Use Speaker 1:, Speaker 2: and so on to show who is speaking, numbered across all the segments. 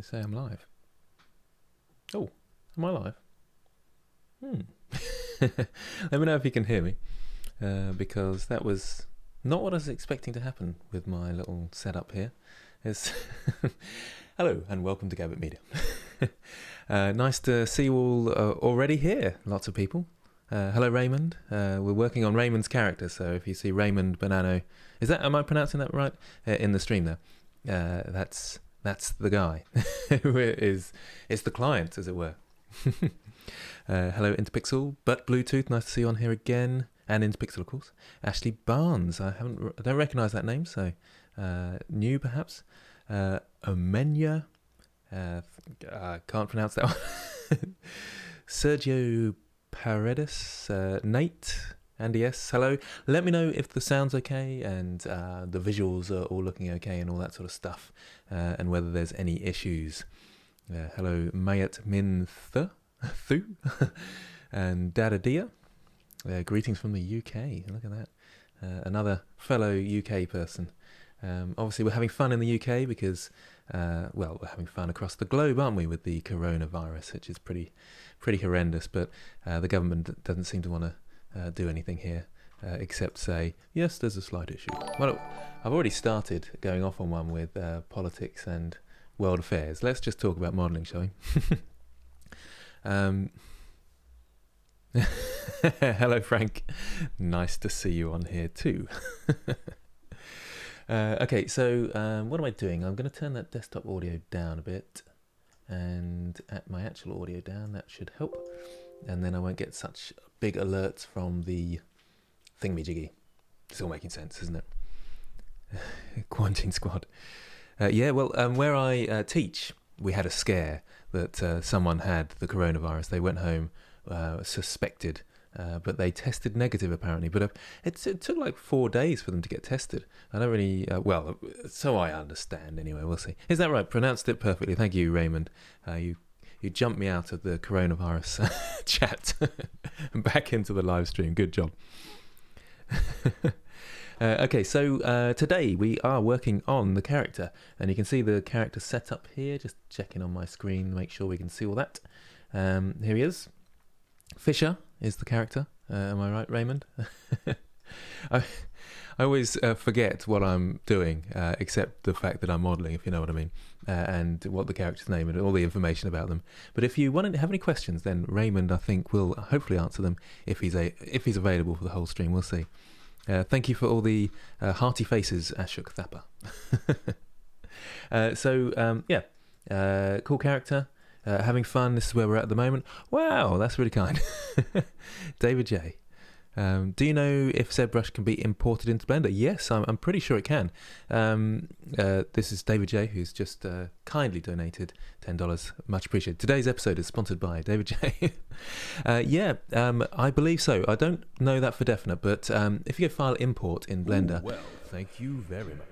Speaker 1: They say I'm live. Oh, am I live? Let me know if you can hear me, because that was not what I was expecting to happen with my little setup here. It's hello and welcome to Abbitt Media. Nice to see you all already here. Lots of people. Hello Raymond. We're working on Raymond's character, so if you see Raymond Bonanno, am I pronouncing that right? In the stream there. That's the guy who is, it's the client, as it were. Hello Interpixel, but Bluetooth, nice to see you on here again, and Interpixel of course. Ashley Barnes, I don't recognise that name, so new perhaps. Omenya, I can't pronounce that one. Sergio Paredes, Nate, Andy S, hello. Let me know if the sound's okay and the visuals are all looking okay and all that sort of stuff, and whether there's any issues. Hello Mayat Min Thu and Dada Dia. Greetings from the UK. Look at that. Another fellow UK person. Obviously we're having fun in the UK because, we're having fun across the globe, aren't we, with the coronavirus, which is pretty horrendous, but the government doesn't seem to want to do anything here, except say, yes, there's a slight issue. Well, I've already started going off on one with politics and world affairs. Let's just talk about modelling, shall we? Hello, Frank. Nice to see you on here too. Okay, so what am I doing? I'm going to turn that desktop audio down a bit and at my actual audio down. That should help. And then I won't get such big alerts from the thingamajiggy. It's all making sense, isn't it? Quarantine squad. Where I teach, we had a scare that someone had the coronavirus. They went home, suspected, but they tested negative apparently. But it took like 4 days for them to get tested. I don't really, so I understand anyway, we'll see. Is that right? Pronounced it perfectly. Thank you, Raymond. You jumped me out of the coronavirus chat and back into the live stream. Good job. Okay, so today we are working on the character, and you can see the character set up here. Just checking on my screen, make sure we can see all that. Here he is. Fischer is the character. Am I right, Raymond? I always forget what I'm doing, except the fact that I'm modelling, if you know what I mean, and what the character's name and all the information about them. But if you want to have any questions, then Raymond, I think, will hopefully answer them if he's available for the whole stream. We'll see. Thank you for all the hearty faces, Ashok Thapa. Cool character. Having fun. This is where we're at the moment. Wow, that's really kind. David J. Do you know if ZBrush can be imported into Blender? Yes, I'm pretty sure it can. This is David J, who's just kindly donated $10. Much appreciated. Today's episode is sponsored by David J. I believe so. I don't know that for definite, but if you go File Import in Blender...
Speaker 2: Ooh, well, thank you very much.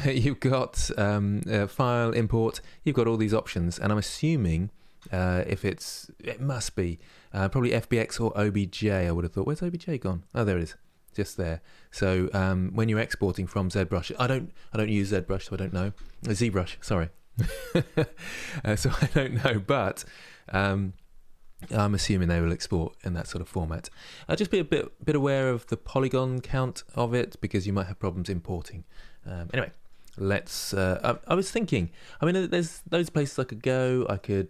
Speaker 1: You've got File Import, you've got all these options, and I'm assuming... it must be probably FBX or OBJ. I would have thought. Where's OBJ gone? Oh, there it is, just there. So when you're exporting from ZBrush, I don't use ZBrush, so I don't know. ZBrush, sorry. So I don't know, but I'm assuming they will export in that sort of format. Just be a bit aware of the polygon count of it, because you might have problems importing. Anyway. Let's I was thinking, I mean, there's those places I could go. I could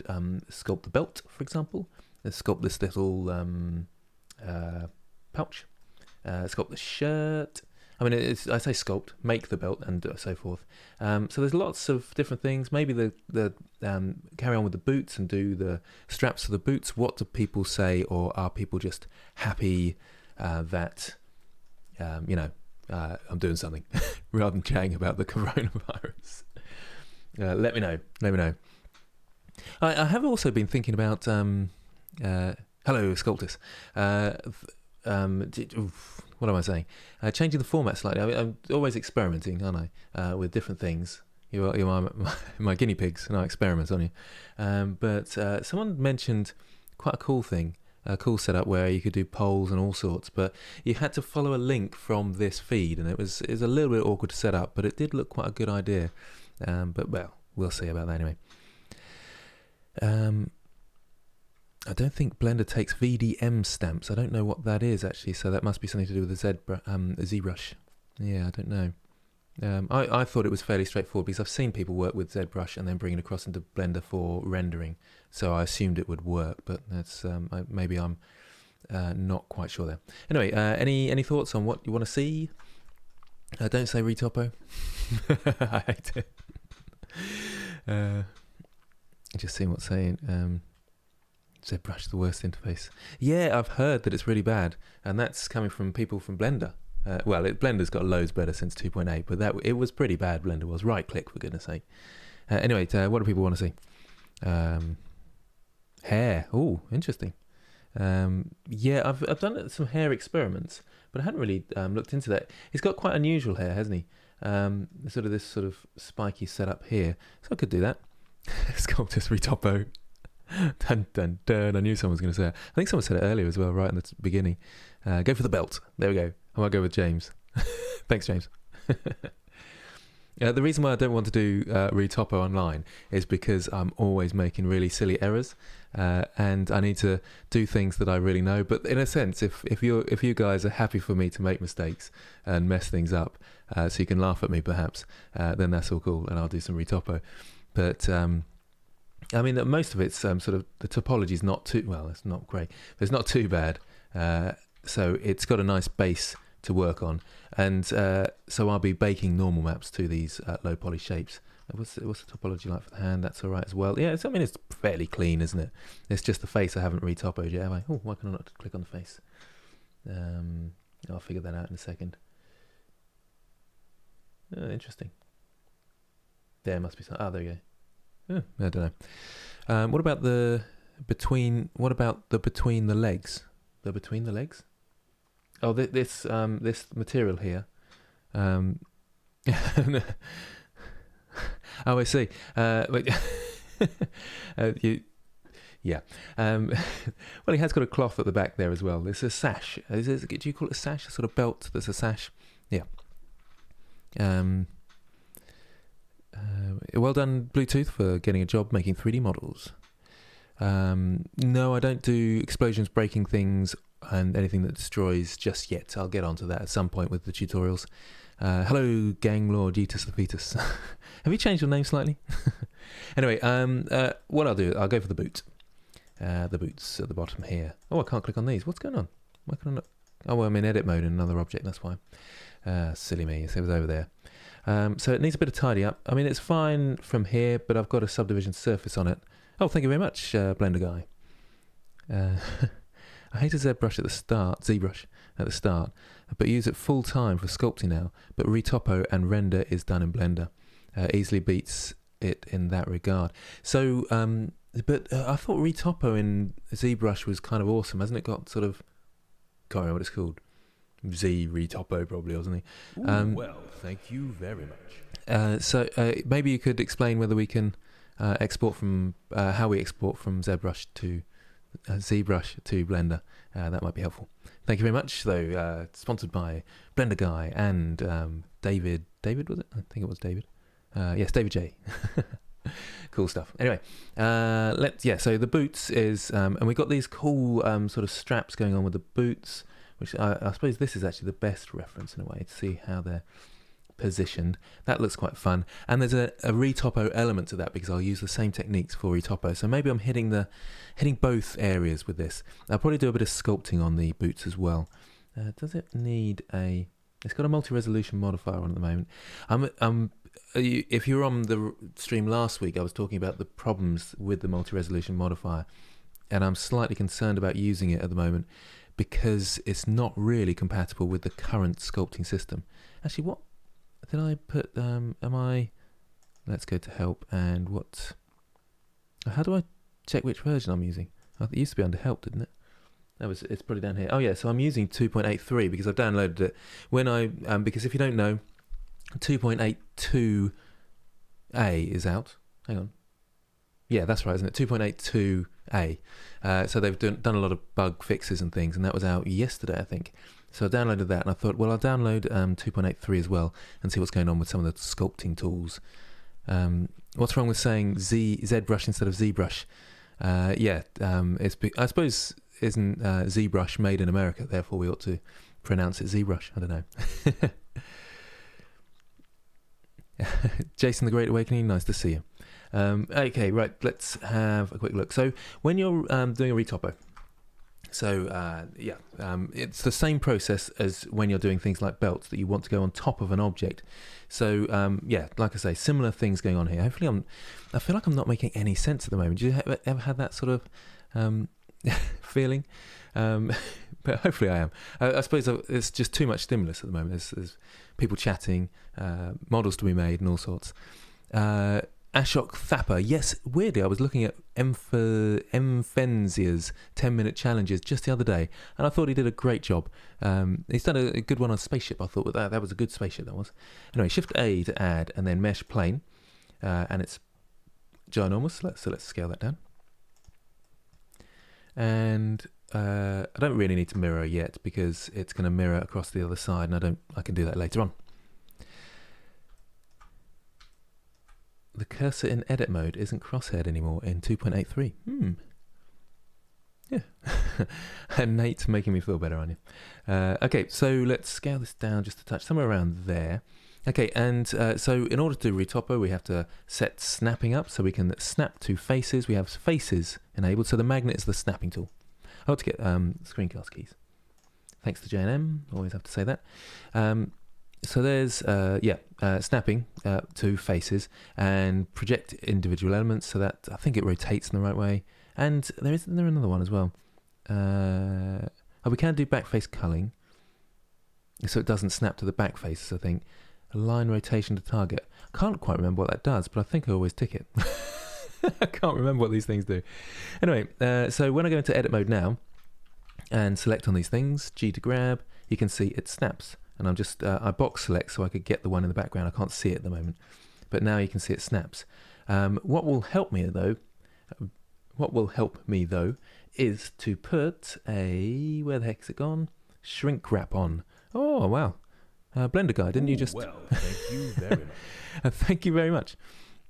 Speaker 1: sculpt the belt, for example. Let's sculpt this little pouch, sculpt the shirt. I mean, I say sculpt, make the belt, and so forth. So there's lots of different things. Maybe the carry on with the boots and do the straps for the boots. What do people say, or are people just happy that I'm doing something rather than chatting about the coronavirus? Let me know. I have also been thinking about hello Sculptus. What am I saying? Changing the format slightly. I'm always experimenting, aren't I, with different things. You're my guinea pigs, and I experiment on you. But someone mentioned quite a cool thing. A cool setup where you could do polls and all sorts, but you had to follow a link from this feed, and it was a little bit awkward to set up, but it did look quite a good idea. But well, we'll see about that anyway. I don't think Blender takes VDM stamps. I don't know what that is actually. So that must be something to do with the ZBrush. Yeah, I don't know. I thought it was fairly straightforward because I've seen people work with ZBrush and then bring it across into Blender for rendering. So I assumed it would work, but that's maybe I'm not quite sure there. Anyway, any thoughts on what you want to see? Don't say retopo. I hate it. Just seeing what's saying. ZBrush, the worst interface. Yeah, I've heard that it's really bad, and that's coming from people from Blender. Blender's got loads better since 2.8, but it was pretty bad. Blender was right-click, for goodness sake. Anyway, what do people want to see? Hair. Oh, interesting. Yeah, I've done some hair experiments, but I hadn't really looked into that. He's got quite unusual hair, hasn't he? Sort of this sort of spiky setup here. So I could do that. Sculptors retopo. Dun dun dun. I knew someone was going to say it. I think someone said it earlier as well, right in the beginning. Go for the belt. There we go. I might go with James. Thanks, James. The reason why I don't want to do retopo online is because I'm always making really silly errors, and I need to do things that I really know. But in a sense, if you guys are happy for me to make mistakes and mess things up, so you can laugh at me perhaps, then that's all cool, and I'll do some retopo. But I mean, most of it's sort of the topology is not too well. It's not great, but it's not too bad. So it's got a nice base to work on, and so I'll be baking normal maps to these low poly shapes. What's the topology like for the hand? That's all right as well. Yeah, I mean it's fairly clean, isn't it? It's just the face I haven't retopoed yet, have I? Oh, why can I not click on the face? I'll figure that out in a second. Interesting. There must be some. Oh, there you go. I don't know. What about the between? What about the between the legs? The between the legs? Oh, this material here. Oh, I see. Yeah. Well, he has got a cloth at the back there as well. It's a sash. Do you call it a sash? A sort of belt that's a sash? Yeah. Well done, Bluetooth, for getting a job making 3D models. No, I don't do explosions, breaking things, and anything that destroys just yet. I'll get onto that at some point with the tutorials. Hello, Gang Lord Jetus the Fetus. Have you changed your name slightly? Anyway, what I'll do, I'll go for the boot. The boots at the bottom here. Oh, I can't click on these. What's going on? Why can I not? Oh, well, I'm in edit mode in another object, that's why. Silly me, it was over there. So it needs a bit of tidy up. I mean, it's fine from here, but I've got a subdivision surface on it. Oh, thank you very much, Blender guy. I hate a ZBrush at the start, but use it full time for sculpting now. But retopo and render is done in Blender. Easily beats it in that regard. So, but I thought retopo in ZBrush was kind of awesome. Hasn't it got sort of, can't remember what it's called. Z retopo probably, wasn't he?
Speaker 2: Well, thank you very much.
Speaker 1: So maybe you could explain whether we can export from how we export from ZBrush to Blender. That might be helpful. Thank you very much. Though sponsored by Blender Guy and David. David, was it? I think it was David. Yes, David J. Cool stuff. Anyway, so the boots is, and we got these cool sort of straps going on with the boots, which I suppose this is actually the best reference in a way to see how they're positioned. That looks quite fun. And there's a retopo element to that because I'll use the same techniques for retopo. So maybe I'm hitting both areas with this. I'll probably do a bit of sculpting on the boots as well. Does it need a... It's got a multi-resolution modifier on at the moment. If you were on the stream last week, I was talking about the problems with the multi-resolution modifier, and I'm slightly concerned about using it at the moment because it's not really compatible with the current sculpting system. Actually, what did I put? Let's go to help, and what? How do I check which version I'm using? It used to be under help, didn't it? It's probably down here. Oh yeah, so I'm using 2.83 because I've downloaded it. Because if you don't know, 2.82a is out. Hang on. Yeah, that's right, isn't it? 2.82a. So they've done a lot of bug fixes and things, and that was out yesterday, I think. So I downloaded that, and I thought, well, I'll download 2.83 as well and see what's going on with some of the sculpting tools. What's wrong with saying ZBrush instead of ZBrush? I suppose isn't ZBrush made in America, therefore we ought to pronounce it ZBrush. I don't know. Jason the Great Awakening, nice to see you. Okay, right, let's have a quick look. So when you're doing a retopo, it's the same process as when you're doing things like belts that you want to go on top of an object. So like I say, similar things going on here. Hopefully I feel like I'm not making any sense at the moment. Do you ever had that sort of feeling? But hopefully I am. I suppose it's just too much stimulus at the moment. There's people chatting, models to be made and all sorts. Ashok Thapper. Yes, weirdly, I was looking at Mfenzia's 10-minute challenges just the other day, and I thought he did a great job. He's done a good one on spaceship. I thought that was a good spaceship, that was. Anyway, Shift A to add, and then mesh plane, and it's ginormous. Let's scale that down. And I don't really need to mirror yet because it's going to mirror across the other side, and I can do that later on. The cursor in edit mode isn't crosshair anymore in 2.83. Yeah. And Nate's making me feel better, aren't you? Okay, so let's scale this down just a touch, somewhere around there. Okay, and so in order to do retopo, we have to set snapping up so we can snap to faces. We have faces enabled, so the magnet is the snapping tool. I ought to get screencast keys. Thanks to J&M, always have to say that. So there's snapping to faces and project individual elements so that I think it rotates in the right way. And there another one as well. We can do backface culling, so it doesn't snap to the back faces, I think. Align rotation to target. I can't quite remember what that does, but I think I always tick it. I can't remember what these things do. Anyway, so when I go into edit mode now and select on these things, G to grab, you can see it snaps. And I'm just, I box select so I could get the one in the background. I can't see it at the moment. But now you can see it snaps. What will help me though is to put where the heck's it gone? Shrink wrap on. Oh, wow. Blender guy, didn't you just...
Speaker 2: Well, thank you very much.
Speaker 1: Thank you very much.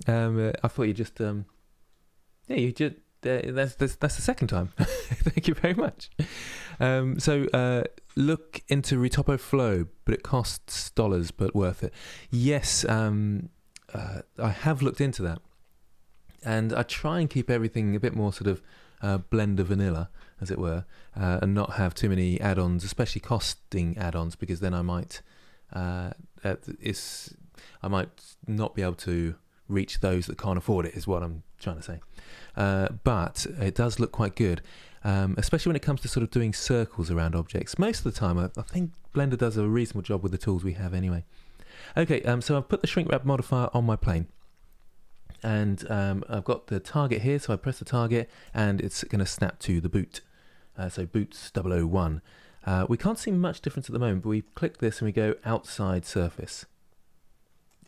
Speaker 1: I thought you just... you just... that's the second time. Thank you very much. Look into Retopo Flow, but it costs dollars, but worth it. Yes, I have looked into that, and I try and keep everything a bit more sort of Blender vanilla, as it were, and not have too many add-ons, especially costing add-ons, because then I might not be able to reach those that can't afford it, is what I'm trying to say. But it does look quite good, especially when it comes to sort of doing circles around objects. Most of the time, I think Blender does a reasonable job with the tools we have anyway. Okay, so I've put the shrink wrap modifier on my plane, and I've got the target here, so I press the target, and it's going to snap to the boot. So boots 001. We can't see much difference at the moment, but we click this and we go outside surface.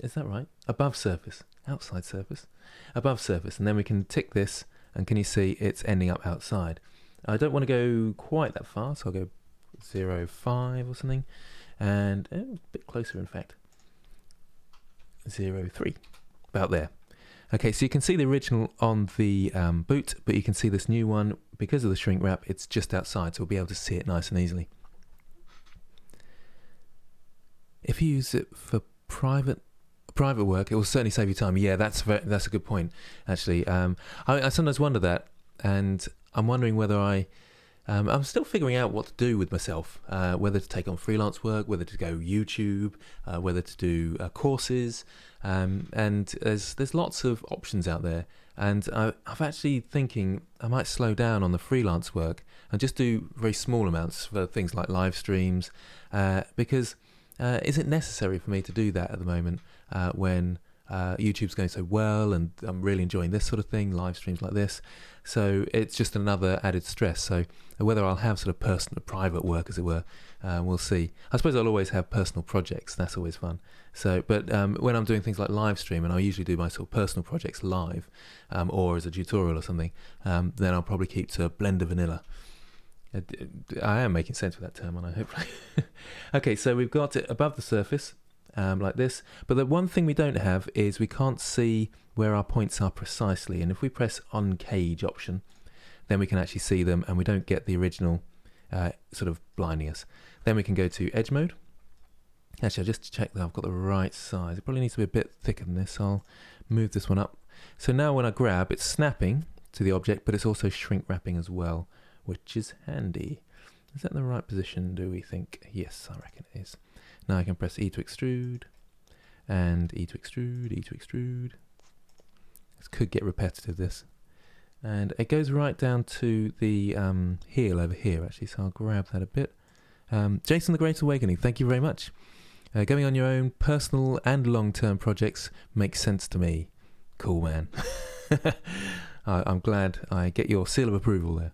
Speaker 1: Is that right? Above surface. Outside surface, above surface, and then we can tick this, and can you see it's ending up outside? I don't want to go quite that far, so I'll go 0.5 or something, and a bit closer in fact, 0.3, about there. Okay, so you can see the original on the boot, but you can see this new one, because of the shrink wrap, it's just outside, so we'll be able to see it nice and easily. If you use it for private work, it will certainly save you time. Yeah, that's a good point, actually. I sometimes wonder that, and I'm wondering whether I'm still figuring out what to do with myself, whether to take on freelance work, whether to go YouTube, whether to do courses, and there's lots of options out there, and I'm actually thinking I might slow down on the freelance work and just do very small amounts for things like live streams, because is it necessary for me to do that at the moment when YouTube's going so well and I'm really enjoying this sort of thing, live streams like this? So it's just another added stress. So whether I'll have sort of personal, private work, as it were, we'll see. I suppose I'll always have personal projects. That's always fun. So, but when I'm doing things like live stream, and I usually do my sort of personal projects live, or as a tutorial or something, then I'll probably keep to Blender vanilla. I am making sense with that term, aren't I? Hopefully. Okay, so we've got it above the surface, like this. But the one thing we don't have is we can't see where our points are precisely. And if we press on cage option, then we can actually see them, and we don't get the original sort of blinding us. Then we can go to edge mode. Actually, just to check that I've got the right size. It probably needs to be a bit thicker than this. I'll move this one up. So now when I grab, it's snapping to the object, but it's also shrink wrapping as well, which is handy. Is that in the right position, do we think? Yes, I reckon it is. Now I can press E to extrude, and E to extrude, E to extrude. This could get repetitive, this. And it goes right down to the heel over here, actually, so I'll grab that a bit. Jason the Great Awakening, thank you very much. Going on your own personal and long-term projects makes sense to me. Cool, man. I'm glad I get your seal of approval there.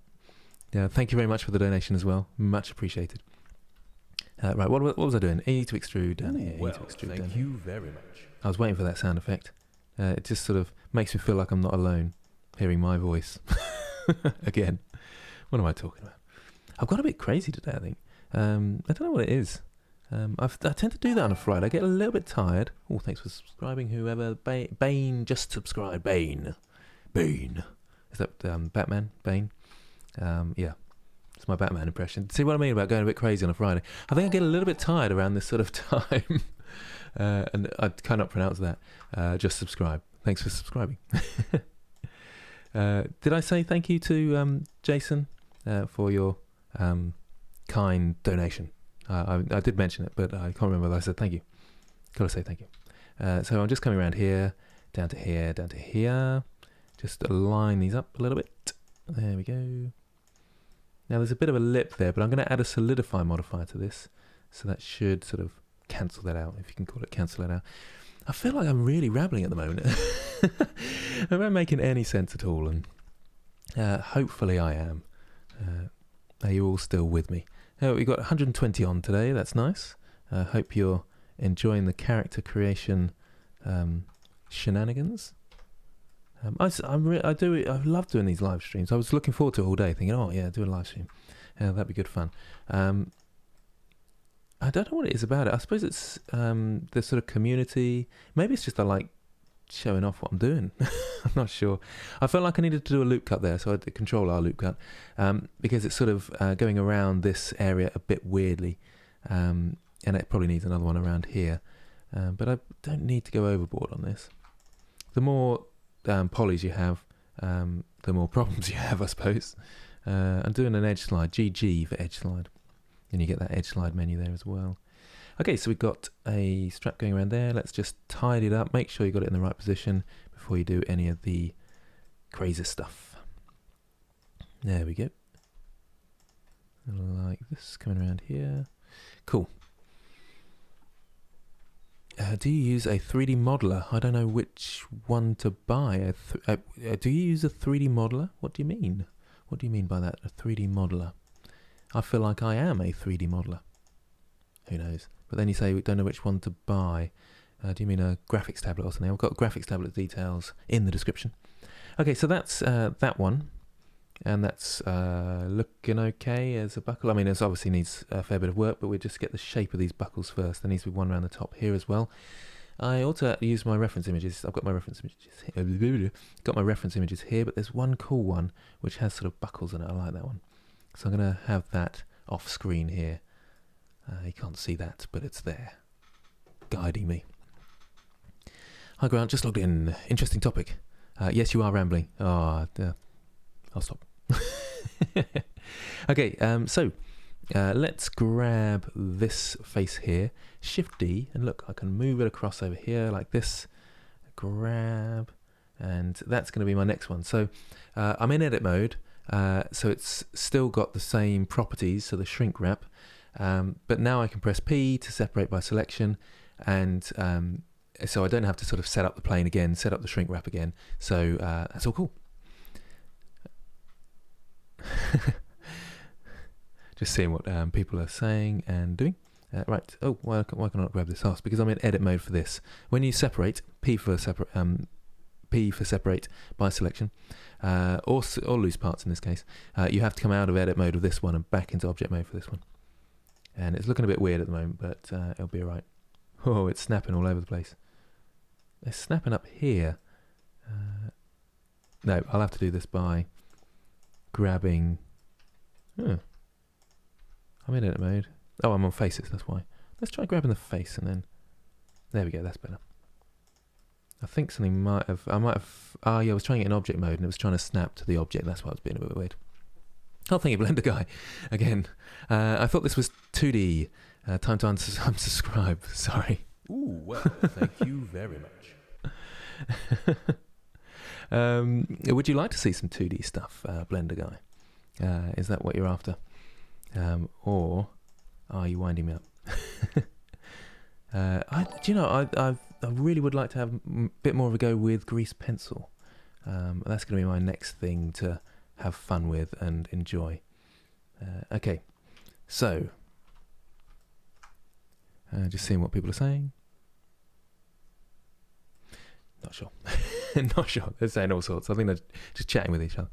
Speaker 1: Yeah, thank you very much for the donation as well. Much appreciated. Right, what was I doing? E to extrude down here.
Speaker 2: Well,
Speaker 1: E to extrude
Speaker 2: thank
Speaker 1: down
Speaker 2: you
Speaker 1: here.
Speaker 2: very much.
Speaker 1: I was waiting for that sound effect. It just sort of makes me feel like I'm not alone, hearing my voice. Again, what am I talking about? I've got a bit crazy today, I think. I don't know what it is. I tend to do that on a Friday. I get a little bit tired. Oh, thanks for subscribing, whoever. Bane just subscribed. Bane. Is that Batman? Bane? Yeah. It's my Batman impression. See what I mean about going a bit crazy on a Friday? I think I get a little bit tired around this sort of time. And I cannot pronounce that. Just subscribe. Thanks for subscribing. Did I say thank you to Jason for your kind donation? I did mention it, but I can't remember whether I said thank you. Gotta say thank you. So I'm just coming around here, down to here, down to here. Just align these up a little bit. There we go. Now there's a bit of a lip there, but I'm going to add a solidify modifier to this. So that should sort of cancel that out, if you can call it cancel that out. I feel like I'm really rambling at the moment. I'm not making any sense at all, and hopefully I am. Are you all still with me? We've got 120 on today, that's nice. Hope you're enjoying the character creation shenanigans. I love doing these live streams. I was looking forward to it all day, thinking, oh yeah, do a live stream. That'd be good fun. I don't know what it is about it. I suppose it's the sort of community. Maybe it's just I like showing off what I'm doing. I'm not sure. I felt like I needed to do a loop cut there, so I did control R loop cut, because it's sort of going around this area a bit weirdly, and it probably needs another one around here. But I don't need to go overboard on this. The more polys you have, the more problems you have, I suppose. I'm doing an edge slide, GG for edge slide, and you get that edge slide menu there as well. Okay, so we've got a strap going around there. Let's just tidy it up. Make sure you got it in the right position before you do any of the crazy stuff. There we go. Like this, coming around here. Cool. Do you use a 3D modeler? I don't know which one to buy. Do you use a 3D modeler? What do you mean? What do you mean by that, a 3D modeler? I feel like I am a 3D modeler. Who knows? But then you say we don't know which one to buy. Do you mean a graphics tablet or something? I've got graphics tablet details in the description. Okay, so that's that one. And that's looking okay as a buckle. I mean, it obviously needs a fair bit of work, but we'll just get the shape of these buckles first. There needs to be one around the top here as well. I also use my reference images. I've got my reference images here. Got my reference images here, but there's one cool one which has sort of buckles in it. I like that one. So I'm going to have that off screen here. You can't see that, but it's there, guiding me. Hi Grant, just logged in. Interesting topic. Yes, you are rambling. I'll stop. Okay, so let's grab this face here, Shift D, and look, I can move it across over here like this, grab, and that's going to be my next one. So I'm in edit mode, so it's still got the same properties, so the shrink wrap, but now I can press P to separate by selection, and so I don't have to sort of set up the plane again, set up the shrink wrap again, so that's all cool. Just seeing what people are saying and doing. Right. Oh, why can I not grab this house? Because I'm in edit mode for this. When you separate, P for separate by selection, or loose parts in this case, you have to come out of edit mode of this one and back into object mode for this one. And it's looking a bit weird at the moment, but it'll be alright. Oh, it's snapping all over the place. It's snapping up here. No, I'll have to do this by grabbing... I'm in edit mode. Oh, I'm on faces, that's why. Let's try grabbing the face and then... There we go, that's better. I think something might have... I was trying it in object mode and it was trying to snap to the object. That's why it's being a bit weird. Oh, thank you, Blender Guy. Again, I thought this was 2D. Time to unsubscribe. Sorry.
Speaker 2: Ooh, well, thank you very much.
Speaker 1: Would you like to see some 2D stuff, Blender Guy? Is that what you're after? Or are you winding me up? I really would like to have a bit more of a go with grease pencil. That's going to be my next thing to have fun with and enjoy. Okay, so just seeing what people are saying. Not sure. Not sure. They're saying all sorts. I think they're just chatting with each other.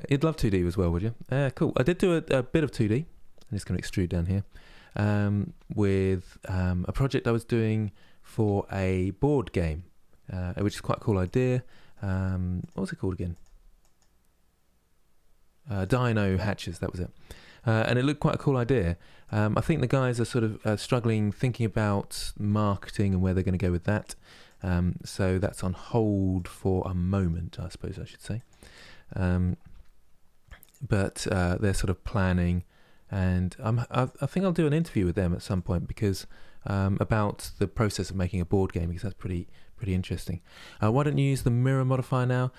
Speaker 1: You'd love 2D as well, would you? Cool. I did do a bit of 2D. I'm just going to extrude down here with a project I was doing for a board game, which is quite a cool idea. What was it called again? Dino Hatches, that was it. And it looked quite a cool idea. I think the guys are sort of struggling, thinking about marketing and where they're going to go with that. So that's on hold for a moment, I suppose I should say. But they're sort of planning, and I think I'll do an interview with them at some point because about the process of making a board game, because that's pretty interesting. Why don't you use the mirror modifier now?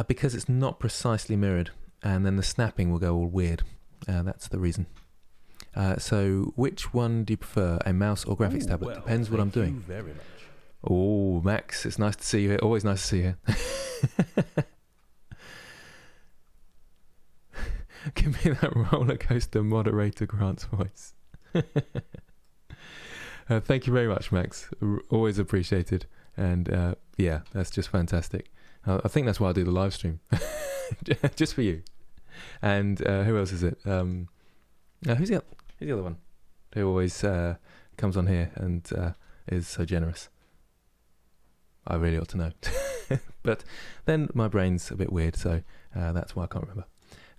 Speaker 1: Because it's not precisely mirrored, and then the snapping will go all weird. That's the reason. So which one do you prefer, a mouse or graphics tablet?
Speaker 2: Well,
Speaker 1: depends what I'm doing.
Speaker 2: Thank you very much.
Speaker 1: Oh, Max, it's nice to see you here. Always nice to see you here. Give me that roller coaster moderator Grant's voice. Thank you very much, Max. Always appreciated. And yeah, that's just fantastic. I think that's why I do the live stream. Just for you. And who else is it? Who's the other one who always comes on here and is so generous? I really ought to know. But then my brain's a bit weird, so that's why I can't remember.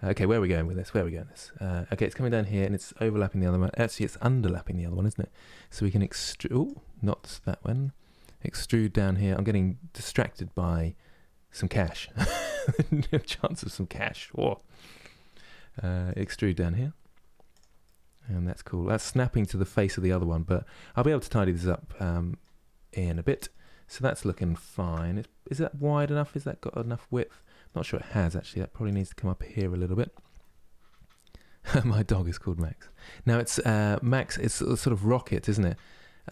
Speaker 1: Okay, where are we going with this? Okay, it's coming down here and it's overlapping the other one. Actually, it's underlapping the other one, isn't it? So we can extrude... Oh, not that one. Extrude down here. I'm getting distracted by some cash. Chance of some cash. Extrude down here. And that's cool. That's snapping to the face of the other one, but I'll be able to tidy this up in a bit. So that's looking fine. Is that wide enough? Has that got enough width? Not sure it has, actually. That probably needs to come up here a little bit. My dog is called Max. Now, it's Max, it's a sort of rocket, isn't it?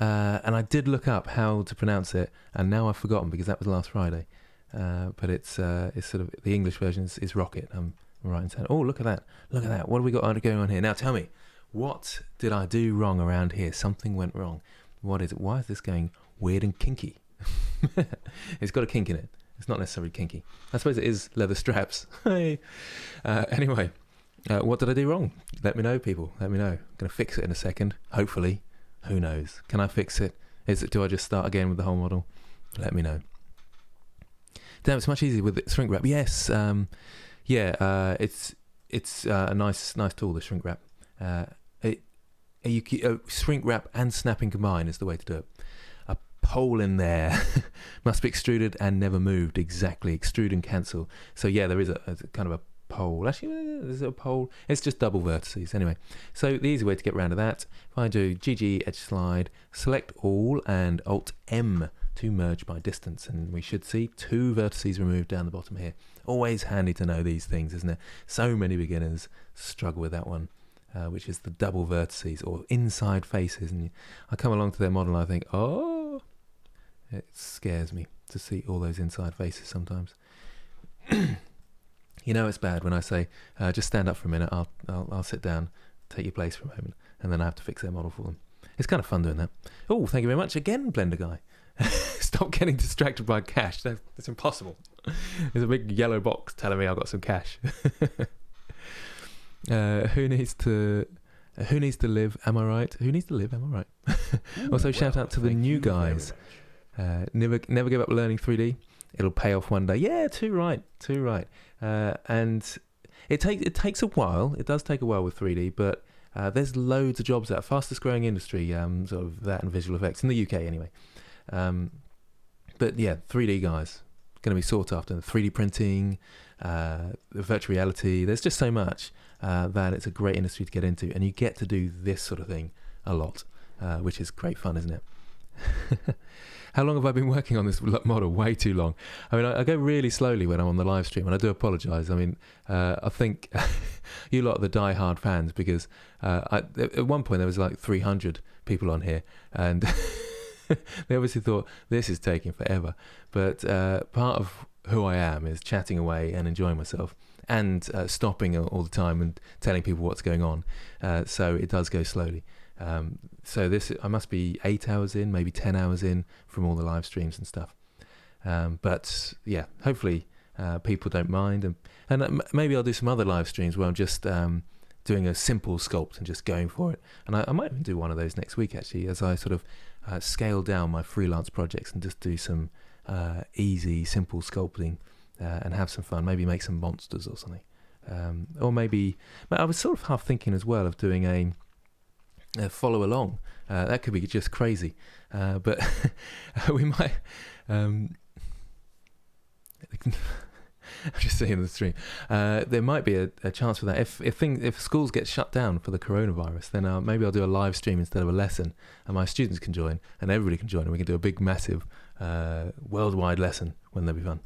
Speaker 1: And I did look up how to pronounce it, and now I've forgotten because that was last Friday. But it's sort of, the English version is rocket. I'm right in saying, oh, look at that. Look at that. What have we got going on here? Now, tell me, what did I do wrong around here? Something went wrong. What is it? Why is this going weird and kinky? It's got a kink in it. It's not necessarily kinky. I suppose it is leather straps. Hey. Anyway, what did I do wrong? Let me know, people. Let me know. I'm going to fix it in a second. Hopefully. Who knows? Can I fix it? Do I just start again with the whole model? Let me know. Damn, it's much easier with shrink wrap. Yes. It's a nice tool, the shrink wrap. Shrink wrap and snapping combined is the way to do it. Hole in there must be extruded and never moved. Exactly. Extrude and cancel. So yeah, there is a kind of a pole. Actually, is it a pole? It's just double vertices. Anyway, so the easy way to get around to that, if I do GG edge slide, select all and Alt M to merge by distance, and we should see 2 vertices removed down the bottom here. Always handy to know these things, isn't it? So many beginners struggle with that one. Which is the double vertices or inside faces, and I come along to their model and I think, oh, it scares me to see all those inside faces sometimes. You know it's bad when I say, just stand up for a minute, I'll sit down, take your place for a moment, and then I have to fix their model for them. It's kind of fun doing that. Oh, thank you very much again, Blender Guy. Stop getting distracted by cash. That's impossible. There's a big yellow box telling me I've got some cash. Who needs to Who needs to live? Am I right? Who needs to live? Am I right? Also, shout out to the new guys. Never give up learning 3D. It'll pay off one day. Yeah, too right. And it takes a while. It does take a while with 3D, but there's loads of jobs out. Fastest growing industry, sort of that and visual effects in the UK anyway. But yeah, 3D guys going to be sought after. 3D printing, virtual reality. There's just so much that it's a great industry to get into, and you get to do this sort of thing a lot, which is great fun, isn't it? How long have I been working on this model? Way too long. I mean, I go really slowly when I'm on the live stream, and I do apologise. I mean, I think you lot are the die-hard fans, because at one point there was like 300 people on here, and they obviously thought this is taking forever. But part of who I am is chatting away and enjoying myself, and stopping all the time and telling people what's going on. So it does go slowly. So this, I must be 8 hours in, maybe 10 hours in from all the live streams and stuff. But yeah, hopefully people don't mind, and maybe I'll do some other live streams where I'm just doing a simple sculpt and just going for it. And I might even do one of those next week, actually, as I sort of scale down my freelance projects and just do some easy, simple sculpting and have some fun. Maybe make some monsters or something. Or maybe, I was sort of half thinking as well of doing a follow along. That could be just crazy, but we might. I'm just saying in the stream. There might be a chance for that. If schools get shut down for the coronavirus, then maybe I'll do a live stream instead of a lesson, and my students can join, and everybody can join, and we can do a big, massive, worldwide lesson. Wouldn't that be fun?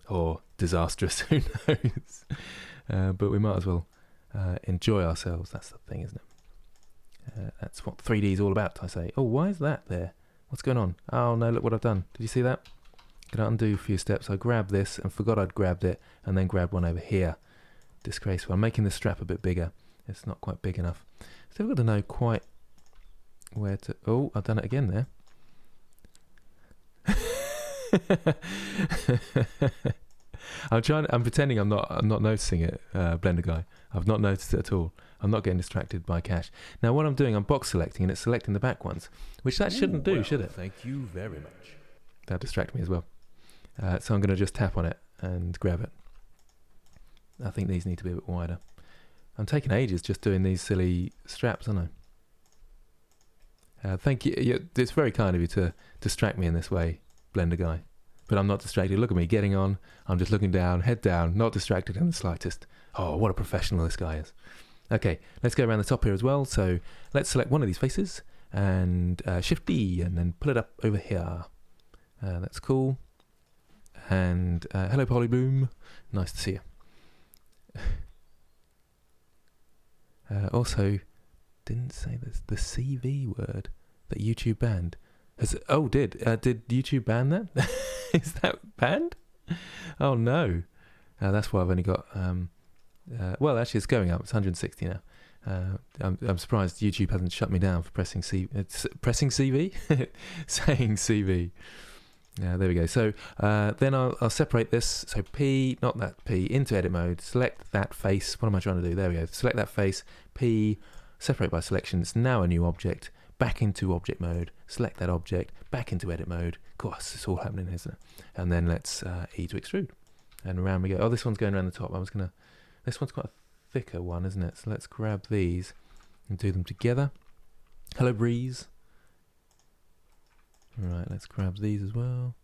Speaker 1: Or disastrous? Who knows? But we might as well enjoy ourselves. That's the thing, isn't it? That's what 3D is all about, I say. Oh, why is that there? What's going on? Oh no, look what I've done. Did you see that? Gonna undo a few steps. I grabbed this and forgot I'd grabbed it, and then grabbed one over here. Disgraceful. I'm making the strap a bit bigger. It's not quite big enough. Still got to know quite where to... Oh, I've done it again there. I'm pretending I'm not noticing it, Blender guy. I've not noticed it at all. I'm not getting distracted by cache. Now what I'm doing, I'm box selecting, and it's selecting the back ones, which that shouldn't do, should it?
Speaker 2: Thank you very much.
Speaker 1: That'll distract me as well. So I'm going to just tap on it and grab it. I think these need to be a bit wider. I'm taking ages just doing these silly straps, aren't I? Thank you. It's very kind of you to distract me in this way, Blender guy. But I'm not distracted. Look at me getting on. I'm just looking down, head down, not distracted in the slightest. Oh, what a professional this guy is. Okay, let's go around the top here as well. So let's select one of these faces and Shift D, and then pull it up over here. That's cool. And hello, Polybloom. Nice to see you. Also, didn't say this, the CV word that YouTube banned. Did YouTube ban that? Is that banned? Oh no. That's why I've only got well, actually it's going up. It's 160 now. I'm surprised YouTube hasn't shut me down for pressing CV saying CV. Yeah, there we go. So then I'll separate this. So P, not that P, into edit mode. Select that face. What am I trying to do? There we go. Select that face. P, separate by selection. It's now a new object. Back into object mode. Select that object. Back into edit mode. Of course, it's all happening, isn't it? And then let's E to extrude. And around we go. Oh, this one's going around the top. This one's quite a thicker one, isn't it? So let's grab these and do them together. Hello, Breeze. Right, let's grab these as well.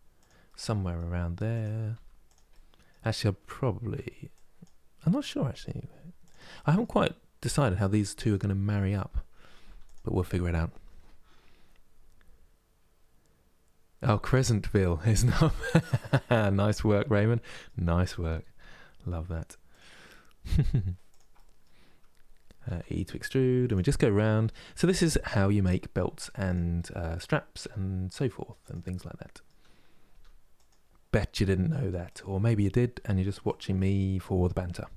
Speaker 1: Somewhere around there. Actually, I'm not sure, actually. I haven't quite decided how these two are going to marry up, but we'll figure it out. Oh, Crescentville is not... Nice work, Raymond. Nice work. Love that. E to extrude, and we just go around. So this is how you make belts and straps and so forth and things like that. Bet you didn't know that, or maybe you did and you're just watching me for the banter.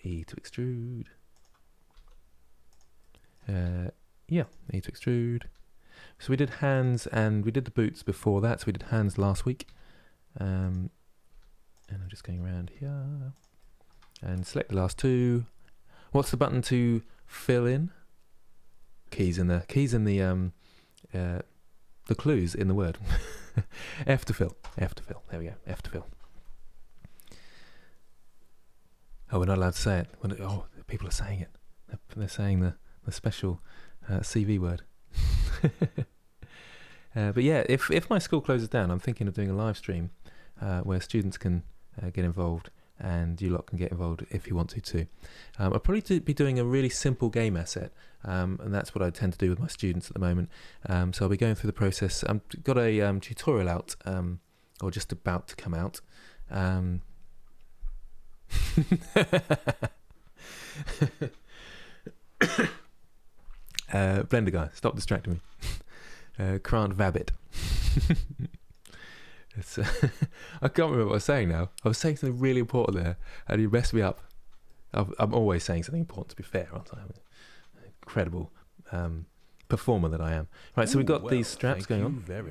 Speaker 1: E to extrude. Yeah, E to extrude. So we did hands and we did the boots before that, so we did hands last week. And I'm just going around here and select the last two. What's the button to fill in? keys in the clues in the word. F to fill. There we go. F to fill. Oh, we're not allowed to say it. People are saying it. They're saying the special CV word. But yeah, if my school closes down, I'm thinking of doing a live stream where students can get involved, and you lot can get involved if you want to too. I'll probably be doing a really simple game asset, and that's what I tend to do with my students at the moment. So I'll be going through the process. I've got a tutorial out, or just about to come out. Blender guy, stop distracting me. Abbitt. It's I can't remember what I was saying now. I was saying something really important there, and you messed me up. I'm always saying something important, to be fair, aren't I? I'm an incredible performer that I am. Right, so we've got these straps going on.
Speaker 2: Thank you very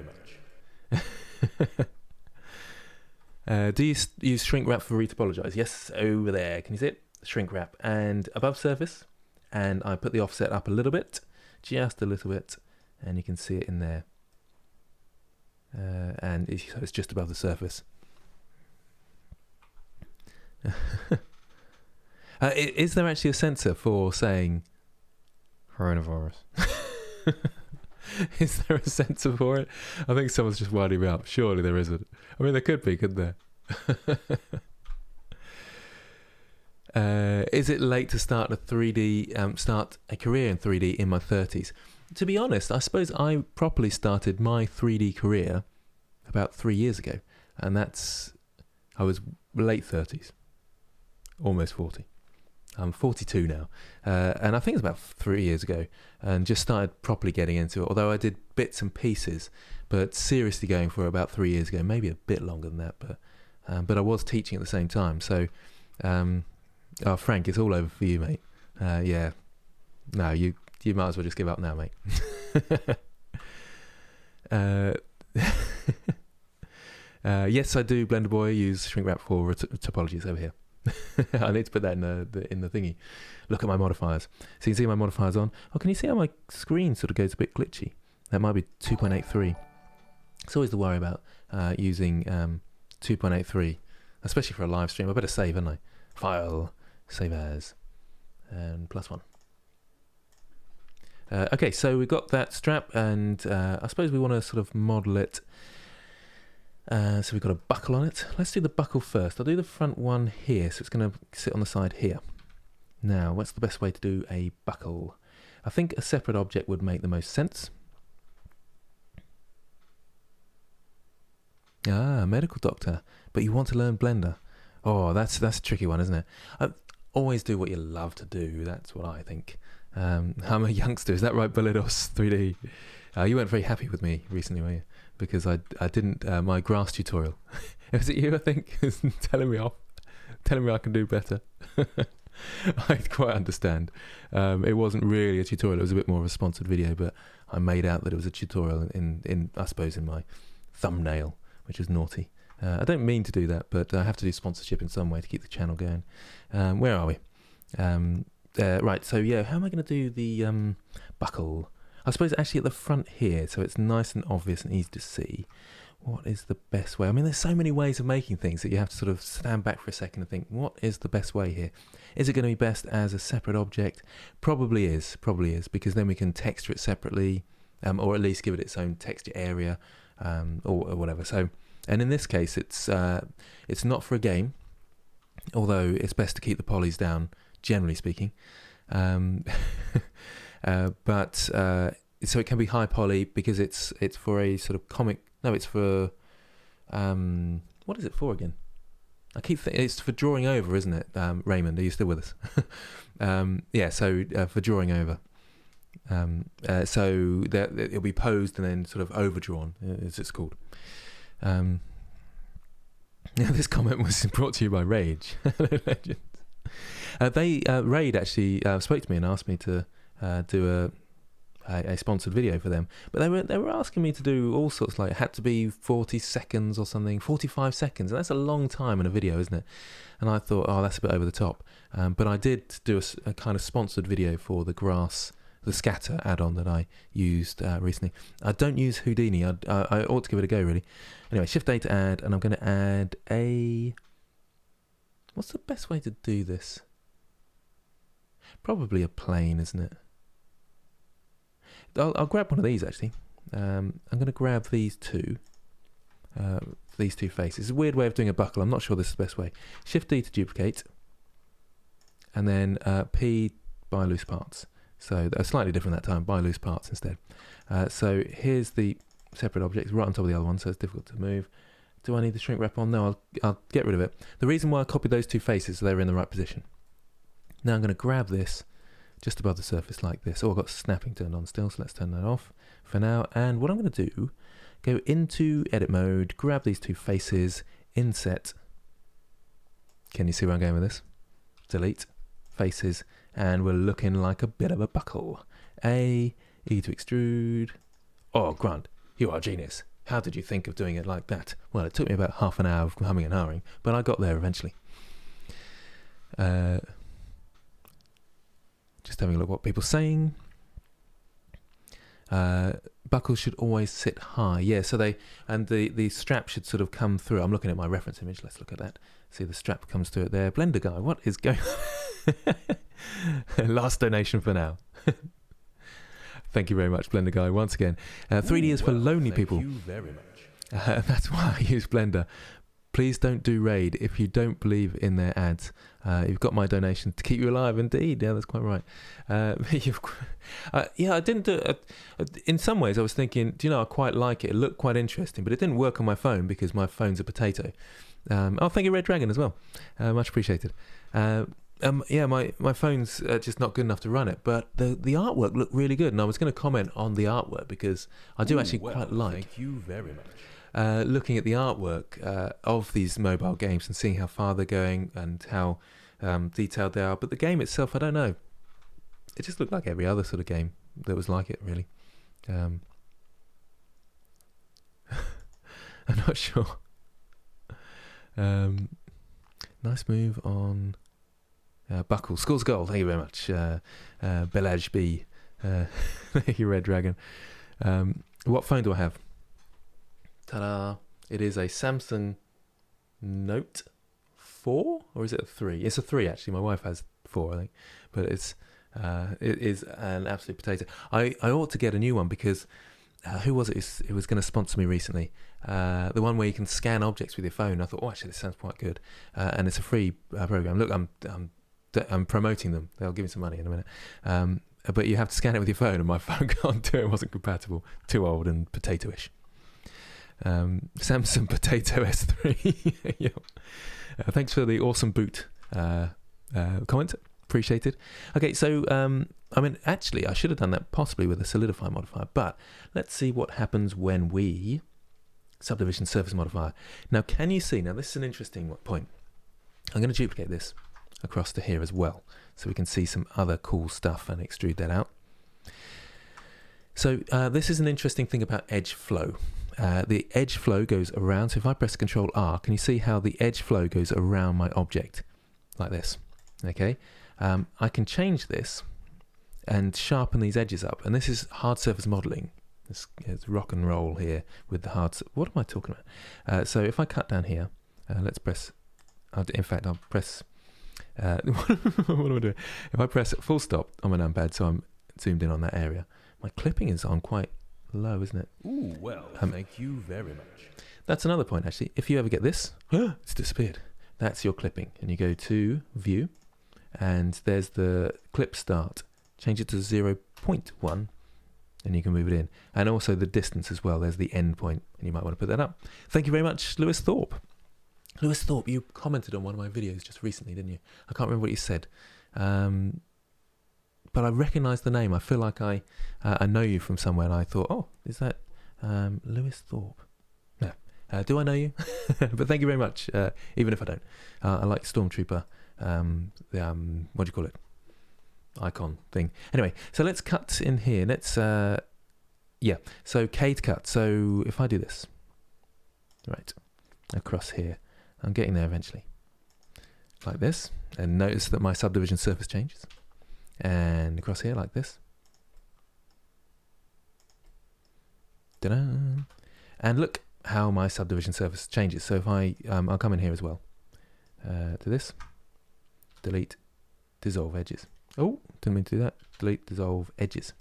Speaker 2: much.
Speaker 1: Do you use shrink wrap for Retopology? Yes, over there. Can you see it? Shrink wrap. And above surface. And I put the offset up a little bit, just a little bit, and you can see it in there. And it's just above the surface. Is there actually a sensor for saying coronavirus? Is there a sensor for it? I think someone's just winding me up. Surely there isn't. I mean, there could be, couldn't there? Is it late to start a career in 3D in my 30s? To be honest, I suppose I properly started my 3D career about 3 years ago, and I was late 30s, almost 40. I'm 42 now, and I think it's about 3 years ago, and just started properly getting into it, although I did bits and pieces, but seriously going for about 3 years ago, maybe a bit longer than that, but I was teaching at the same time, so Frank, it's all over for you, mate. Yeah, no, you might as well just give up now, mate. Yes, I do, Blender Boy, use shrink wrap for topologies over here. I need to put that in the thingy. Look at my modifiers. So you can see my modifiers on. Oh, can you see how my screen sort of goes a bit glitchy? That might be 2.83. It's always the worry about using 2.83, especially for a live stream. I better save, haven't I? File, save as, and +1. Okay, so we've got that strap, and I suppose we want to sort of model it. So we've got a buckle on it. Let's do the buckle first. I'll do the front one here, so it's going to sit on the side here. Now, what's the best way to do a buckle? I think a separate object would make the most sense. Medical doctor, but you want to learn Blender. Oh, that's a tricky one, isn't it? Always do what you love to do. That's what I think. I'm a youngster. Is that right, Bullidos 3D? You weren't very happy with me recently, were you? Because I didn't my grass tutorial. Was it you? I think telling me off, telling me I can do better. I quite understand. It wasn't really a tutorial. It was a bit more of a sponsored video, but I made out that it was a tutorial in I suppose in my thumbnail, which is naughty. I don't mean to do that, but I have to do sponsorship in some way to keep the channel going. Where are we? Right, so yeah, how am I going to do the buckle? I suppose actually at the front here, so it's nice and obvious and easy to see. What is the best way? I mean, there's so many ways of making things that you have to sort of stand back for a second and think, what is the best way here? Is it going to be best as a separate object? Probably is, because then we can texture it separately, or at least give it its own texture area, or whatever. So, and in this case, it's not for a game, although it's best to keep the polys down, generally speaking. But so it can be high poly because it's for a sort of comic. No, it's for what is it for again? I keep thinking it's for drawing over, isn't it? Raymond, are you still with us? Yeah, so for drawing over. So that it'll be posed and then sort of overdrawn, as it's called. This comment was brought to you by Rage. Raid actually spoke to me and asked me to do a sponsored video for them, but they were asking me to do all sorts, like it had to be 40 seconds or something, 45 seconds, and that's a long time in a video, isn't it? And I thought, oh, that's a bit over the top, but I did do a kind of sponsored video for the grass the scatter add-on that I used recently. I don't use Houdini. I ought to give it a go, really. Anyway, Shift A to add, and I'm going to add a... What's the best way to do this? Probably a plane, isn't it? I'll grab one of these, actually. I'm going to grab these two faces. It's a weird way of doing a buckle. I'm not sure this is the best way. Shift D to duplicate, and then P by loose parts. So they're slightly different that time, by loose parts instead. So here's the separate objects right on top of the other one, so it's difficult to move. Do I need the shrink wrap on? No, I'll get rid of it. The reason why I copied those two faces so they were in the right position. Now I'm going to grab this just above the surface like this. Oh, I've got snapping turned on still, so let's turn that off for now. And what I'm going to do, go into edit mode, grab these two faces, inset. Can you see where I'm going with this? Delete, faces, and we're looking like a bit of a buckle. A, E to extrude. Oh, Grant, you are a genius. How did you think of doing it like that? Well, it took me about half an hour of humming and hawing, but I got there eventually. Just having a look at what people are saying. Buckles should always sit high. Yeah, so the strap should sort of come through. I'm looking at my reference image. Let's look at that. See, the strap comes through it there. Blender guy, what is going on? Last donation for now. Thank you very much, Blender guy, once again. 3D is for lonely people.
Speaker 2: Thank you very much.
Speaker 1: That's why I use Blender. Please don't do raid if you don't believe in their ads. You've got my donation to keep you alive, indeed. Yeah, that's quite right. Yeah, I didn't do it. In some ways, I was thinking, do you know, I quite like it. It looked quite interesting, but it didn't work on my phone because my phone's a potato. Oh, thank you, Red Dragon, as well. Much appreciated. Yeah, my phone's just not good enough to run it, but the artwork looked really good, and I was going to comment on the artwork because I do actually quite like.
Speaker 2: Thank you very much.
Speaker 1: Looking at the artwork of these mobile games and seeing how far they're going and how detailed they are. But the game itself, I don't know. It just looked like every other sort of game that was like it, really. I'm not sure. Nice move on Buckle. Score's goal. Thank you very much. Belaj B. Thank you, Red Dragon. What phone do I have? Ta-da! It is a Samsung Note 4, or is it a 3? It's a 3 actually. My wife has 4, I think, but it is an absolute potato. I ought to get a new one because who was it? It was going to sponsor me recently. The one where you can scan objects with your phone. I thought, oh, actually, this sounds quite good, and it's a free program. Look, I'm promoting them. They'll give me some money in a minute. But you have to scan it with your phone, and my phone can't do it. It wasn't compatible. Too old and potato-ish. Samsung Potato S3. Yep. Thanks for the awesome boot comment. Appreciated. Okay, so I mean, actually, I should have done that possibly with a solidify modifier, but let's see what happens when we subdivision surface modifier. Now, can you see? Now, this is an interesting point. I'm going to duplicate this across to here as well, so we can see some other cool stuff and extrude that out. So this is an interesting thing about edge flow. The edge flow goes around, so if I press Control R, can you see how the edge flow goes around my object like this? Okay, I can change this and sharpen these edges up, and this is hard surface modeling. It's rock and roll here with the hard. What am I talking about? So if I cut down here, let's press. In fact, I'll press. What am I doing? If I press full stop on my numpad, so I'm zoomed in on that area, my clipping is on quite low, isn't it?
Speaker 2: Ooh, well, thank you very much.
Speaker 1: That's another point, actually. If you ever get this, it's disappeared. That's your clipping. And you go to View, and there's the clip start. Change it to 0.1, and you can move it in. And also the distance as well. There's the end point, and you might want to put that up. Thank you very much, Lewis Thorpe. Lewis Thorpe, you commented on one of my videos just recently, didn't you? I can't remember what you said. But I recognise the name. I feel like I know you from somewhere, and I thought, oh, is that Lewis Thorpe? No. Do I know you? But thank you very much, even if I don't. I like Stormtrooper, what do you call it? Icon thing. Anyway, so let's cut in here. Let's, so K to cut. So if I do this, right, across here, I'm getting there eventually. Like this, and notice that my subdivision surface changes. And across here like this. Ta-da. And look how my subdivision surface changes. So if I'll come in here as well. To this. Delete, dissolve edges. Oh, didn't mean to do that. Delete, dissolve edges.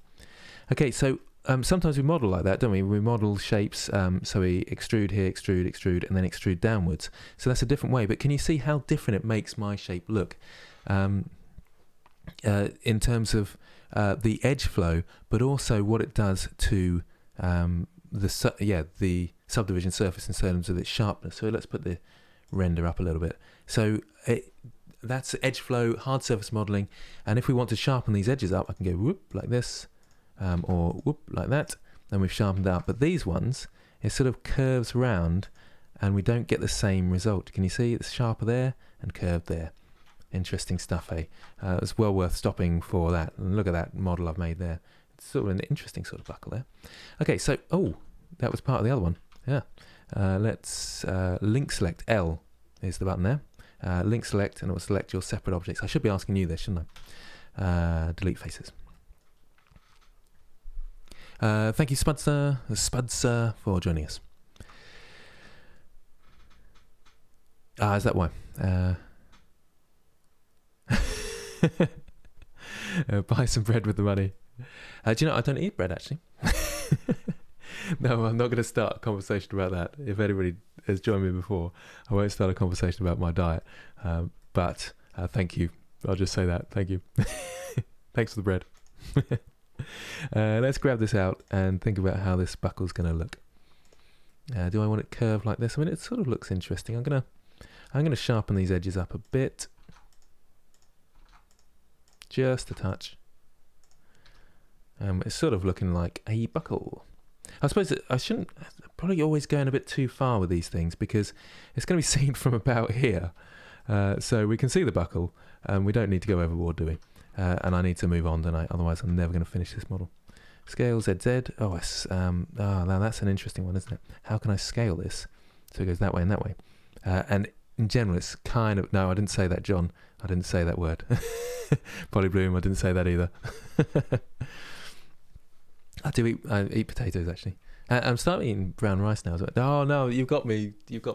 Speaker 1: Okay, so sometimes we model like that, don't we? We model shapes, so we extrude here, extrude, and then extrude downwards. So that's a different way, but can you see how different it makes my shape look? In terms of the edge flow, but also what it does to the subdivision surface in terms of its sharpness. So let's put the render up a little bit. So that's edge flow, hard surface modeling, and if we want to sharpen these edges up, I can go whoop like this, or whoop like that, and we've sharpened up. But these ones, it sort of curves round, and we don't get the same result. Can you see it's sharper there and curved there? Interesting stuff, eh? It's well worth stopping for that. And look at that model I've made there. It's sort of an interesting sort of buckle there. Okay, so, that was part of the other one. Yeah. Let's link select. L is the button there. Link select, and it will select your separate objects. I should be asking you this, shouldn't I? Delete faces. Thank you, Spudser, for joining us. Is that why? Buy some bread with the money. Do you know, I don't eat bread, actually. No, I'm not going to start a conversation about that. If anybody has joined me before, I won't start a conversation about my diet. But thank you. I'll just say that. Thank you. Thanks for the bread. Let's grab this out and think about how this buckle's going to look. Do I want it curved like this? I mean, it sort of looks interesting. I'm gonna sharpen these edges up a bit, just a touch. It's sort of looking like a buckle. I suppose I shouldn't probably always going a bit too far with these things, because it's going to be seen from about here. So we can see the buckle, and we don't need to go overboard, do we? And I need to move on, don't I? Otherwise I'm never going to finish this model. Scale ZZ. Now that's an interesting one, isn't it? How can I scale this so it goes that way and that way? And in general, it's kind of... No, I didn't say that, John. I didn't say that word. Polybloom, I didn't say that either. I eat potatoes, actually. I'm starting eating brown rice now. Oh, no, you've got me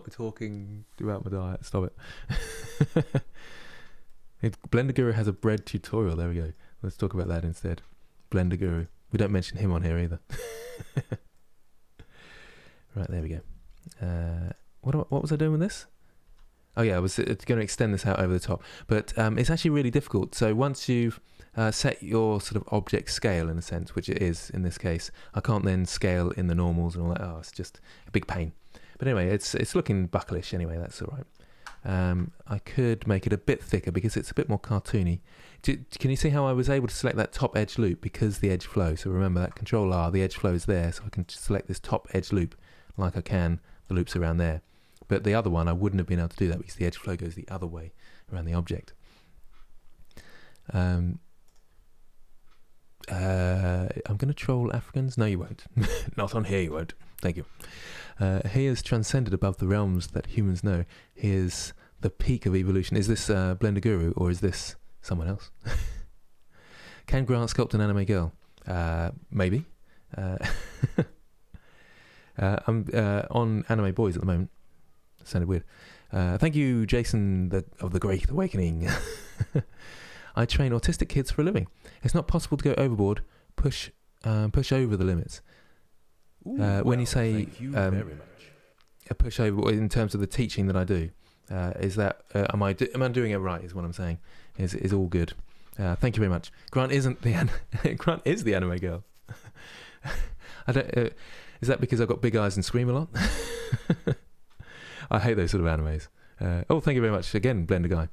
Speaker 1: talking about my diet. Stop it. Blender Guru has a bread tutorial. There we go. Let's talk about that instead. Blender Guru. We don't mention him on here either. Right, there we go. What was I doing with this? Oh yeah, I was going to extend this out over the top. But it's actually really difficult. So once you've set your sort of object scale, in a sense, which it is in this case, I can't then scale in the normals and all that. Oh, it's just a big pain. But anyway, it's looking bucklish anyway. That's all right. I could make it a bit thicker because it's a bit more cartoony. Can you see how I was able to select that top edge loop because the edge flow? So remember that Control R, the edge flow is there, so I can select this top edge loop like I can the loops around there. But the other one, I wouldn't have been able to do that because the edge flow goes the other way around the object. I'm going to troll Africans. No, you won't. Not on here, you won't. Thank you. He has transcended above the realms that humans know. He is the peak of evolution. Is this Blender Guru or is this someone else? Can Grant sculpt an anime girl? Maybe. I'm on Anime Boys at the moment. Sounded weird. Thank you, Jason of the Great Awakening. I train autistic kids for a living. It's not possible to go overboard. Push over the limits. When you say
Speaker 2: thank you very much.
Speaker 1: Push over in terms of the teaching that I do, is that am I doing it right? Is what I'm saying. Is all good. Thank you very much. Grant isn't the Grant is the anime girl. I don't. Is that because I've got big eyes and scream a lot? I hate those sort of animes. Thank you very much again, Blender guy.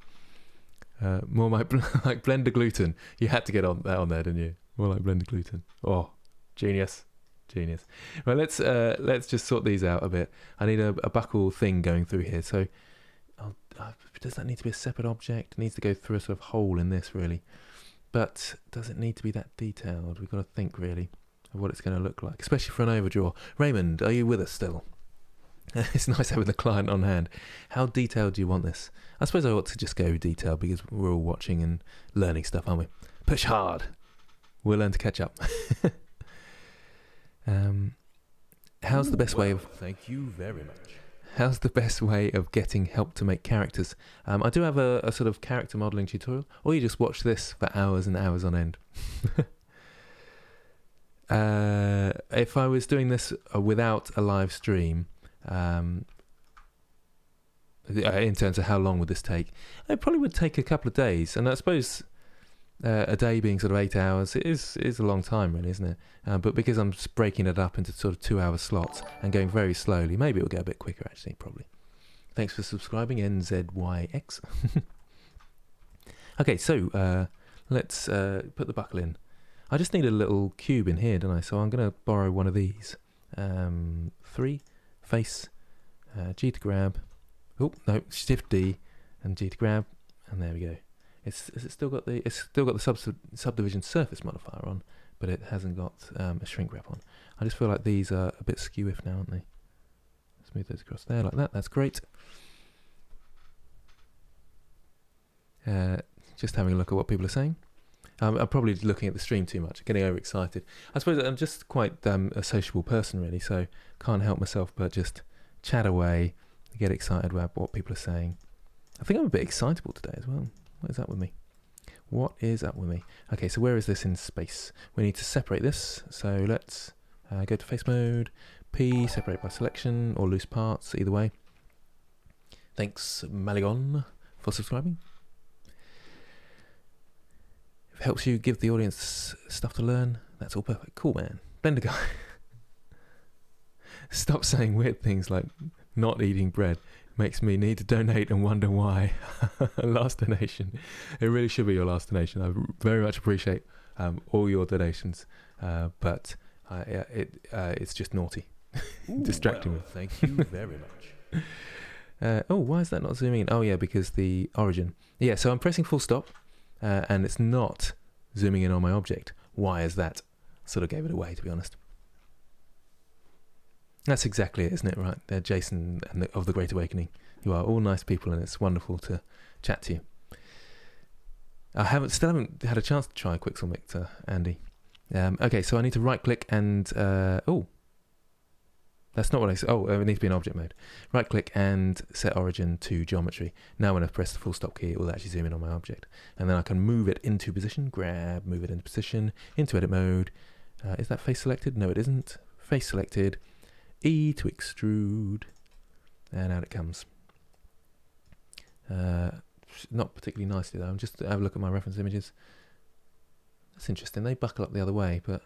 Speaker 1: More like Blender gluten. You had to get on there, didn't you? More like Blender gluten. Oh, genius. Right, let's just sort these out a bit. I need a buckle thing going through here. So, does that need to be a separate object? It needs to go through a sort of hole in this, really. But does it need to be that detailed? We've got to think really of what it's going to look like, especially for an overdraw. Raymond, are you with us still? It's nice having the client on hand. How detailed do you want this? I suppose I ought to just go detailed because we're all watching and learning stuff, aren't we? Push hard. We'll learn to catch up. how's the best way of
Speaker 2: Thank you very much.
Speaker 1: How's the best way of getting help to make characters? I do have a sort of character modeling tutorial, or you just watch this for hours and hours on end. If I was doing this without a live stream, in terms of how long would this take, it probably would take a couple of days. And I suppose a day being sort of 8 hours, it is a long time, really, isn't it? But because I'm breaking it up into sort of 2-hour slots and going very slowly, maybe it'll get a bit quicker, actually, probably. Thanks for subscribing, NZYX. Okay, so let's put the buckle in. I just need a little cube in here, don't I? So I'm going to borrow one of these. 3, face, G to grab. Oh, no, Shift D and G to grab. And there we go. It's still got the subdivision surface modifier on, but it hasn't got a shrink wrap on. I just feel like these are a bit skew-if now, aren't they? Smooth those across there like that. That's great. Just having a look at what people are saying. I'm probably looking at the stream too much, getting overexcited. I suppose I'm just quite a sociable person, really, so can't help myself but just chat away, get excited about what people are saying. I think I'm a bit excitable today as well. What is up with me? What is up with me? Okay, so where is this in space? We need to separate this, so let's go to face mode, P, separate by selection, or loose parts, either way. Thanks, Maligon, for subscribing. If it helps you give the audience stuff to learn, that's all perfect. Cool, man. Blender guy. Stop saying weird things like not eating bread. Makes me need to donate and wonder why. Last donation. It really should be your last donation. I very much appreciate all your donations, but it's just naughty. Distracting me.
Speaker 2: Thank you very much.
Speaker 1: Oh, why is that not zooming in? Oh, yeah, because the origin. Yeah, so I'm pressing full stop, and it's not zooming in on my object. Why is that? Sort of gave it away, to be honest. That's exactly it, isn't it? Right, they're Jason and of the Great Awakening. You are all nice people, and it's wonderful to chat to you. I still haven't had a chance to try Quixel Mixer, Andy. Okay, so I need to right-click and that's not what I said. Oh, it needs to be in object mode. Right-click and set origin to geometry. Now when I press the full stop key, it will actually zoom in on my object, and then I can move it into position. Grab, move it into position, into edit mode. Is that face selected? No, it isn't. Face selected. E to extrude, and out it comes. Not particularly nicely though. I'm just have a look at my reference images. That's interesting. They buckle up the other way, but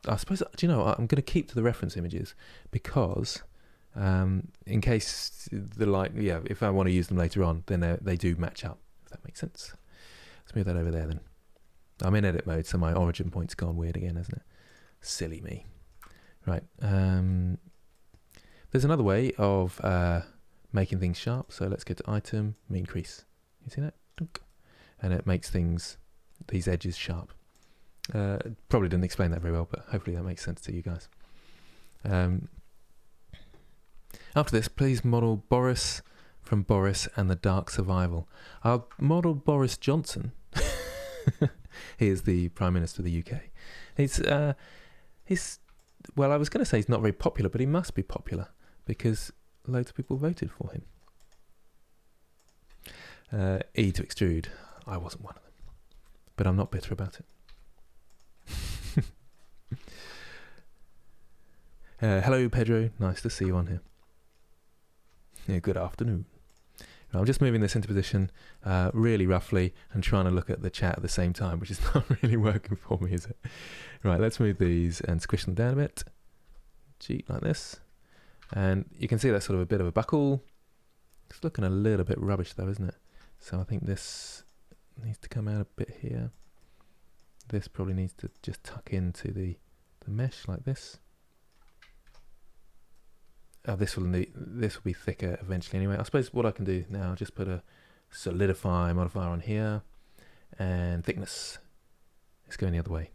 Speaker 1: I suppose, do you know, I'm going to keep to the reference images because in case the light, yeah, if I want to use them later on, then they do match up. If that makes sense. Let's move that over there then. I'm in edit mode, so my origin point's gone weird again, hasn't it? Silly me. Right, there's another way of making things sharp, so let's go to item, mean crease. You see that? And it makes these edges sharp. Probably didn't explain that very well, but hopefully that makes sense to you guys. After this, please model Boris from Boris and the Dark Survival. I'll model Boris Johnson. He is the Prime Minister of the UK. He's well, I was going to say he's not very popular, but he must be popular because loads of people voted for him. E to extrude. I wasn't one of them, but I'm not bitter about it. Hello, Pedro. Nice to see you on here. Yeah, good afternoon. I'm just moving this into position really roughly and trying to look at the chat at the same time, which is not really working for me, is it? Right, let's move these and squish them down a bit. G, like this. And you can see that's sort of a bit of a buckle. It's looking a little bit rubbish though, isn't it? So I think this needs to come out a bit here. This probably needs to just tuck into the mesh like this. Oh, this will be thicker eventually anyway. I suppose what I can do now, just put a solidify modifier on here, and thickness is going the other way.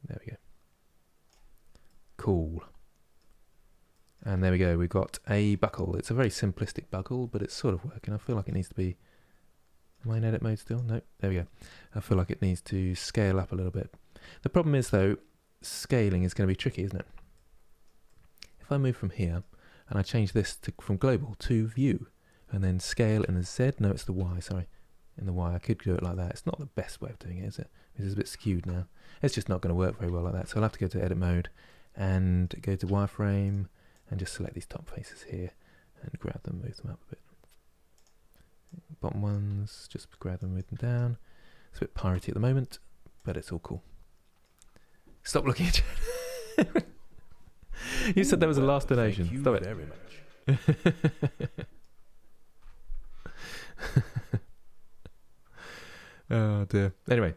Speaker 1: There we go. Cool. And there we go. We've got a buckle. It's a very simplistic buckle, but it's sort of working. I feel like it needs to be. Am I in edit mode still? No. There we go. I feel like it needs to scale up a little bit. The problem is though, scaling is going to be tricky, isn't it? if I move from here and I change this from global to view and then scale in the Z, no, it's the Y, sorry. In the Y, I could do it like that. It's not the best way of doing it, is it? This is a bit skewed now. It's just not going to work very well like that. So I'll have to go to edit mode and go to wireframe and just select these top faces here and grab them, move them up a bit. Bottom ones, just grab them, move them down. It's a bit piratey at the moment, but it's all cool. Stop looking at you. You said that was the last donation.
Speaker 2: Thank you
Speaker 1: Stop it.
Speaker 2: very much.
Speaker 1: Oh dear. Anyway,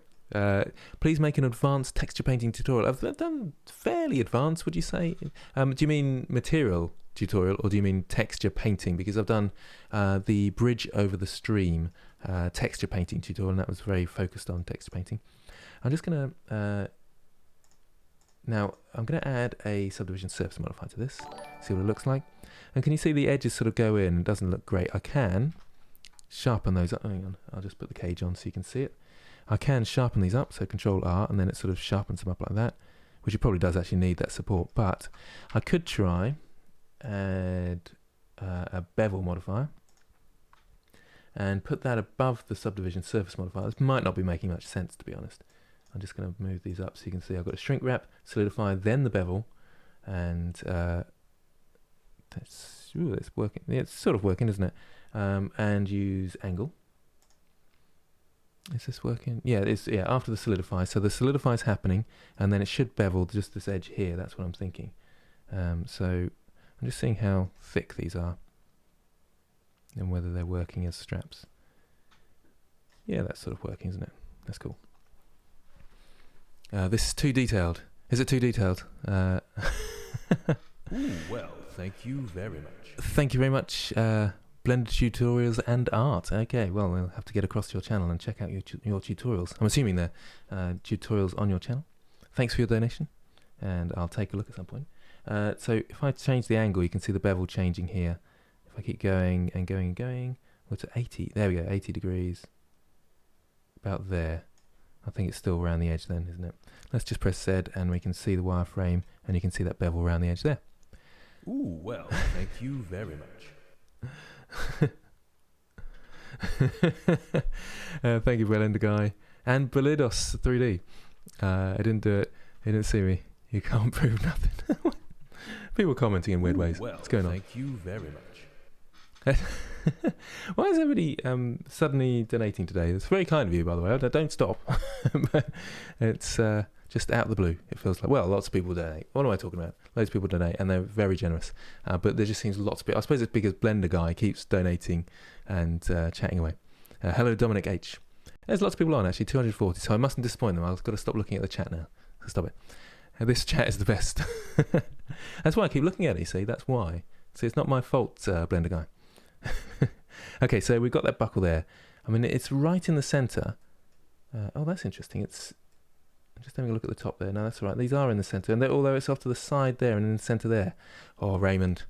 Speaker 1: please make an advanced texture painting tutorial. I've done fairly advanced, would you say? Do you mean material tutorial or do you mean texture painting? Because I've done the bridge over the stream texture painting tutorial, and that was very focused on texture painting. I'm just going to now I'm going to add a subdivision surface modifier to this, see what it looks like. And can you see the edges sort of go in? It doesn't look great. I can sharpen those up. Hang on, I'll just put the cage on so you can see it. I can sharpen these up, so Control R, and then it sort of sharpens them up like that, which it probably does actually need that support. But I could try add a bevel modifier and put that above the subdivision surface modifier. This might not be making much sense, to be honest. I'm just going to move these up so you can see I've got a shrink wrap, solidify, then the bevel, and that's working. Yeah, it's sort of working, isn't it? And use angle. Is this working? Yeah, it's after the solidify. So the solidify is happening, and then it should bevel just this edge here. That's what I'm thinking. So I'm just seeing how thick these are and whether they're working as straps. Yeah, that's sort of working, isn't it? That's cool. This is too detailed. Is it too detailed?
Speaker 2: Ooh, well, thank you very much.
Speaker 1: Thank you very much, Blender Tutorials and Art. Okay, well, we'll have to get across to your channel and check out your tutorials. I'm assuming they're tutorials on your channel. Thanks for your donation, and I'll take a look at some point. So if I change the angle, you can see the bevel changing here. If I keep going and going and going, we're to 80. There we go, 80 degrees. About there. I think it's still around the edge then, isn't it? Let's just press Z and we can see the wireframe, and you can see that bevel around the edge there.
Speaker 2: Ooh, well, thank you very much.
Speaker 1: Thank you, Blender Guy. And Bolidos 3D. I didn't do it. He didn't see me. You can't prove nothing. People commenting in weird ways.
Speaker 2: Well,
Speaker 1: what's going on?
Speaker 2: Thank you very much.
Speaker 1: Why is everybody suddenly donating today? It's very kind of you, by the way. Don't stop. But it's just out of the blue. It feels like, well, lots of people donate. What am I talking about? Loads of people donate, and they're very generous. But there just seems lots of people. I suppose it's because Blender Guy keeps donating and chatting away. Hello, Dominic H. There's lots of people on, actually, 240, so I mustn't disappoint them. I've got to stop looking at the chat now. So stop it. This chat is the best. That's why I keep looking at it, you see. That's why. See, it's not my fault, Blender Guy. Okay, so we've got that buckle there. I mean, it's right in the centre. Oh, that's interesting. I'm just having a look at the top there. No, that's all right. These are in the centre, and although it's off to the side there and in the centre there. Oh, Raymond.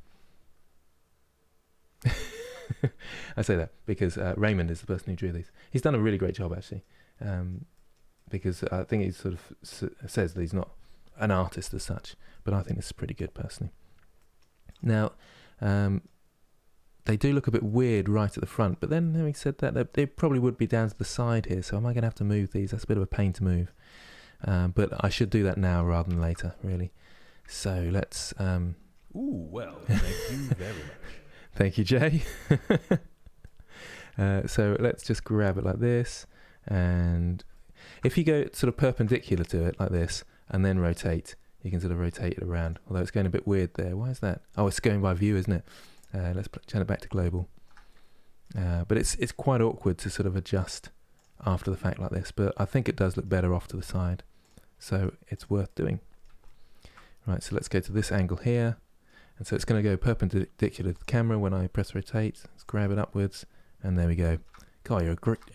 Speaker 1: I say that because Raymond is the person who drew these. He's done a really great job, actually, because I think he sort of says that he's not an artist as such, but I think this is pretty good, personally. Now, they do look a bit weird right at the front, but then having said that, they probably would be down to the side here, so am I going to have to move these? That's a bit of a pain to move. But I should do that now rather than later, really. So let's...
Speaker 2: Ooh, well, thank you very much.
Speaker 1: Thank you, Jay. So let's just grab it like this, and if you go sort of perpendicular to it like this, and then rotate, you can sort of rotate it around, although it's going a bit weird there. Why is that? Oh, it's going by view, isn't it? Let's turn it back to global. But it's quite awkward to sort of adjust after the fact like this, but I think it does look better off to the side, so it's worth doing. Right, so let's go to this angle here, and so it's going to go perpendicular to the camera when I press rotate. Let's grab it upwards, and there we go. God,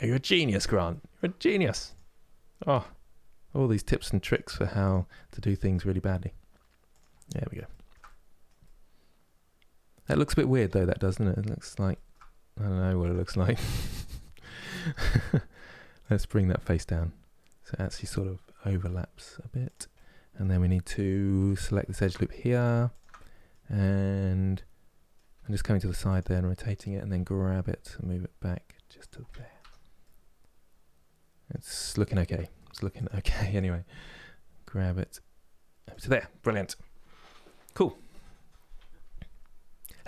Speaker 1: you're a genius, Grant. You're a genius. Oh, all these tips and tricks for how to do things really badly. There we go. That looks a bit weird though, that doesn't it? It looks like, I don't know what it looks like. Let's bring that face down. So it actually sort of overlaps a bit. And then we need to select this edge loop here And I'm just coming to the side there and rotating it, and then grab it and move it back just to there. It's looking okay. It's looking okay anyway. Grab it over to there. Brilliant. Cool.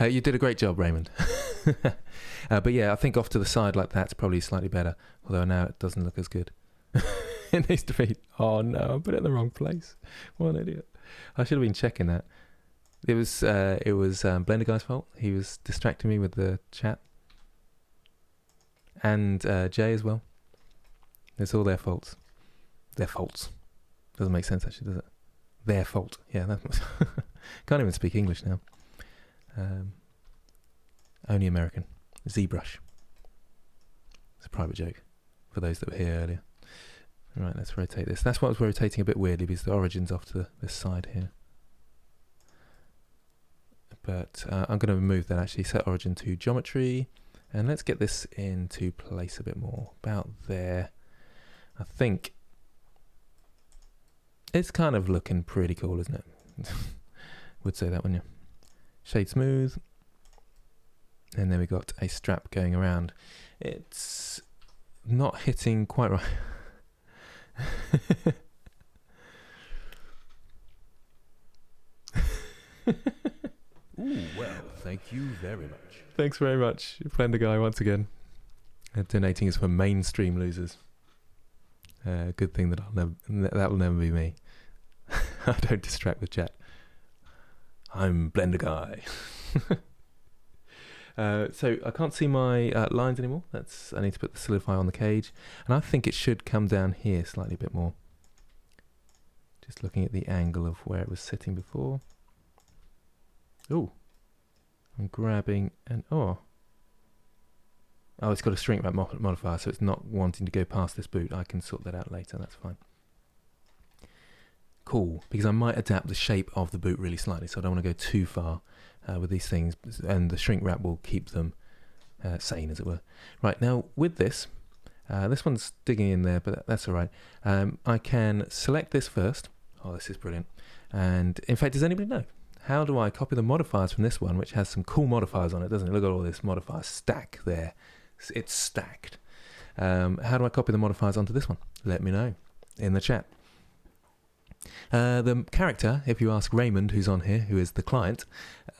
Speaker 1: You did a great job, Raymond. But yeah, I think off to the side like that's probably slightly better. Although now it doesn't look as good. It needs to be... Oh no, I put it in the wrong place. What an idiot. I should have been checking that. It was Blender Guy's fault. He was distracting me with the chat. And Jay as well. It's all their faults. Their faults. Doesn't make sense actually, does it? Their fault. Yeah, that's... Can't even speak English now. Only American. ZBrush. It's a private joke for those that were here earlier. Right, let's rotate this. That's what I was rotating a bit weirdly because the origin's off to this side here. But I'm going to move that actually. Set origin to geometry. And let's get this into place a bit more. About there. I think it's kind of looking pretty cool, isn't it? Would say that, wouldn't you? Shade smooth. And then we got a strap going around. It's not hitting quite right.
Speaker 2: Ooh, well, thank you very much.
Speaker 1: Thanks very much, Blender Guy, once again. Donating is for mainstream losers. Good thing that that will never be me. I don't distract the chat. I'm Blender Guy. So I can't see my lines anymore. I need to put the solidify on the cage, and I think it should come down here slightly a bit more. Just looking at the angle of where it was sitting before. Ooh, I'm grabbing and it's got a shrink wrap modifier, so it's not wanting to go past this boot. I can sort that out later. That's fine. Cool, because I might adapt the shape of the boot really slightly, so I don't want to go too far with these things, and the shrink wrap will keep them sane, as it were. Right, now with this one's digging in there, but that's all right. I can select this first. Oh, this is brilliant. And in fact, does anybody know? How do I copy the modifiers from this one, which has some cool modifiers on it, doesn't it? Look at all this modifier stack there. It's stacked. How do I copy the modifiers onto this one? Let me know in the chat. The character, if you ask Raymond, who's on here, who is the client,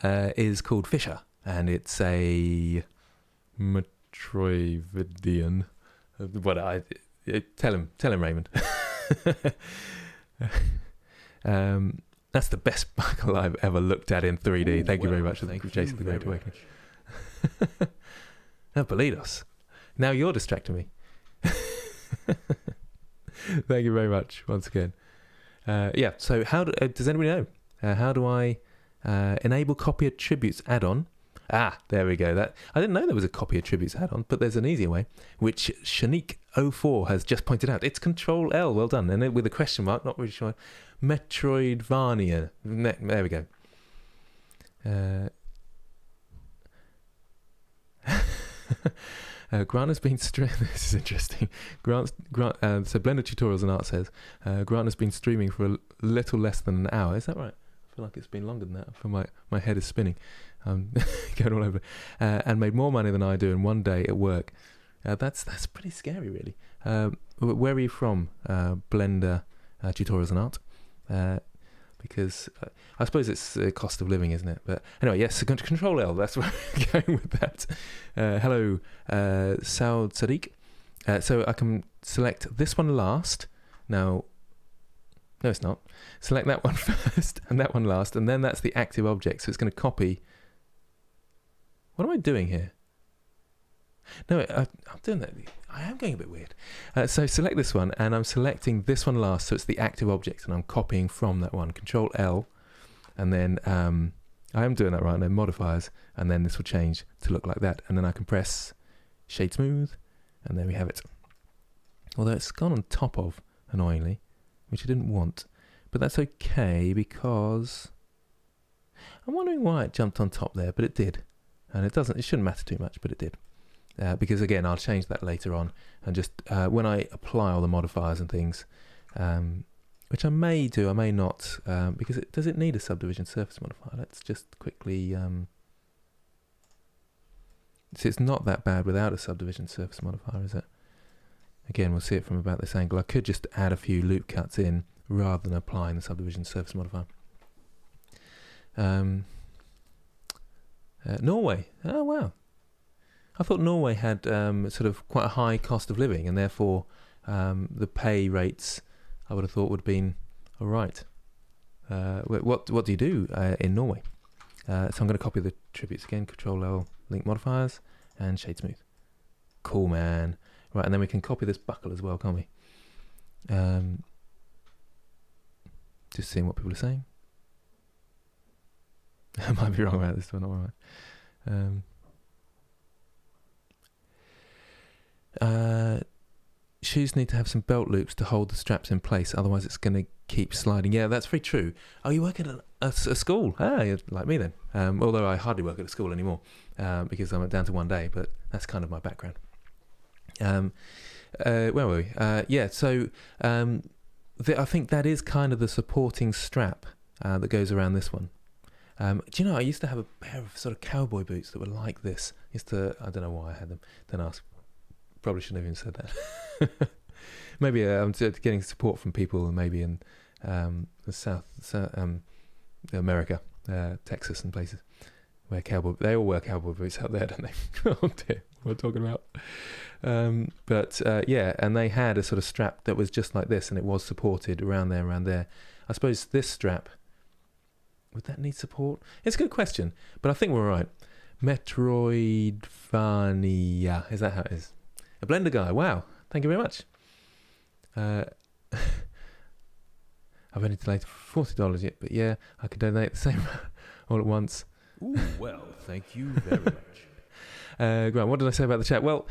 Speaker 1: is called Fischer, and it's a Metroidian. Tell him, Raymond. That's the best buckle I've ever looked at in 3D.
Speaker 2: Ooh,
Speaker 1: Thank you very much for
Speaker 2: thank
Speaker 1: Jason
Speaker 2: you
Speaker 1: the Great
Speaker 2: very
Speaker 1: Awakening. Now, Belidos. Now you're distracting me. Thank you very much once again. Yeah, so how does anybody know? How do I enable copy attributes add-on? Ah, there we go. I didn't know there was a copy attributes add-on, but there's an easier way, which cintiq04 has just pointed out. It's Control L, well done. And with a question mark, not really sure. Metroidvania. There we go. Grant has been this is interesting. Grant. So Blender Tutorials and Art says Grant has been streaming for a little less than an hour. Is that right? I feel like it's been longer than that. I feel my head is spinning. Going all over. And made more money than I do in one day at work. That's pretty scary, really. Where are you from, Blender Tutorials and Art? Because I suppose it's the cost of living, isn't it? But anyway, yes, Control L, that's where I'm going with that. Hello, Saud Sadiq. So I can select this one last. Now, no, it's not. Select that one first and that one last, and then that's the active object. So it's going to copy. What am I doing here? No, I'm doing that. I am going a bit weird. So select this one, and I'm selecting this one last, so it's the active object, and I'm copying from that one. Control L, and then I am doing that right, and then modifiers, and then this will change to look like that. And then I can press Shade Smooth, and there we have it. Although it's gone on top of, annoyingly, which I didn't want. But that's okay, because I'm wondering why it jumped on top there, but it did. And it shouldn't matter too much, but it did. Because again, I'll change that later on, and just when I apply all the modifiers and things, which I may do, I may not, because does it need a subdivision surface modifier? Let's just quickly... see, it's not that bad without a subdivision surface modifier, is it? Again, we'll see it from about this angle. I could just add a few loop cuts in rather than applying the subdivision surface modifier. Norway. Oh, wow. I thought Norway had sort of quite a high cost of living, and therefore the pay rates I would have thought would have been all right. What do you do in Norway? So I'm going to copy the attributes again. Control-L, link modifiers, and shade smooth. Cool, man. Right, and then we can copy this buckle as well, can't we? Just seeing what people are saying. I might be wrong about this one, not right. Shoes need to have some belt loops to hold the straps in place, otherwise it's going to keep sliding. Yeah, that's very true. Oh, you work at a school? Ah, you're like me then. Although I hardly work at a school anymore because I'm down to one day, but that's kind of my background. Where were we? Yeah, so I think that is kind of the supporting strap that goes around this one. Do you know, I used to have a pair of sort of cowboy boots that were like this. I don't know why I had them. Don't ask. Probably shouldn't have even said that. Maybe I'm getting support from people maybe in the South America, Texas and places, where they all wear cowboy boots out there, don't they? Oh dear, what am I talking about? But yeah, and they had a sort of strap that was just like this, and it was supported around there. I suppose this strap, would that need support? It's a good question, but I think we're all right. Metroidvania, is that how it is? A Blender guy, wow, thank you very much. I've only donated $40 yet, but yeah, I could donate the same all at once.
Speaker 2: Ooh, well, thank you very much.
Speaker 1: Grant, what did I say about the chat? Well,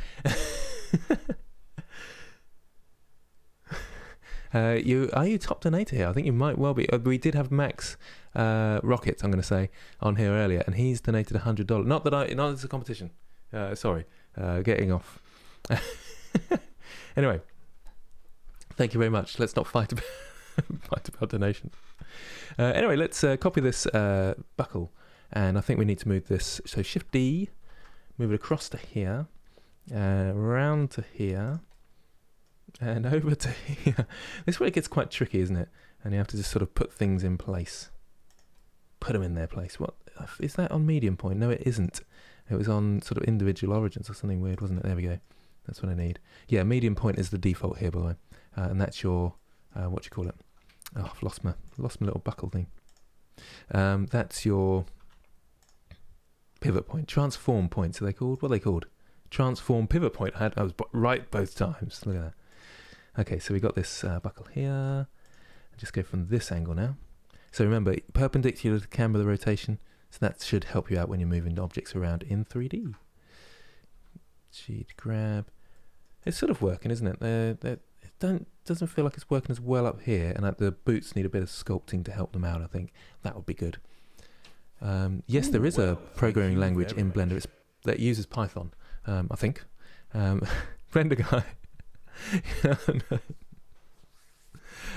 Speaker 1: are you top donator here? I think you might well be. We did have Max Rocket, I'm going to say, on here earlier, and he's donated $100. Not as a competition. Sorry, getting off. Anyway, thank you very much. Let's not fight about donations. Anyway, let's copy this buckle, and I think we need to move this. So Shift D, move it across to here, round to here, and over to here. This is where it gets quite tricky, isn't it? And you have to just sort of put things in place. Put them in their place. What is that on medium point? No, it isn't. It was on sort of individual origins or something weird, wasn't it? There we go. That's what I need. Yeah, medium point is the default here, by the way. And that's your, what do you call it? Oh, I've lost my little buckle thing. That's your pivot point. Transform points, are they called? What are they called? Transform pivot point. I was right both times. Look at that. Okay, so we got this buckle here. Just go from this angle now. So remember, perpendicular to the camber of the rotation. So that should help you out when you're moving objects around in 3D. Sheet grab. It's sort of working, isn't it? It doesn't feel like it's working as well up here, and the boots need a bit of sculpting to help them out. I think that would be good. Yes, there is a programming language in Blender that uses Python. I think. Blender guy.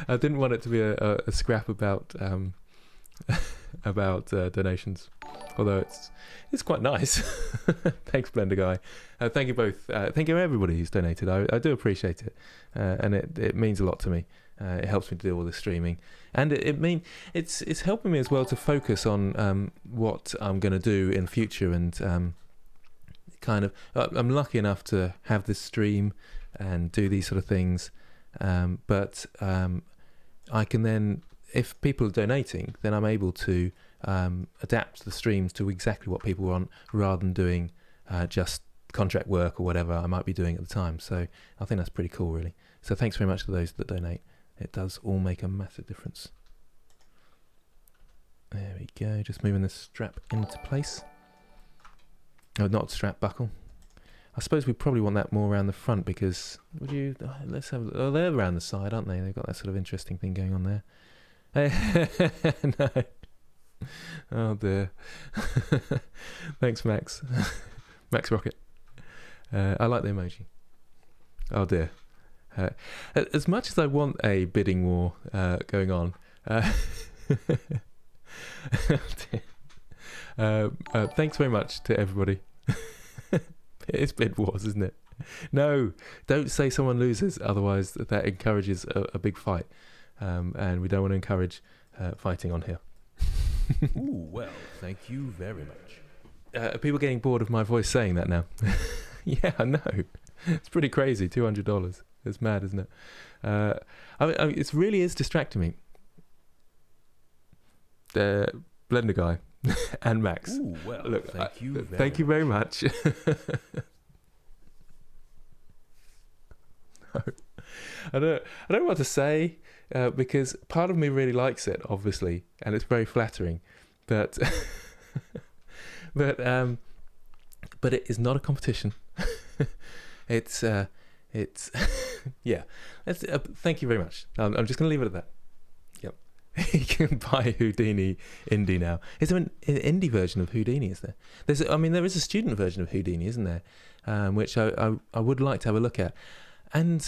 Speaker 1: I didn't want it to be a scrap about donations, although it's quite nice. Thanks, Blender guy. Thank you both. Thank you everybody who's donated. I do appreciate it, and it means a lot to me. It helps me to do all this streaming, and it's helping me as well to focus on what I'm going to do in future, and kind of I'm lucky enough to have this stream and do these sort of things, but I can then, if people are donating, then I'm able to adapt the streams to exactly what people want, rather than doing just contract work or whatever I might be doing at the time. So I think that's pretty cool, really. So thanks very much to those that donate. It does all make a massive difference. There we go, just moving the strap into place. Oh, not strap, buckle. I suppose we probably want that more around the front, because let's have, oh, they're around the side, aren't they? They've got that sort of interesting thing going on there. No. Oh dear. Thanks, Max. Max Rocket. I like the emoji. Oh dear. Uh, as much as I want a bidding war going on, thanks very much to everybody. It is bid wars, isn't it? No, don't say someone loses, otherwise that encourages a big fight, and we don't want to encourage fighting on here.
Speaker 2: Ooh, well, thank you very much.
Speaker 1: Are people getting bored of my voice saying that now? Yeah, I know. It's pretty crazy. $200. It's mad, isn't it? It really is distracting me. Blender guy and Max.
Speaker 2: Ooh, well,
Speaker 1: look,
Speaker 2: thank you
Speaker 1: very much. I don't know what to say, because part of me really likes it, obviously, and it's very flattering, but but it is not a competition. it's yeah. Thank you very much. I'm just going to leave it at that. Yep. You can buy Houdini Indie now. Is there an indie version of Houdini? Is there? There is a student version of Houdini, isn't there? Which I would like to have a look at. And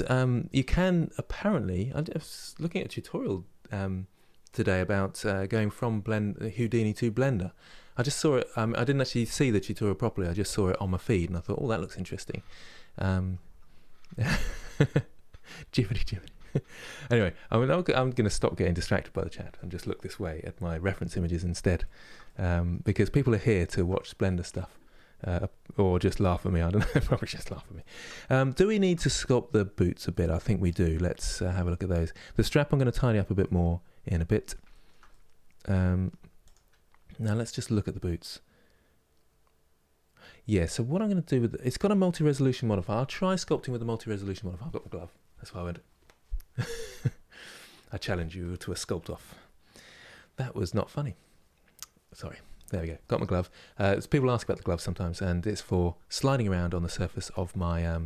Speaker 1: you can apparently. I was looking at a tutorial today about going from Houdini to Blender. I just saw it. I didn't actually see the tutorial properly. I just saw it on my feed, and I thought, "Oh, that looks interesting." Jibbity. Anyway, I'm going to stop getting distracted by the chat and just look this way at my reference images instead, because people are here to watch Blender stuff, or just laugh at me. I don't know. Probably just laugh at me. Do we need to sculpt the boots a bit? I think we do. Let's have a look at those. The strap I'm going to tidy up a bit more in a bit. Now let's just look at the boots. Yeah, so what I'm going to do with it, it's got a multi-resolution modifier. I'll try sculpting with a multi-resolution modifier. I've got my glove. That's why I went. I challenge you to a sculpt off. That was not funny. Sorry. There we go. Got my glove. People ask about the glove sometimes, and it's for sliding around on the surface of my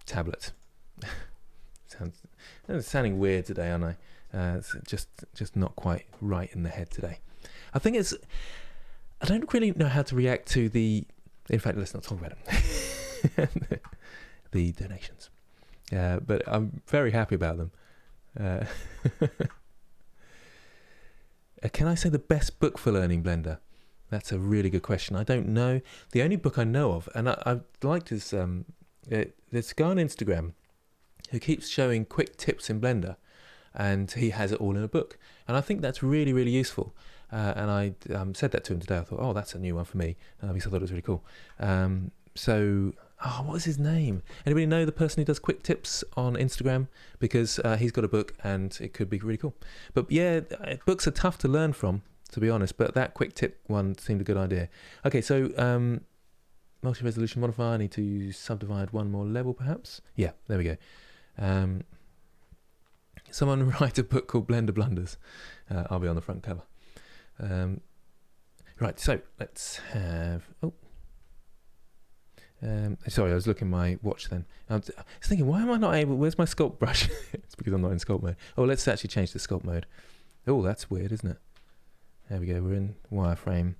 Speaker 1: tablet. Sounding weird today, aren't I? It's just not quite right in the head today. I think it's. I don't really know how to react to the. In fact, let's not talk about it. The donations, but I'm very happy about them. Can I say the best book for learning Blender? That's a really good question. I don't know. The only book I know of, and I liked this. This guy on Instagram who keeps showing quick tips in Blender, and he has it all in a book. And I think that's really, really useful. And I said that to him today. I thought, oh, that's a new one for me, because I thought it was really cool. What was his name? Anybody know the person who does quick tips on Instagram? Because he's got a book and it could be really cool. But yeah, books are tough to learn from, to be honest, but that quick tip one seemed a good idea. Okay, so multi-resolution modifier, I need to subdivide one more level perhaps. Yeah, there we go. Someone write a book called Blender Blunders. I'll be on the front cover. Right, so let's have... sorry, I was looking at my watch then. I was thinking, why am I not able... Where's my sculpt brush? It's because I'm not in sculpt mode. Oh, let's actually change the sculpt mode. Oh, that's weird, isn't it? There we go. We're in wireframe.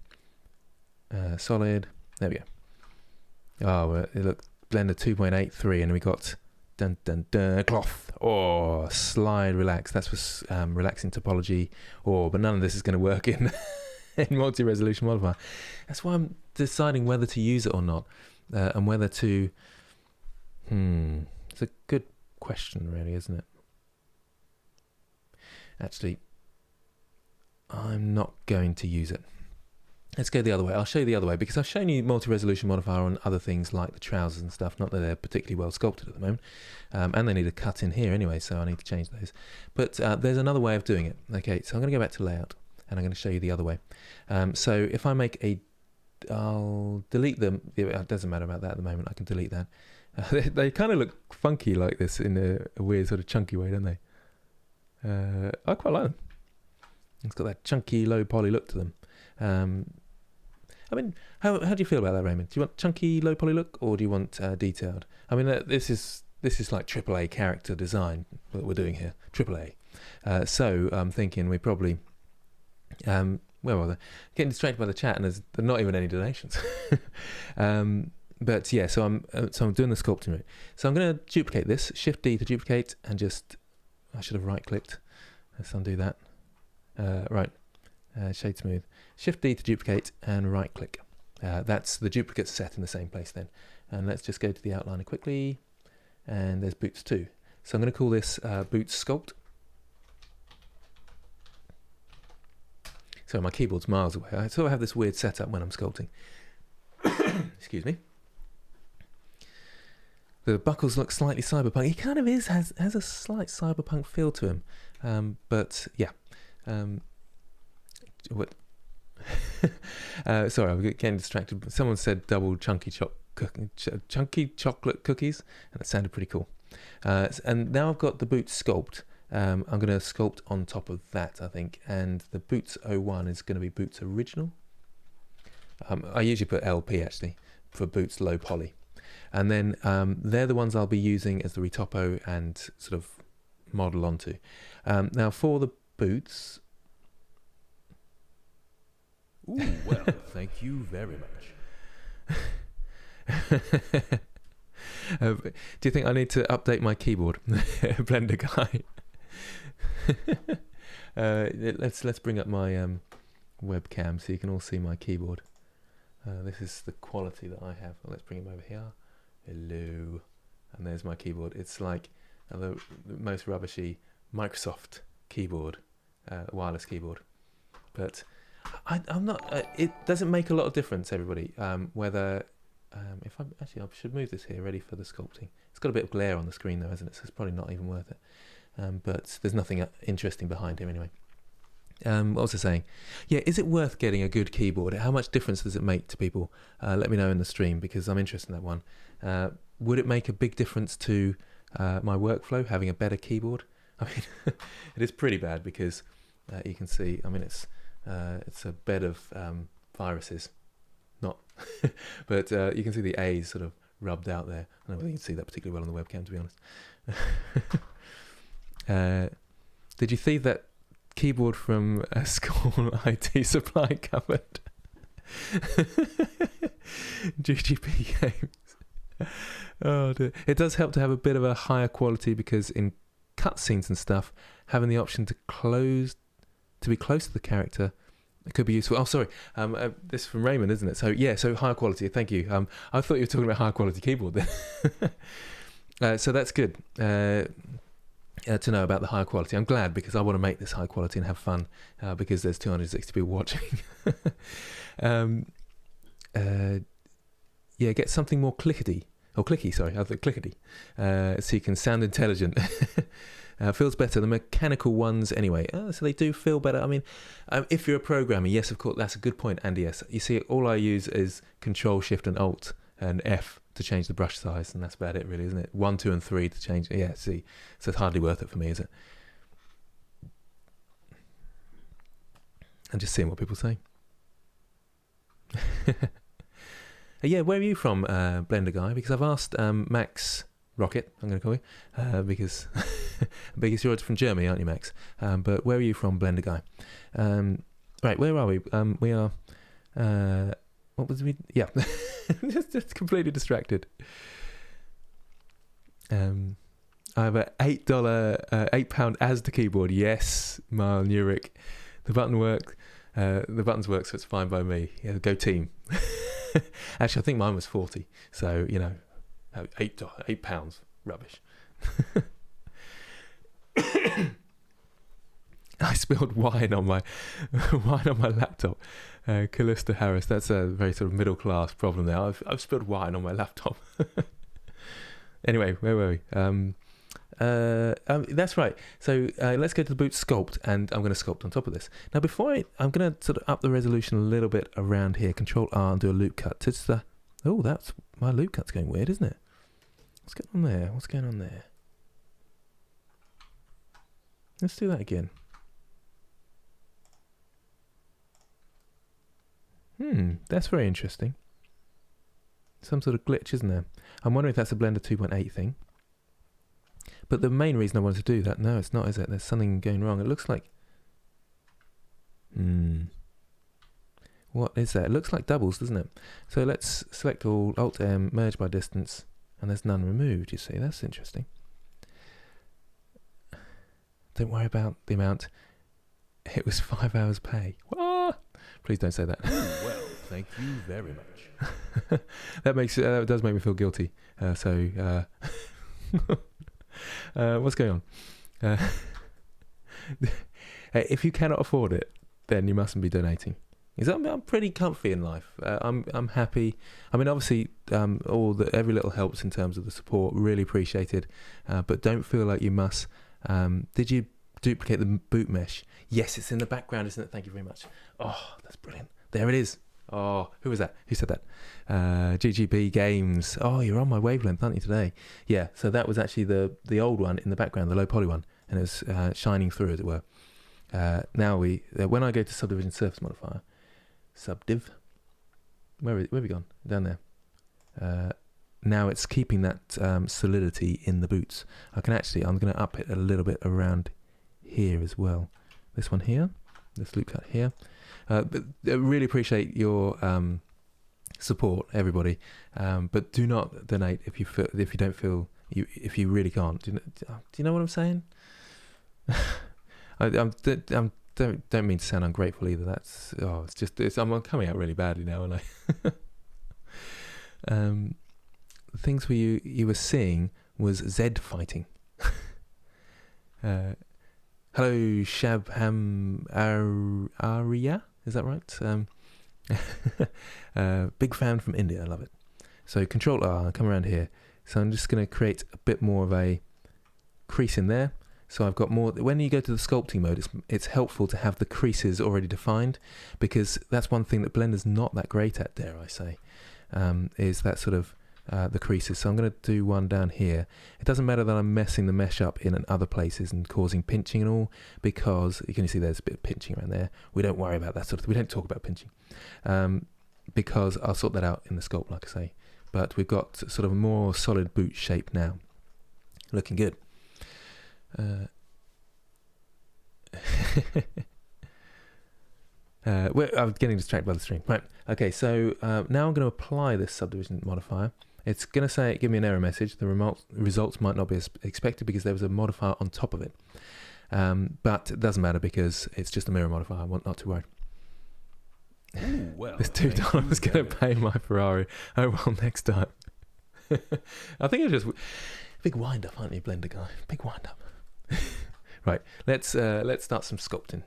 Speaker 1: Solid. There we go. Oh, look, Blender 2.83, and we got... Dun, dun, dun, cloth. Oh, slide, relax. That's for relaxing topology. Oh, but none of this is going to work in, in multi-resolution modifier. That's why I'm deciding whether to use it or not. And whether to... It's a good question, really, isn't it? Actually, I'm not going to use it. Let's go the other way. I'll show you the other way, because I've shown you multi-resolution modifier on other things like the trousers and stuff. Not that they're particularly well sculpted at the moment. And they need a cut in here anyway, so I need to change those. But there's another way of doing it. Okay, so I'm going to go back to layout, and I'm going to show you the other way. So if I make a... I'll delete them. It doesn't matter about that at the moment. I can delete that. They kind of look funky like this in a weird sort of chunky way, don't they? I quite like them. It's got that chunky, low poly look to them. I mean, how do you feel about that, Raymond? Do you want chunky, low poly look, or do you want detailed? I mean, this is like AAA character design that we're doing here. AAA. So I'm thinking we probably... where were they? Getting distracted by the chat, and there's not even any donations. But yeah, so I'm doing the sculpting route. So I'm going to duplicate this. Shift D to duplicate, and just I should have right clicked. Let's undo that. Right, shade smooth. Shift D to duplicate and right click. That's the duplicates set in the same place then. And let's just go to the outliner quickly. And there's boots 2. So I'm going to call this boots sculpt. So my keyboard's miles away. I sort of have this weird setup when I'm sculpting. Excuse me. The buckles look slightly cyberpunk. He kind of has a slight cyberpunk feel to him. But yeah. What? Sorry, I'm getting distracted. Someone said double chunky chocolate cookies, and it sounded pretty cool. And now I've got the boots sculpt. I'm going to sculpt on top of that, I think. And the boots 01 is going to be boots original. I usually put LP actually for boots low poly. And then they're the ones I'll be using as the retopo and sort of model onto. Now for the boots.
Speaker 2: Ooh, well, thank you very much.
Speaker 1: Do you think I need to update my keyboard? Blender guy. Let's bring up my webcam so you can all see my keyboard. This is the quality that I have. Let's bring him over here. Hello. And there's my keyboard. It's like the most rubbishy Microsoft keyboard, wireless keyboard. But I'm not. It doesn't make a lot of difference, everybody. Whether if I should move this here, ready for the sculpting. It's got a bit of glare on the screen though, hasn't it? So it's probably not even worth it. But there's nothing interesting behind him anyway. What was I saying? Yeah, is it worth getting a good keyboard? How much difference does it make to people? Let me know in the stream because I'm interested in that one. Would it make a big difference to my workflow having a better keyboard? I mean, it is pretty bad because you can see. I mean, it's a bed of viruses, not, but you can see the A's sort of rubbed out there. I don't know whether you can see that particularly well on the webcam, to be honest. Did you see that keyboard from a school IT supply cupboard? GGP games. Oh dear. It does help to have a bit of a higher quality because in cutscenes and stuff, having the option to be close to the character, it could be useful. Oh, sorry. This is from Raymond, isn't it? So yeah, so higher quality. Thank you. I thought you were talking about higher quality keyboard then. So that's good to know about the higher quality. I'm glad because I want to make this high quality and have fun because there's 260 people watching. Yeah, get something more clicky. Sorry, I thought clickety. So you can sound intelligent. Feels better. The mechanical ones, anyway. So they do feel better. I mean, if you're a programmer, yes, of course, that's a good point, Andy. Yes, you see, all I use is Control, Shift, and Alt, and F to change the brush size, and that's about it, really, isn't it? 1, 2, and 3 to change. Yeah, see, so it's hardly worth it for me, is it? And just seeing what people say. Yeah, where are you from, Blender Guy? Because I've asked Max Rocket, I'm going to call you, because you're from Germany, aren't you, Max? But where are you from, Blender Guy? Right, where are we? We are. What was we? Yeah, just completely distracted. I have a £8 Asda keyboard. Yes, Mile Nurick. The buttons work, so it's fine by me. Yeah, go team. Actually, I think mine was 40. So £8, rubbish. I spilled wine on my laptop. Callista Harris, that's a very sort of middle class problem there. I've spilled wine on my laptop. Anyway, where were we? That's right. So let's go to the boot sculpt, and I'm going to sculpt on top of this. Now, I'm going to sort of up the resolution a little bit around here. Control R and do a loop cut. That's my loop cut's going weird, isn't it? What's going on there? Let's do that again. That's very interesting. Some sort of glitch, isn't there? I'm wondering if that's a Blender 2.8 thing. But the main reason I wanted to do that, no, it's not, is it? There's something going wrong. It looks like... What is that? It looks like doubles, doesn't it? So let's select all, Alt-M, merge by distance, and there's none removed, you see. That's interesting. Don't worry about the amount. It was 5 hours pay. Ah! Please don't say that.
Speaker 2: Well, thank you very much.
Speaker 1: That does make me feel guilty. What's going on? If you cannot afford it, then you mustn't be donating. I'm pretty comfy in life. I'm happy. I mean, obviously, every little helps in terms of the support. Really appreciated. But don't feel like you must. Did you duplicate the boot mesh? Yes, it's in the background, isn't it? Thank you very much. Oh, that's brilliant. There it is. Oh, who was that? Who said that? GGB Games. Oh, you're on my wavelength, aren't you, today? Yeah, so that was actually the old one in the background, the low poly one, and it was shining through, as it were. Now when I go to subdivision surface modifier, subdiv, where have we gone? Down there. Now it's keeping that solidity in the boots. I'm going to up it a little bit around here as well. This one here, this loop cut here. But I really appreciate your support, everybody. But do not donate if you don't feel if you really can't. Do you know what I'm saying? I don't mean to sound ungrateful either. I'm coming out really badly now, and the things you were seeing was Z fighting. Hello, Shabham Arya, is that right? Big fan from India, I love it. So Control R, come around here. So I'm just going to create a bit more of a crease in there. So I've got more. When you go to the sculpting mode, it's helpful to have the creases already defined, because that's one thing that Blender's not that great at, dare I say, is that sort of the creases. So I'm going to do one down here. It doesn't matter that I'm messing the mesh up in other places and causing pinching and all, because you can see there's a bit of pinching around there. We don't worry about that sort of thing. We don't talk about pinching, because I'll sort that out in the sculpt, like I say. But we've got sort of a more solid boot shape now. Looking good. I'm getting distracted by the stream. Right. Okay, so now I'm going to apply this subdivision modifier. It's going to give me an error message. The results might not be as expected because there was a modifier on top of it. But it doesn't matter because it's just a mirror modifier. I want not to worry.
Speaker 2: Ooh, well,
Speaker 1: this $2 is going to pay my Ferrari. Oh, well, next time. I think it's just big wind up, aren't you, Blender guy? Big wind up. Right, let's start some sculpting.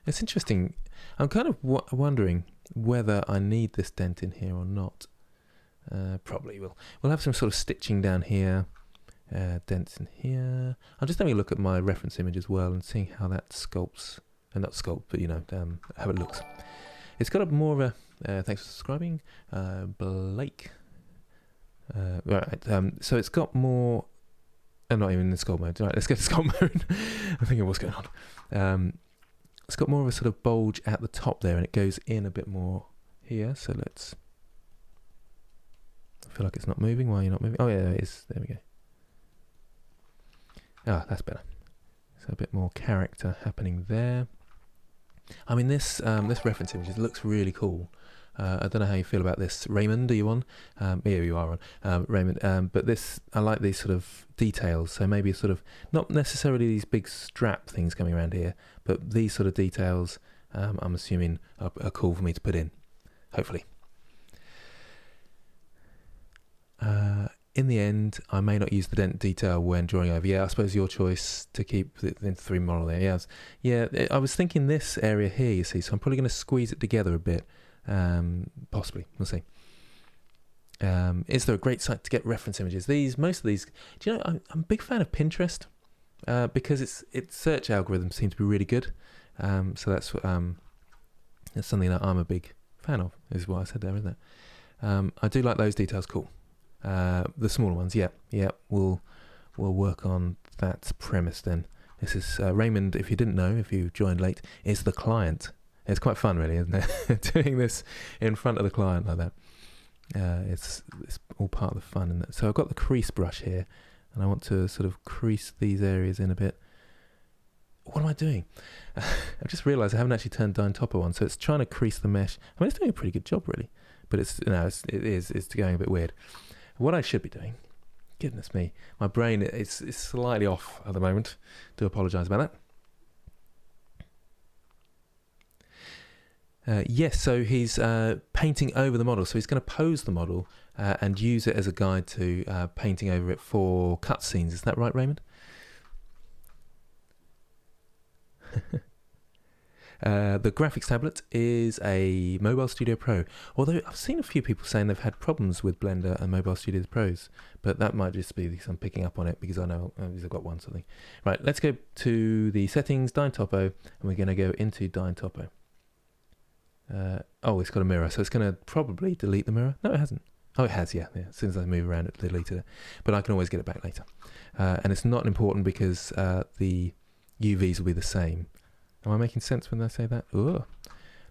Speaker 1: It's interesting. I'm kind of wondering whether I need this dent in here or not. Probably will. We'll have some sort of stitching down here, dents in here. I'm just having a look at my reference image as well and seeing how that sculpts. Not sculpt, but how it looks. It's got more of a. Thanks for subscribing, Blake. Right. So it's got more. I'm not even in the sculpt mode. Right, let's get to sculpt mode. I'm thinking what's going on. It's got more of a sort of bulge at the top there, and it goes in a bit more here. So let's. I feel like it's not moving. Why are you not moving? Oh yeah, it is. There we go. Ah, that's better. So a bit more character happening there. I mean, this reference image looks really cool. I don't know how you feel about this. Raymond, are you on? Yeah, you are on. Raymond. But I like these sort of details. So maybe sort of, not necessarily these big strap things coming around here, but these sort of details, I'm assuming are cool for me to put in, hopefully. In the end, I may not use the dent detail when drawing over. Yeah, I suppose your choice to keep the 3 model there. Yes. Yeah, I was thinking this area here, you see, so I'm probably going to squeeze it together a bit. Possibly, we'll see. Is there a great site to get reference images? Most of these, do you know, I'm a big fan of Pinterest, because its search algorithms seem to be really good. So that's something that I'm a big fan of, is what I said there, isn't it? I do like those details, cool. The smaller ones, yeah, we'll work on that premise then. This is Raymond, if you didn't know, if you joined late, is the client. It's quite fun, really, isn't it? Doing this in front of the client like that. It's all part of the fun, isn't it? So I've got the crease brush here, and I want to sort of crease these areas in a bit. what am I doing? I've just realised I haven't actually turned Dyntopo on, so it's trying to crease the mesh. I mean, it's doing a pretty good job, really, but it's going a bit weird. What I should be doing, goodness me, my brain is slightly off at the moment. Do apologise about that. Yes, so he's painting over the model. So he's going to pose the model and use it as a guide to painting over it for cutscenes. Is that right, Raymond? The graphics tablet is a Mobile Studio Pro. Although I've seen a few people saying they've had problems with Blender and Mobile Studio Pros, but that might just be because I'm picking up on it because I know I've got one something. Right, let's go to the settings, Dyntopo, and we're going to go into Dyntopo. Oh, it's got a mirror, so it's going to probably delete the mirror. No, it hasn't. Oh, it has, yeah. As soon as I move around, it deleted it. But I can always get it back later. And it's not important because the UVs will be the same. Am I making sense when I say that? Ooh.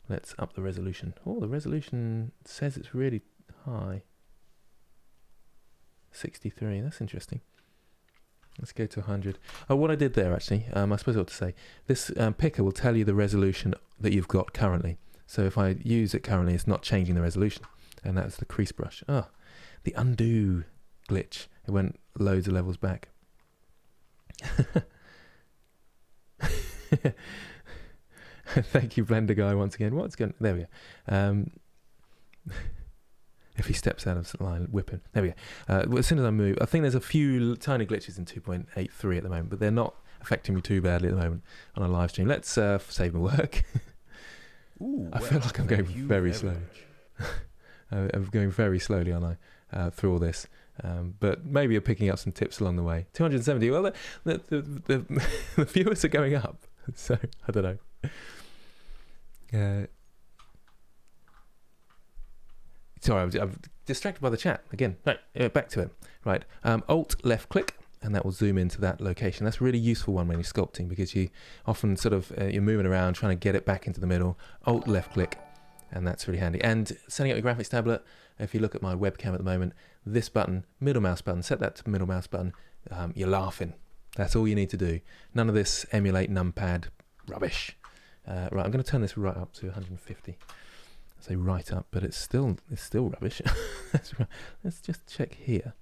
Speaker 1: Let's up the resolution. Oh, the resolution says it's really high. 63, that's interesting. Let's go to 100. Oh, what I did there, actually, I suppose I ought to say, this picker will tell you the resolution that you've got currently. So if I use it currently, it's not changing the resolution. And that's the crease brush. Oh, the undo glitch. It went loads of levels back. Thank you, Blender guy, once again. What's going? There we go. If he steps out of the line, whip him. There we go. Well, as soon as I move, I think there's a few tiny glitches in 2.83 at the moment, but they're not affecting me too badly at the moment on a live stream. Let's save my work.
Speaker 2: Ooh,
Speaker 1: I feel like I'm going very slowly. I'm going very slowly, aren't I, through all this. But maybe you're picking up some tips along the way. 270. Well, the viewers are going up, so I don't know. Sorry, I'm distracted by the chat again. Right, back to it. Right, Alt left click, and that will zoom into that location. That's a really useful one when you're sculpting because you often sort of you're moving around trying to get it back into the middle. Alt left click, and that's really handy. And setting up your graphics tablet. If you look at my webcam at the moment, this button, middle mouse button, set that to middle mouse button. You're laughing. That's all you need to do. None of this emulate numpad rubbish. Right, I'm going to turn this right up to 150. I say right up, but it's still rubbish. Let's just check here.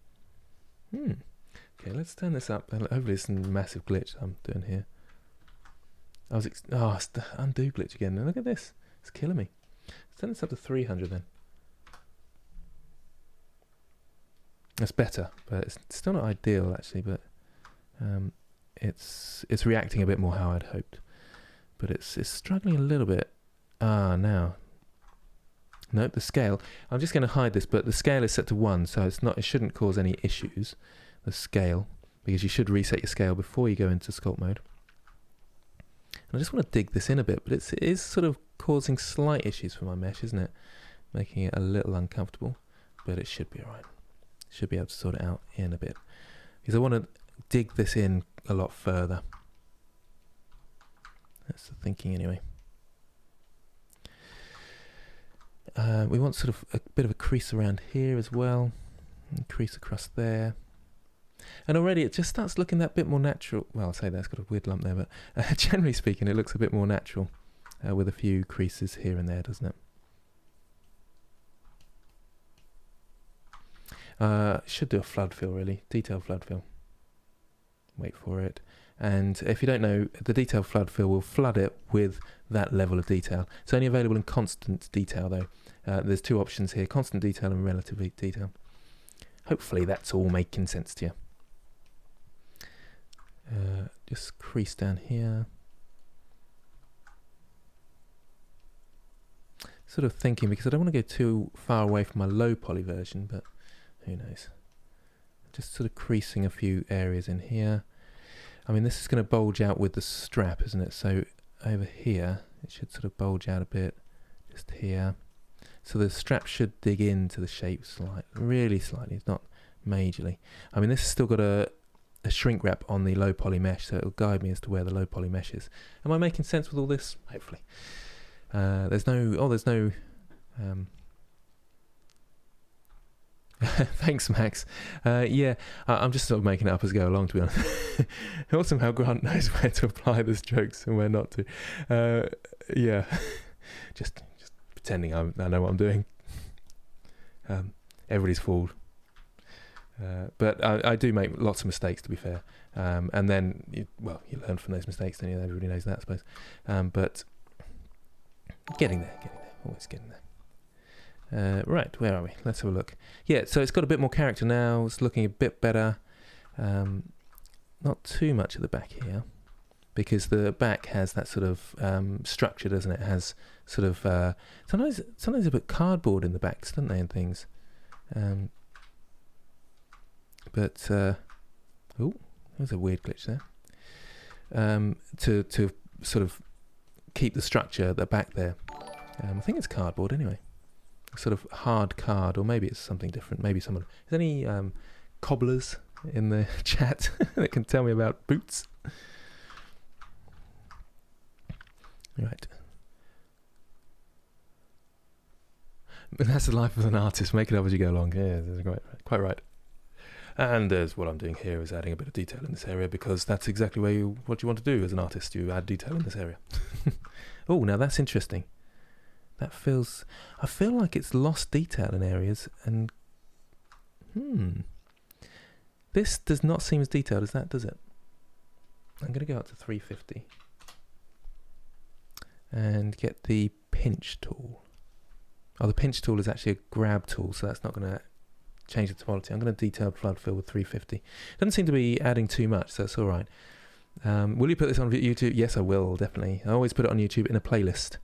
Speaker 1: Okay, let's turn this up. Hopefully it's a massive glitch I'm doing here. It's the undo glitch again. And look at this. It's killing me. Let's turn this up to 300 then. That's better, but it's still not ideal actually, but it's reacting a bit more how I'd hoped. But it's struggling a little bit. Now. Nope, the scale. I'm just going to hide this, but the scale is set to 1, so it shouldn't cause any issues. The scale, because you should reset your scale before you go into sculpt mode. And I just want to dig this in a bit, but it is sort of causing slight issues for my mesh, isn't it? Making it a little uncomfortable, but it should be alright. Should be able to sort it out in a bit. Because I want to dig this in a lot further. That's the thinking anyway. We want sort of a bit of a crease around here as well. And crease across there. And already it just starts looking that bit more natural. Well, I'll say that, it's got a weird lump there, but generally speaking it looks a bit more natural with a few creases here and there, doesn't it? Should do a flood fill really, detail flood fill. Wait for it. And if you don't know, the detail flood fill will flood it with that level of detail. It's only available in constant detail though. There's two options here, constant detail and relative detail. Hopefully that's all making sense to you. Just crease down here. Sort of thinking, because I don't want to go too far away from my low poly version, but who knows. Just sort of creasing a few areas in here. I mean, this is going to bulge out with the strap, isn't it? So over here, it should sort of bulge out a bit, just here. So the strap should dig into the shape really slightly, it's not majorly. I mean, this has still got a shrink wrap on the low poly mesh, so it'll guide me as to where the low poly mesh is. Am I making sense with all this? Hopefully. There's no Thanks, Max. Yeah, I'm just sort of making it up as I go along, to be honest. Awesome how Grant knows where to apply the strokes and where not to. Yeah, just pretending I know what I'm doing. Everybody's fooled. But I do make lots of mistakes, to be fair. And then, you learn from those mistakes, don't you? Everybody knows that, I suppose. But getting there. Always getting there. Right, where are we? Let's have a look. Yeah, so it's got a bit more character now. It's looking a bit better. Not too much at the back here, because the back has that sort of structure, doesn't it? It has sort of sometimes a bit cardboard in the backs, don't they, and things. But there's a weird glitch there. To sort of keep the structure at the back there. I think it's cardboard anyway. Sort of hard card, or maybe it's something different. Maybe someone... Is there any cobblers in the chat that can tell me about boots? Right. But that's the life of an artist. Make it up as you go along. Yeah, that's quite right. And what I'm doing here is adding a bit of detail in this area, because that's exactly what you want to do as an artist. You add detail in this area. Oh, now that's interesting. I feel like it's lost detail in areas, and this does not seem as detailed as that, does it? I'm going to go up to 350 and get the pinch tool. Oh, the pinch tool is actually a grab tool, so that's not going to change the topology. I'm going to detail flood fill with 350. Doesn't seem to be adding too much, so that's all right. Will you put this on YouTube? Yes, I will, definitely. I always put it on YouTube in a playlist.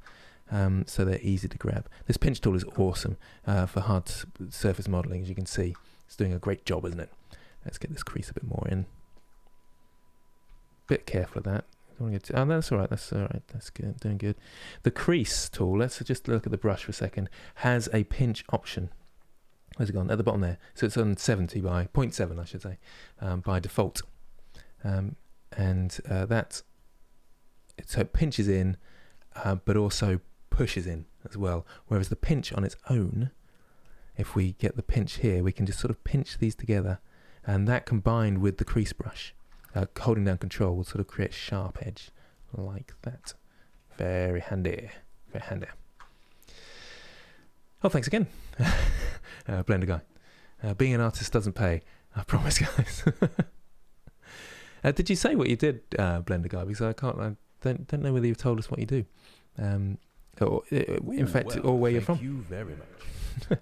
Speaker 1: So they're easy to grab. This pinch tool is awesome for hard surface modelling, as you can see. It's doing a great job, isn't it? Let's get this crease a bit more in. Bit careful of that. Don't want to get that's all right. That's all right. That's good. Doing good. The crease tool. Let's just look at the brush for a second. Has a pinch option. Where's it gone? At the bottom there. So it's on 70 by 0.7, I should say, by default. And that. So it pinches in, but also pushes in as well, whereas the pinch on its own, if we get the pinch here, we can just sort of pinch these together, and that combined with the crease brush, holding down control, will sort of create a sharp edge like that. Very handy. Oh, thanks again. Blender guy. Being an artist doesn't pay, I promise, guys. Did you say what you did, Blender guy? Because I don't know whether you've told us what you do. Or where you're from.
Speaker 2: Thank you very much.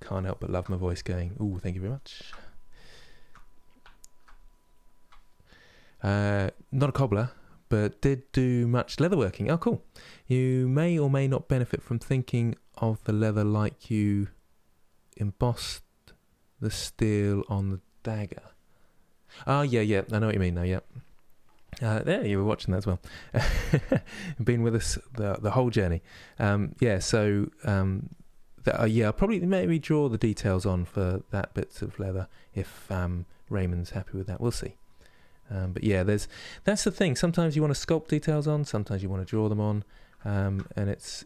Speaker 1: Can't help but love my voice going, ooh, thank you very much. Not a cobbler, but did do much leatherworking. Oh, cool. You may or may not benefit from thinking of the leather like you embossed the steel on the dagger. Oh, yeah, I know what you mean now, yeah. There, you were watching that as well. Been with us the whole journey. I'll probably maybe draw the details on for that bits of leather if Raymond's happy with that. We'll see. But yeah, that's the thing. Sometimes you want to sculpt details on, sometimes you want to draw them on, and it's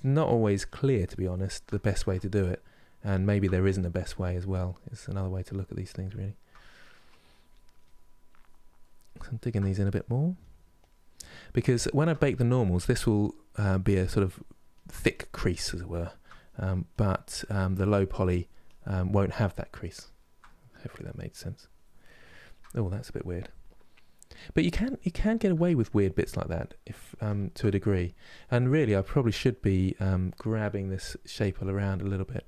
Speaker 1: not always clear, to be honest, the best way to do it. And maybe there isn't a best way as well. It's another way to look at these things, really. So I'm digging these in a bit more, because when I bake the normals, this will be a sort of thick crease, as it were, but the low poly won't have that crease. Hopefully that made sense. Oh, that's a bit weird, but you can get away with weird bits like that if to a degree. And really, I probably should be grabbing this shape all around a little bit,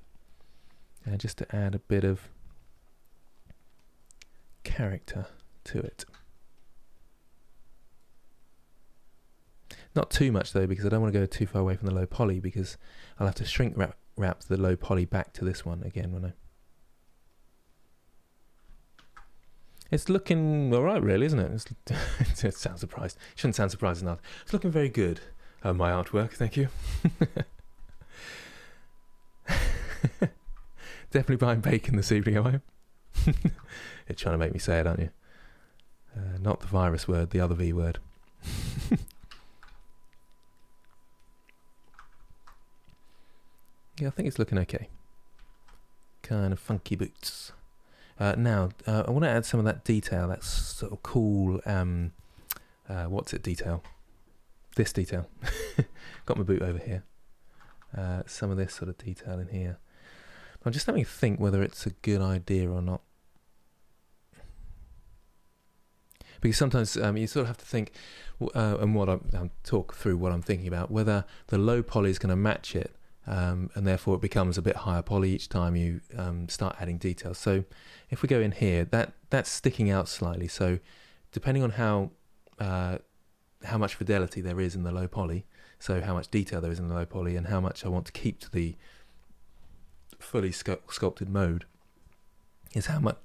Speaker 1: just to add a bit of character to it. Not too much though, because I don't want to go too far away from the low poly, because I'll have to shrink wrap the low poly back to this one again, won't I? It's looking alright, really, isn't it? It sounds surprised. Shouldn't sound surprised enough. It's looking very good. My artwork, thank you. Definitely buying bacon this evening, am I? You're trying to make me say it, aren't you? Not the virus word, the other V word. Yeah, I think it's looking okay. kind of funky boots. Now, I want to add some of that detail, that sort of cool, what's it detail? This detail. Got my boot over here. Some of this sort of detail in here. I'm just having to think whether it's a good idea or not. Because sometimes you sort of have to think, and what I'll talk through what I'm thinking about, whether the low poly is going to match it, and therefore it becomes a bit higher poly each time you start adding details. So if we go in here, that's sticking out slightly. So depending on how much fidelity there is in the low poly, so how much detail there is in the low poly, and how much I want to keep to the fully sculpted mode, is how much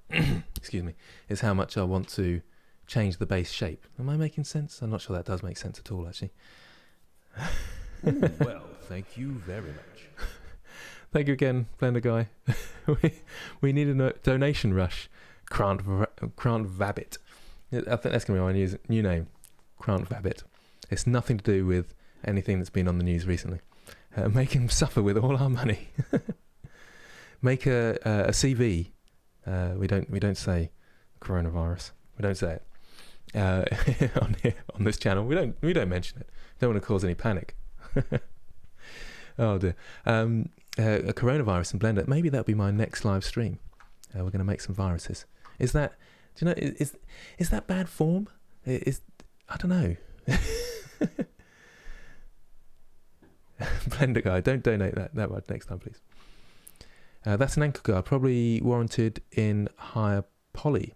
Speaker 1: excuse me, is how much I want to change the base shape. Am I making sense? I'm not sure that does make sense at all, actually.
Speaker 2: Ooh, well, thank you very much.
Speaker 1: Thank you again, Blender Guy. we need a donation rush. Crescentville. I think that's going to be my new name. Crescentville. It's nothing to do with anything that's been on the news recently. Make him suffer with all our money. Make a CV. We don't say coronavirus. We don't say it on here, on this channel. We don't mention it. Don't want to cause any panic. Oh dear. A coronavirus in Blender. Maybe that'll be my next live stream. We're going to make some viruses. Is that? Do you know? Is that bad form? I don't know. Blender Guy, don't donate that much next time, please. That's an ankle guard, probably warranted in higher poly.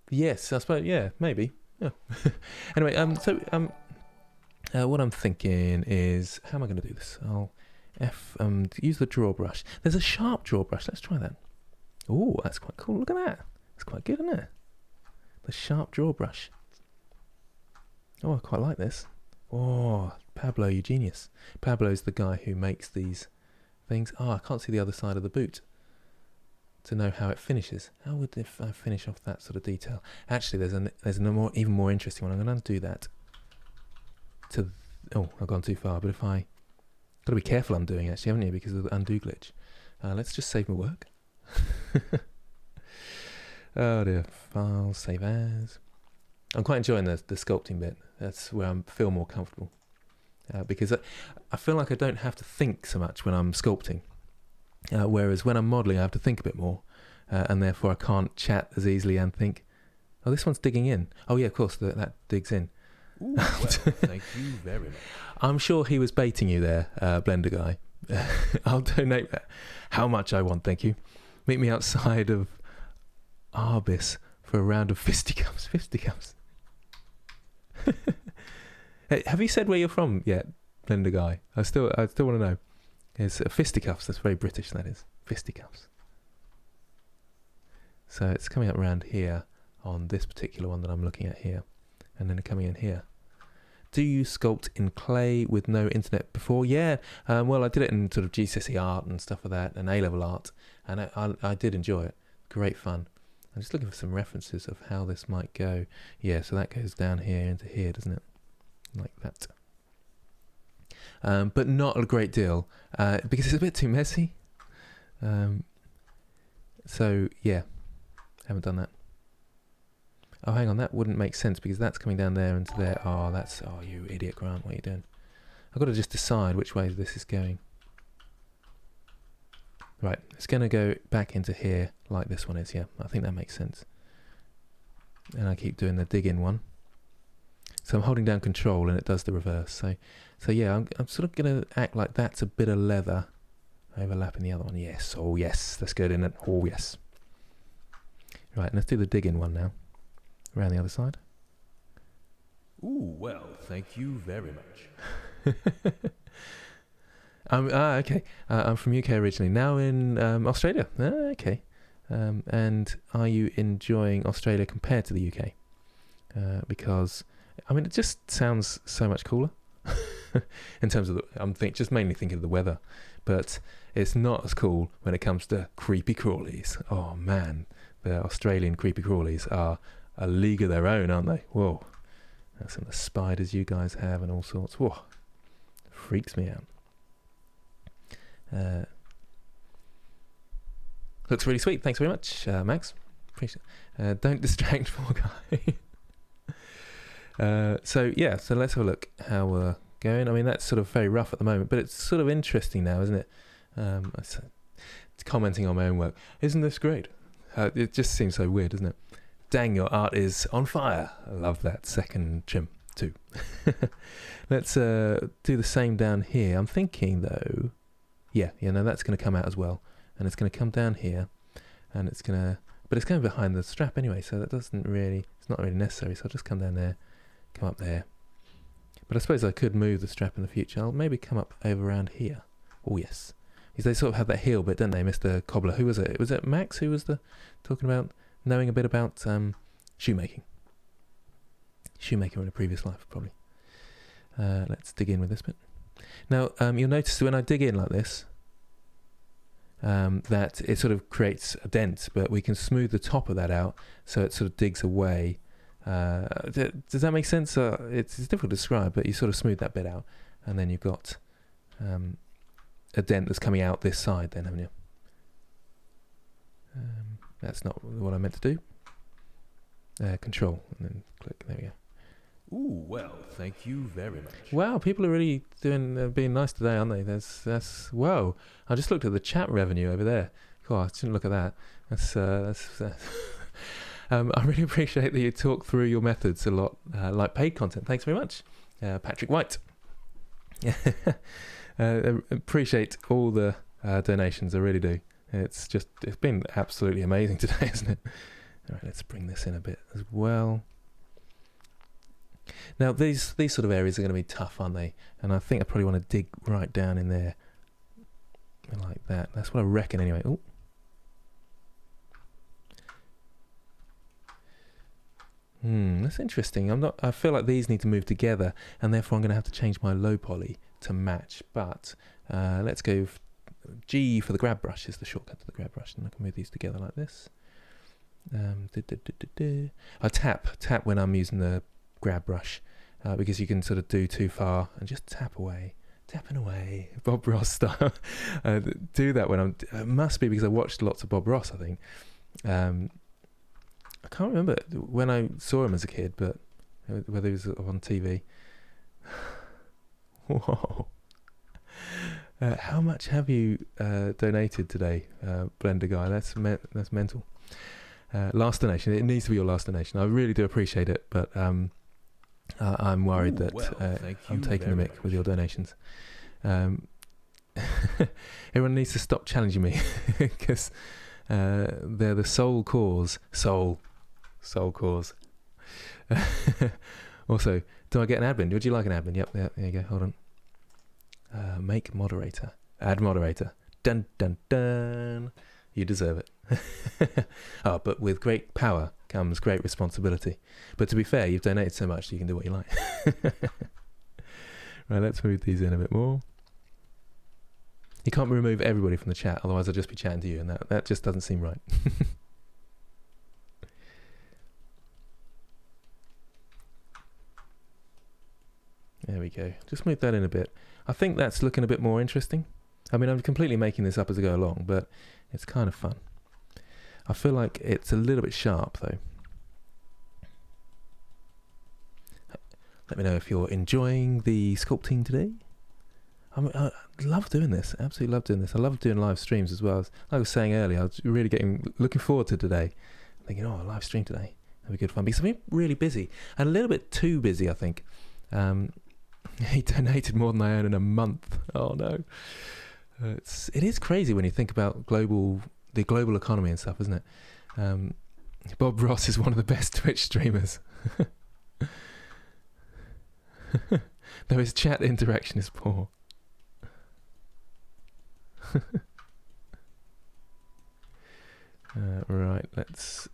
Speaker 1: Yes, I suppose. Yeah, maybe. Yeah. Anyway, what I'm thinking is, how am I going to do this? I'll use the draw brush. There's a sharp draw brush. Let's try that. Oh, that's quite cool. Look at that. That's quite good, isn't it? The sharp draw brush. Oh, I quite like this. Oh, Pablo, you genius. Pablo's the guy who makes these things. Oh, I can't see the other side of the boot to know how it finishes. How would I finish off that sort of detail? Actually, there's an even more interesting one. I'm going to undo that. I've gone too far. But if got to be careful undoing, actually, haven't you? Because of the undo glitch. Let's just save my work. Oh dear. File, save as. I'm quite enjoying the sculpting bit. That's where I feel more comfortable. Because I feel like I don't have to think so much when I'm sculpting. Whereas when I'm modelling, I have to think a bit more. And therefore I can't chat as easily and think, oh, this one's digging in. Oh yeah, of course, that digs in.
Speaker 2: Ooh, well, thank you very much.
Speaker 1: I'm sure he was baiting you there, Blender Guy. I'll donate that. How much I want, thank you. Meet me outside of Abbitt for a round of fisticuffs. Fisticuffs. Hey, have you said where you're from yet, Blender Guy? I still want to know. It's fisticuffs. That's very British. That is fisticuffs. So it's coming up around here on this particular one that I'm looking at here, and then coming in here. Do you sculpt in clay with no internet before? Yeah. Well, I did it in sort of GCSE art and stuff like that, and A-level art, and I did enjoy it. Great fun. I'm just looking for some references of how this might go. Yeah, so that goes down here into here, doesn't it? Like that. But not a great deal, because it's a bit too messy. So, yeah, haven't done that. Oh, hang on, that wouldn't make sense because that's coming down there into there. Oh, you idiot, Grant, what are you doing? I've got to just decide which way this is going. Right, it's going to go back into here like this one is, yeah. I think that makes sense. And I keep doing the dig in one. So I'm holding down control and it does the reverse. So yeah, I'm sort of going to act like that's a bit of leather overlapping the other one. Yes, oh yes, that's good, isn't it? Oh yes. Right, let's do the dig in one now. Around the other side.
Speaker 2: Ooh, well, thank you very much.
Speaker 1: Okay. I'm from UK originally. Now in Australia. Okay. And are you enjoying Australia compared to the UK? Because I mean, it just sounds so much cooler. In terms of I'm just mainly thinking of the weather, but it's not as cool when it comes to creepy crawlies. Oh man, the Australian creepy crawlies are a league of their own, aren't they? Whoa, that's some of the spiders you guys have and all sorts. Whoa, freaks me out. Looks really sweet. Thanks very much, Max. Appreciate it. Don't distract, poor guy. So let's have a look how we're going. I mean, that's sort of very rough at the moment, but it's sort of interesting now, isn't it? It's commenting on my own work. Isn't this great? It just seems so weird, doesn't it? Dang, your art is on fire. I love that second trim too. Let's do the same down here. I'm thinking though, that's going to come out as well, and it's going to come down here, and it's going behind the strap anyway, so that it's not really necessary. So I'll just come down there, come up there. But I suppose I could move the strap in the future. I'll maybe come up over around here. Oh yes, because they sort of have that heel bit, don't they, Mr. Cobbler? Who was it? Was it Max who was talking about knowing a bit about shoemaking in a previous life, probably. Let's dig in with this bit. Now, you'll notice when I dig in like this, that it sort of creates a dent, but we can smooth the top of that out so it sort of digs away. Does that make sense? It's difficult to describe, but you sort of smooth that bit out, and then you've got a dent that's coming out this side then, haven't you? That's not what I meant to do. Control, and then click, there we go.
Speaker 2: Ooh, well, thank you very much.
Speaker 1: Wow, people are really being nice today, aren't they? Whoa! I just looked at the chat revenue over there. Oh, I shouldn't look at that. That's I really appreciate that you talk through your methods a lot, like paid content. Thanks very much, Patrick White. Appreciate all the donations. I really do. It's been absolutely amazing today, isn't it? All right, let's bring this in a bit as well. Now, these sort of areas are going to be tough, aren't they? And I think I probably want to dig right down in there like that. That's what I reckon anyway. Oh. That's interesting. I feel like these need to move together, and therefore I'm going to have to change my low poly to match. But let's go G for the grab brush is the shortcut to the grab brush, and I can move these together like this. I tap when I'm using the grab brush, because you can sort of do too far and just tapping away, Bob Ross style. Do that when it must be because I watched lots of Bob Ross, I think. I can't remember when I saw him as a kid, but whether he was on TV. Whoa. How much have you donated today, Blender guy? That's mental. Last donation. It needs to be your last donation. I really do appreciate it, but I'm worried that I'm taking the mick with your donations. Everyone needs to stop challenging me because they're the sole cause. Soul cause. Also, do I get an admin? Would you like an admin? Yep, there you go. Hold on. Make moderator. Add moderator. Dun dun dun. You deserve it. But with great power comes great responsibility. But to be fair, you've donated so much you can do what you like. Right, let's move these in a bit more. You can't remove everybody from the chat, otherwise I'll just be chatting to you, and that just doesn't seem right. There we go. Just move that in a bit. I think that's looking a bit more interesting. I mean, I'm completely making this up as I go along, but it's kind of fun. I feel like it's a little bit sharp, though. Let me know if you're enjoying the sculpting today. I love doing this. Absolutely love doing this. I love doing live streams as well. Like I was saying earlier, I was really looking forward to today. Thinking, a live stream today. That'll be good fun. Because I've been really busy. And a little bit too busy, I think. He donated more than I earn in a month. Oh, no. It is crazy when you think about the global economy and stuff, isn't it? Bob Ross is one of the best Twitch streamers. Though his chat interaction is poor. Right, let's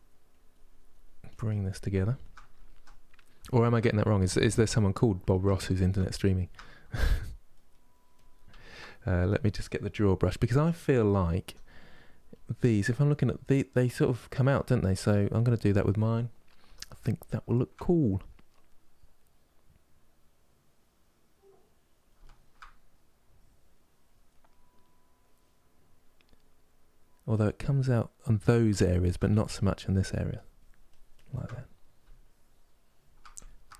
Speaker 1: bring this together. Or am I getting that wrong? Is there someone called Bob Ross who's internet streaming? Let me just get the draw brush, because I feel like these, if I'm looking at they sort of come out, don't they? So I'm going to do that with mine. I think that will look cool. although it comes out on those areas, but not so much in this area. Like that.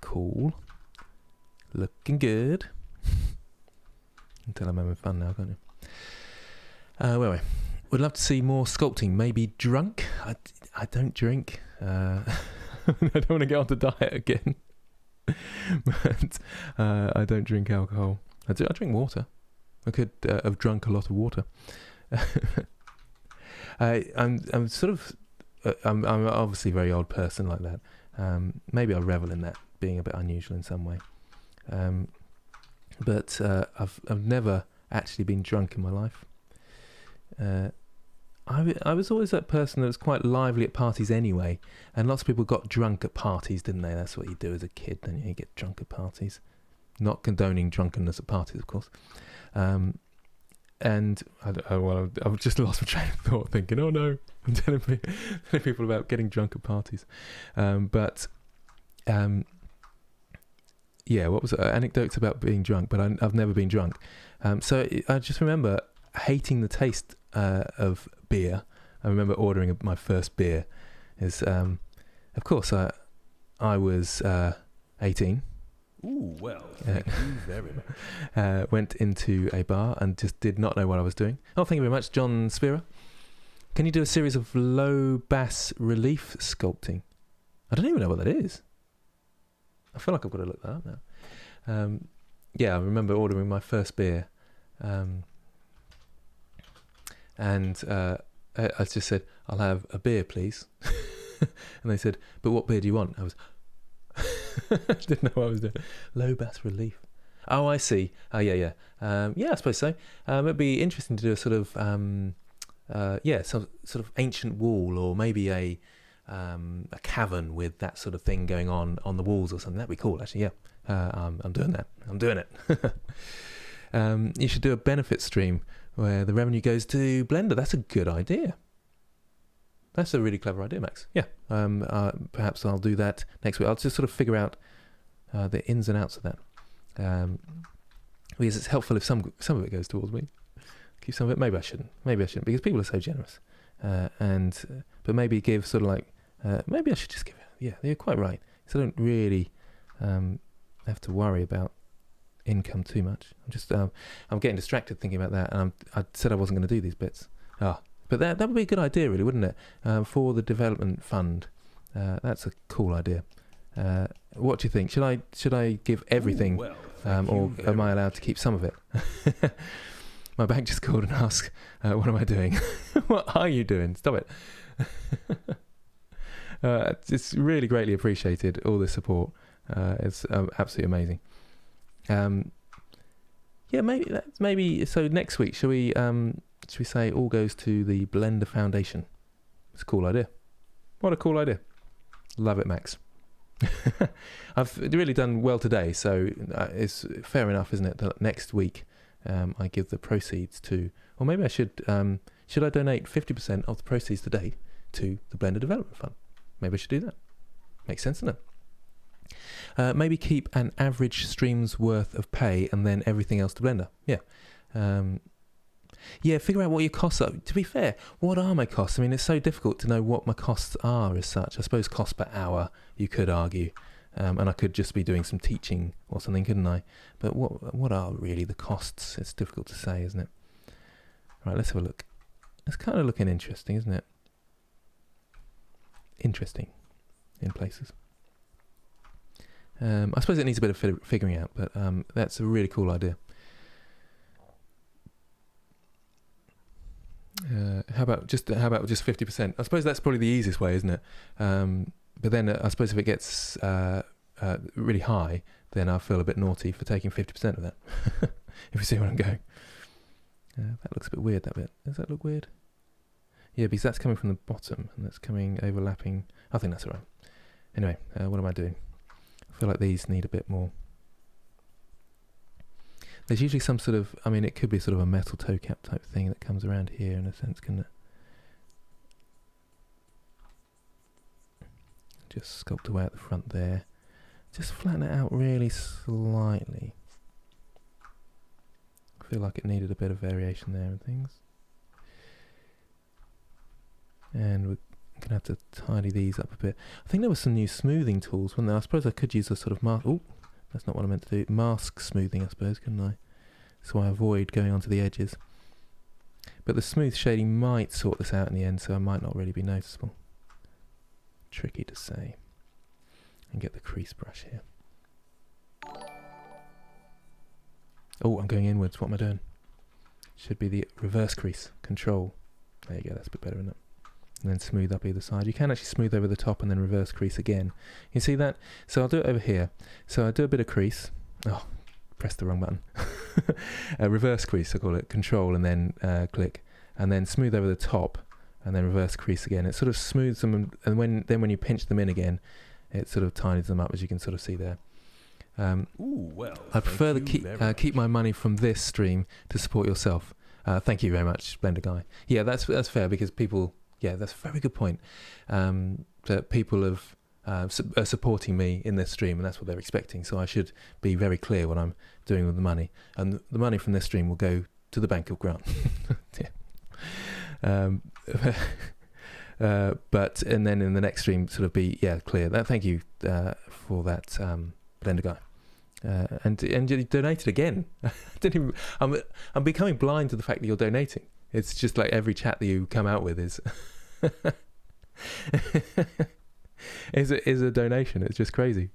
Speaker 1: Cool. Looking good. Until I'm having fun now, can't you? Where are we? Would love to see more sculpting. Maybe drunk. I don't drink. I don't want to get on the diet again. But I don't drink alcohol. I drink water. I could have drunk a lot of water. I'm sort of. I'm obviously a very old person like that. Maybe I revel in that, being a bit unusual in some way. But I've never actually been drunk in my life. I was always that person that was quite lively at parties anyway, and lots of people got drunk at parties, didn't they? That's what you do as a kid, then you get drunk at parties. Not condoning drunkenness at parties, of course. And I've just lost my train of thought, thinking, oh no, I'm telling people about getting drunk at parties. Yeah, what was it? Anecdotes about being drunk, but I've never been drunk. So I just remember hating the taste of beer. I remember ordering my first beer. Of course, I was 18.
Speaker 2: Ooh, well, thank you very much.
Speaker 1: Went into a bar and just did not know what I was doing. Oh, thank you very much, John Spira. Can you do a series of low bass relief sculpting? I don't even know what that is. I feel like I've got to look that up now. Yeah, I remember ordering my first beer. And I just said, I'll have a beer, please. And they said, but what beer do you want? I didn't know what I was doing. Low bass relief. Oh, I see. Oh, yeah. Yeah, I suppose so. It'd be interesting to do a sort of, some sort of ancient wall, or maybe a cavern with that sort of thing going on the walls or something. That'd be cool, actually. Yeah, I'm doing that. I'm doing it. You should do a benefit stream where the revenue goes to Blender. That's a good idea. That's a really clever idea, Max. Yeah. Perhaps I'll do that next week. I'll just sort of figure out the ins and outs of that. Because it's helpful if some of it goes towards me. Keep some of it. Maybe I shouldn't, because people are so generous. But maybe give sort of like, maybe I should just give it. Yeah, you're quite right. So I don't really have to worry about income too much. I'm getting distracted thinking about that, and I said I wasn't going to do these bits. But that would be a good idea, really, wouldn't it? For the development fund, that's a cool idea. What do you think? Should I give everything, or am I allowed to keep some of it? My bank just called and asked, "What am I doing? What are you doing? Stop it!" It's really greatly appreciated, all this support. It's absolutely amazing. Yeah, maybe. So next week, shall we say all goes to the Blender Foundation? It's a cool idea. What a cool idea. Love it, Max. I've really done well today, so it's fair enough, isn't it, that next week I give the proceeds to, or maybe I should I donate 50% of the proceeds today to the Blender Development Fund? Maybe I should do that. Makes sense, doesn't it? Maybe keep an average stream's worth of pay and then everything else to Blender. Yeah, figure out what your costs are. To be fair, what are my costs? I mean, it's so difficult to know what my costs are as such. I suppose cost per hour, you could argue. And I could just be doing some teaching or something, couldn't I? But what are really the costs? It's difficult to say, isn't it? Right, let's have a look. It's kind of looking interesting, isn't it? Interesting in places. I suppose it needs a bit of figuring out, but that's a really cool idea. How about just 50%? I suppose that's probably the easiest way, isn't it? But then I suppose if it gets really high, then I feel a bit naughty for taking 50% of that. If you see where I'm going. That looks a bit weird, that bit. Does that look weird? Yeah, because that's coming from the bottom and that's coming overlapping. I think that's all right. Anyway, what am I doing? I feel like these need a bit more. There's usually some sort of, I mean, it could be sort of a metal toe cap type thing that comes around here in a sense, couldn't it? Just sculpt away at the front there. Just flatten it out really slightly. I feel like it needed a bit of variation there and things. And we're going to have to tidy these up a bit. I think there were some new smoothing tools, wasn't there? I suppose I could use a sort of mask. Oh, that's not what I meant to do. Mask smoothing, I suppose, couldn't I? So I avoid going onto the edges. But the smooth shading might sort this out in the end, so I might not really be noticeable. Tricky to say. And get the crease brush here. Oh, I'm going inwards. What am I doing? Should be the reverse crease. Control. There you go. That's a bit better, isn't it? And then smooth up either side. You can actually smooth over the top and then reverse crease again. You see that? So I'll do it over here. So I do a bit of crease. Oh, pressed the wrong button. Reverse crease, I call it. Control and then click. And then smooth over the top and then reverse crease again. It sort of smooths them, and when you pinch them in again, it sort of tidies them up, as you can sort of see there.
Speaker 2: Ooh, well,
Speaker 1: I prefer to keep my money from this stream to support yourself. Thank you very much, Blender Guy. Yeah, that's fair, because people... Yeah, that's a very good point. That people are supporting me in this stream, and that's what they're expecting. So I should be very clear what I'm doing with the money. And the money from this stream will go to the Bank of Grant. But and then in the next stream, sort of be clear. Thank you for that, Blender Guy. And you donated again. I'm becoming blind to the fact that you're donating. It's just like every chat that you come out with is is a donation. It's just crazy.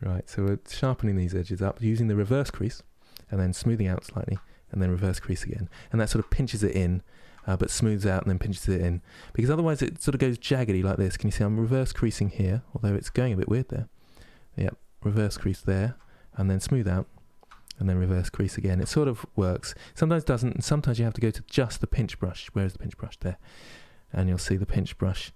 Speaker 1: Right, so we're sharpening these edges up using the reverse crease and then smoothing out slightly and then reverse crease again. And that sort of pinches it in, but smooths out and then pinches it in. Because otherwise it sort of goes jaggedy like this. Can you see I'm reverse creasing here, although it's going a bit weird there. Yep, reverse crease there and then smooth out. And then reverse crease again. It sort of works. Sometimes it doesn't, and sometimes you have to go to just the pinch brush. Where's the pinch brush? There. And you'll see the pinch brush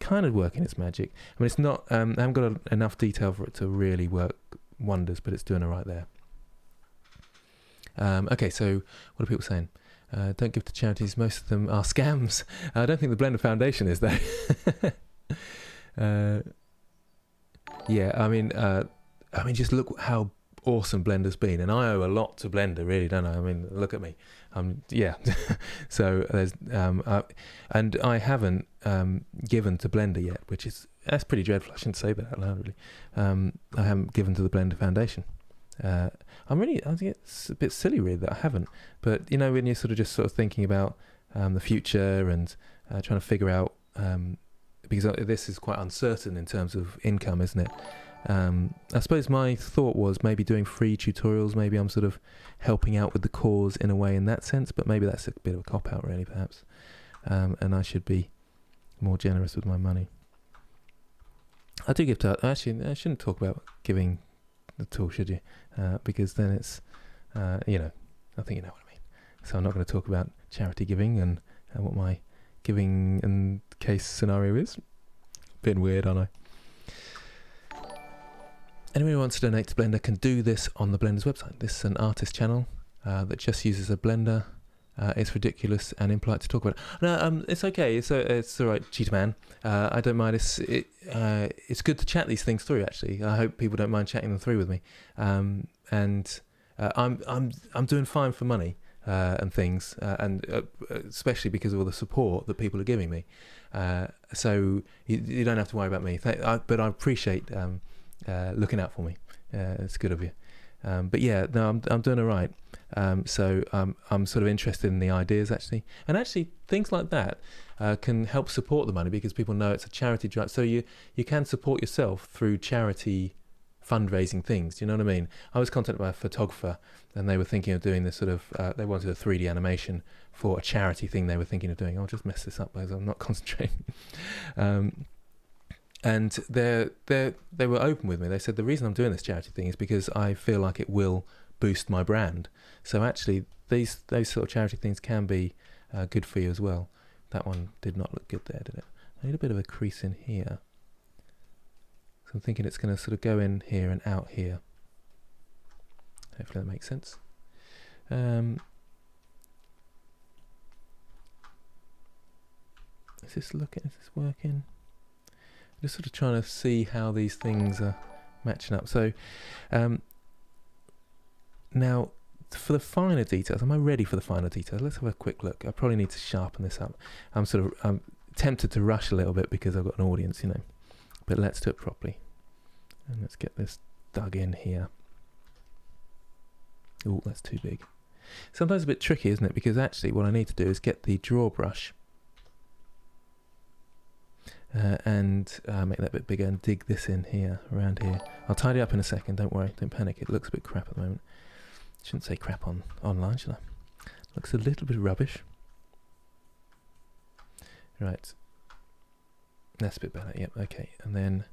Speaker 1: kind of working its magic. I mean, it's not, I haven't got enough detail for it to really work wonders, but it's doing it right there. Okay, so what are people saying? Don't give to charities. Most of them are scams. I don't think the Blender Foundation is, though. Yeah, I mean, just look how awesome Blender's been, and I owe a lot to Blender, really, don't I? I mean, look at me. Yeah. So there's and I haven't given to Blender yet, that's pretty dreadful. I shouldn't say that out loud, really. I haven't given to the Blender Foundation. I think it's a bit silly, really, that I haven't. But you know, when you're sort of thinking about the future and trying to figure out, because this is quite uncertain in terms of income, isn't it? I suppose my thought was maybe doing free tutorials. Maybe I'm sort of helping out with the cause in a way in that sense, but maybe that's a bit of a cop-out, really, perhaps. And I should be more generous with my money. I do give to... Actually, I shouldn't talk about giving the tool, should you? Because then it's, I think you know what I mean. So I'm not going to talk about charity giving and what my giving and case scenario is. Bit weird, aren't I? Anyone who wants to donate to Blender can do this on the Blender's website. This is an artist channel that just uses a Blender. It's ridiculous and impolite to talk about. No, it's okay. It's all right, Cheetah Man. I don't mind. It's good to chat these things through. Actually, I hope people don't mind chatting them through with me. I'm doing fine for money and things, and especially because of all the support that people are giving me. So you don't have to worry about me. But I appreciate. Looking out for me. It's good of you. But yeah, no, I'm doing all right. So I'm sort of interested in the ideas, actually. And actually, things like that can help support the money because people know it's a charity drive. So you can support yourself through charity fundraising things. Do you know what I mean? I was contacted by a photographer and they were thinking of doing this sort of, they wanted a 3D animation for a charity thing they were thinking of doing. I'll just mess this up because I'm not concentrating. And they were open with me. They said the reason I'm doing this charity thing is because I feel like it will boost my brand. So actually, those sort of charity things can be good for you as well. That one did not look good there, did it? I need a bit of a crease in here. So I'm thinking it's going to sort of go in here and out here. Hopefully that makes sense. Is this working? Just sort of trying to see how these things are matching up. So now for the finer details, am I ready for the finer details? Let's have a quick look. I probably need to sharpen this up. I'm tempted to rush a little bit because I've got an audience, you know. But let's do it properly. And let's get this dug in here. Oh, that's too big. Sometimes a bit tricky, isn't it? Because actually what I need to do is get the draw brush and make that a bit bigger and dig this in here, around here. I'll tidy up in a second, don't worry, don't panic. It looks a bit crap at the moment. Shouldn't say crap online, should I? Looks a little bit rubbish. Right. That's a bit better, yep, okay. And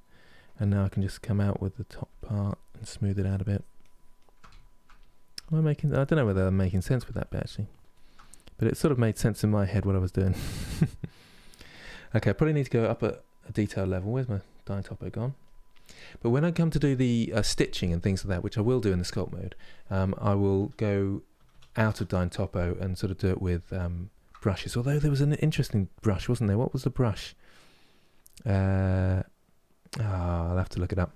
Speaker 1: now I can just come out with the top part and smooth it out a bit. I don't know whether I'm making sense with that bit actually. But it sort of made sense in my head what I was doing. Okay, I probably need to go up a detail level. Where's my dye topo gone? But when I come to do the stitching and things like that, which I will do in the sculpt mode, I will go out of dye topo and sort of do it with brushes. Although there was an interesting brush, wasn't there? What was the brush? I'll have to look it up.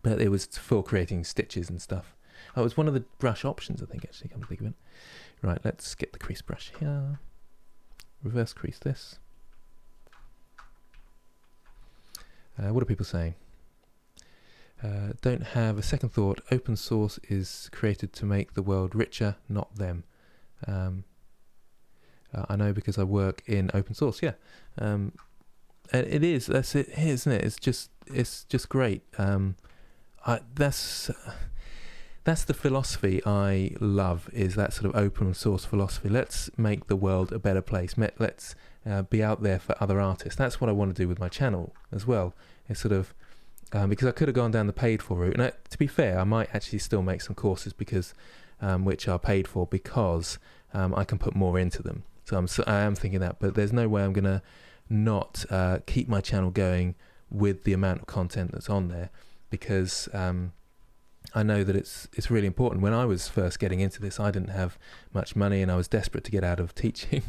Speaker 1: But it was for creating stitches and stuff. Oh, it was one of the brush options, I think, actually, come to think of it. Right, let's get the crease brush here. Reverse crease this. What are people saying? Don't have a second thought. Open source is created to make the world richer, not them. I know because I work in open source. Yeah, and it is. That's it, isn't it? It's just great. That's the philosophy I love. Is that sort of open source philosophy? Let's make the world a better place. Let's be out there for other artists. That's what I want to do with my channel as well. It's sort of because I could have gone down the paid for route, and to be fair, I might actually still make some courses because which are paid for because I can put more into them. So I am thinking that, but there's no way I'm gonna not keep my channel going with the amount of content that's on there because I know that it's really important. When I was first getting into this, I didn't have much money and I was desperate to get out of teaching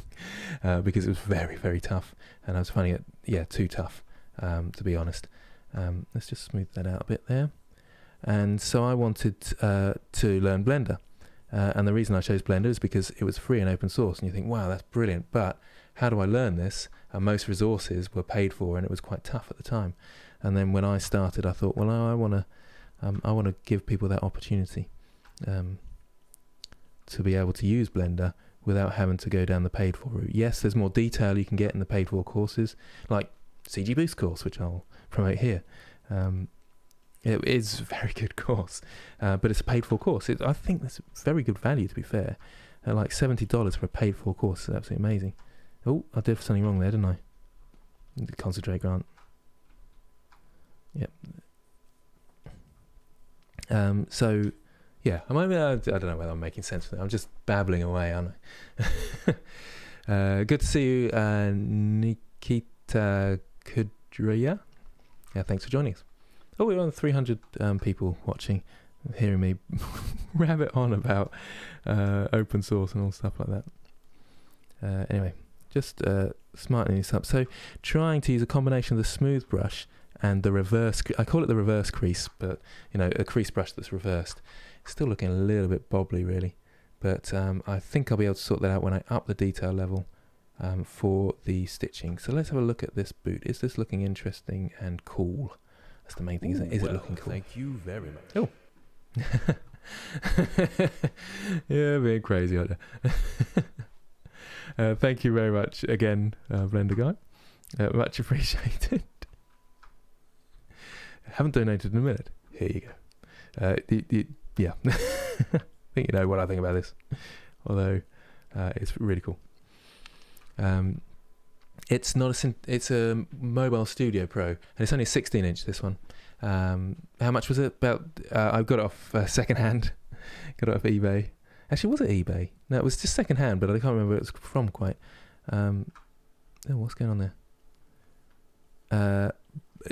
Speaker 1: because it was very, very tough, and I was finding it too tough to be honest. Let's just smooth that out a bit there. And so I wanted to learn Blender, and the reason I chose Blender is because it was free and open source, and you think, wow, that's brilliant, but how do I learn this? Most resources were paid for and it was quite tough at the time. And then when I started, I thought, well, I want to give people that opportunity to be able to use Blender without having to go down the paid for route. Yes, there's more detail you can get in the paid for courses, like CG Boost course, which I'll promote here. It is a very good course, but it's a paid for course. I think that's very good value, to be fair. Like $70 for a paid for course is absolutely amazing. Oh, I did something wrong there, didn't I? Concentrate, Grant. Yep. So, yeah, I don't know whether I'm making sense of it. I'm just babbling away, aren't I? Good to see you, Nikita Kudrya. Yeah, thanks for joining us. Oh, we're on 300 people watching, hearing me rabbit on about open source and all stuff like that. Anyway, just smartening this up. So, trying to use a combination of the smooth brush and the reverse, I call it the reverse crease, but a crease brush that's reversed. It's still looking a little bit bobbly really, but I think I'll be able to sort that out when I up the detail level for the stitching. So let's have a look at this boot. Is this looking interesting and cool? That's the main thing, isn't it? Is it looking cool?
Speaker 2: Thank you very much.
Speaker 1: Oh. Yeah, being crazy, aren't you? Thank you very much again, Blender guy. Much appreciated. Haven't donated in a minute. Here you go. Yeah, I think you know what I think about this. Although it's really cool. It's not it's a Mobile Studio Pro, and it's only a 16-inch. This one. How much was it? About I got it off secondhand. Got it off eBay. Actually, was it eBay? No, it was just secondhand, but I can't remember where it was from quite. What's going on there?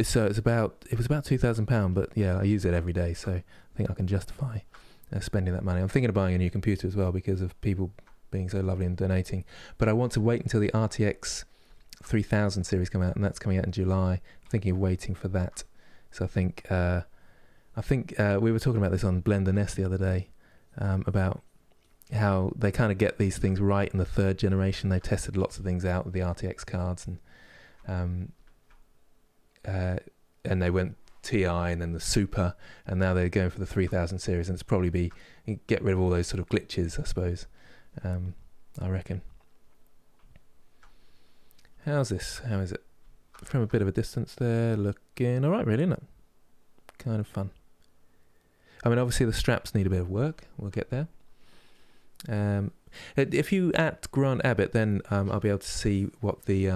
Speaker 1: So it was about £2,000, but yeah, I use it every day, so I think I can justify spending that money. I'm thinking of buying a new computer as well because of people being so lovely and donating. But I want to wait until the RTX 3000 series come out, and that's coming out in July. I'm thinking of waiting for that. So I think we were talking about this on Blender Nest the other day about how they kind of get these things right in the third generation. They tested lots of things out with the RTX cards, and they went TI and then the Super, and now they're going for the 3000 series, and it's probably get rid of all those sort of glitches, I suppose. I reckon. How's this? How is it? From a bit of a distance there, looking alright really, isn't it? Kind of fun. I mean, obviously the straps need a bit of work. We'll get there. If you grant Abbitt, then I'll be able to see what the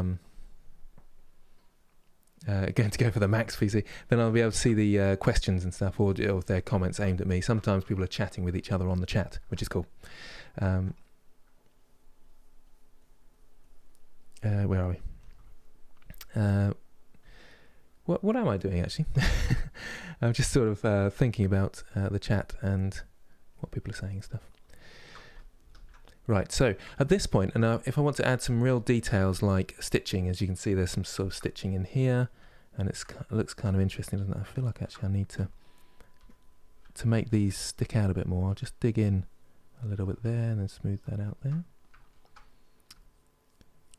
Speaker 1: going to go for the Max VC. Then I'll be able to see the questions and stuff, or their comments aimed at me. Sometimes people are chatting with each other on the chat, which is cool. Where are we? What am I doing actually? I'm just sort of thinking about the chat and what people are saying and stuff. Right, so at this point, and if I want to add some real details like stitching, as you can see, there's some sort of stitching in here, and it looks kind of interesting, doesn't it? I feel like actually I need to make these stick out a bit more. I'll just dig in a little bit there and then smooth that out there.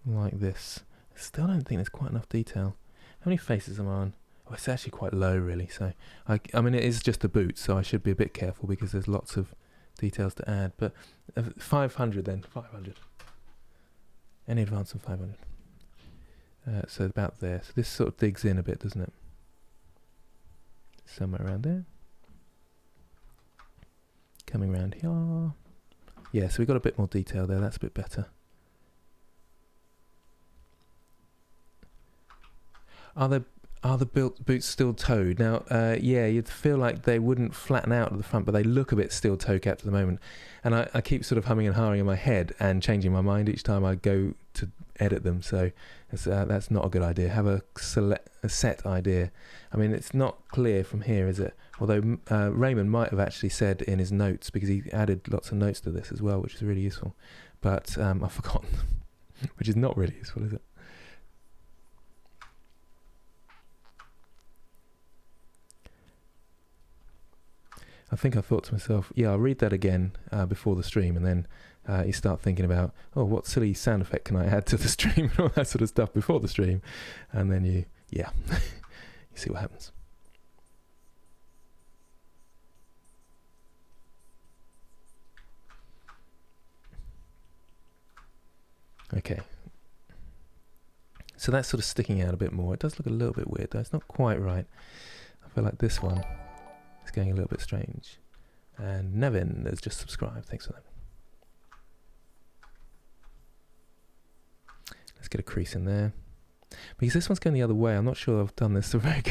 Speaker 1: Like this. I still don't think there's quite enough detail. How many faces am I on? Oh, it's actually quite low really, so I mean it is just a boot, so I should be a bit careful because there's lots of details to add, but 500 then, 500. Any advance on 500? So about there. So this sort of digs in a bit, doesn't it? Somewhere around there. Coming around here. Yeah, so we've got a bit more detail there, that's a bit better. Are the boots steel toed? Now, yeah, you'd feel like they wouldn't flatten out at the front, but they look a bit steel toe capped at the moment. And I keep sort of humming and hawing in my head and changing my mind each time I go to edit them. So that's not a good idea. Have a set idea. I mean, it's not clear from here, is it? Although Raymond might have actually said in his notes, because he added lots of notes to this as well, which is really useful. But I've forgotten, which is not really useful, is it? I think I thought to myself, yeah, I'll read that again before the stream, and then you start thinking about, oh, what silly sound effect can I add to the stream and all that sort of stuff before the stream, and then you see what happens. Okay. So that's sort of sticking out a bit more. It does look a little bit weird though, it's not quite right. I feel like this one is going a little bit strange. And Nevin has just subscribed, thanks for that. Let's get a crease in there. Because this one's going the other way, I'm not sure I've done this a very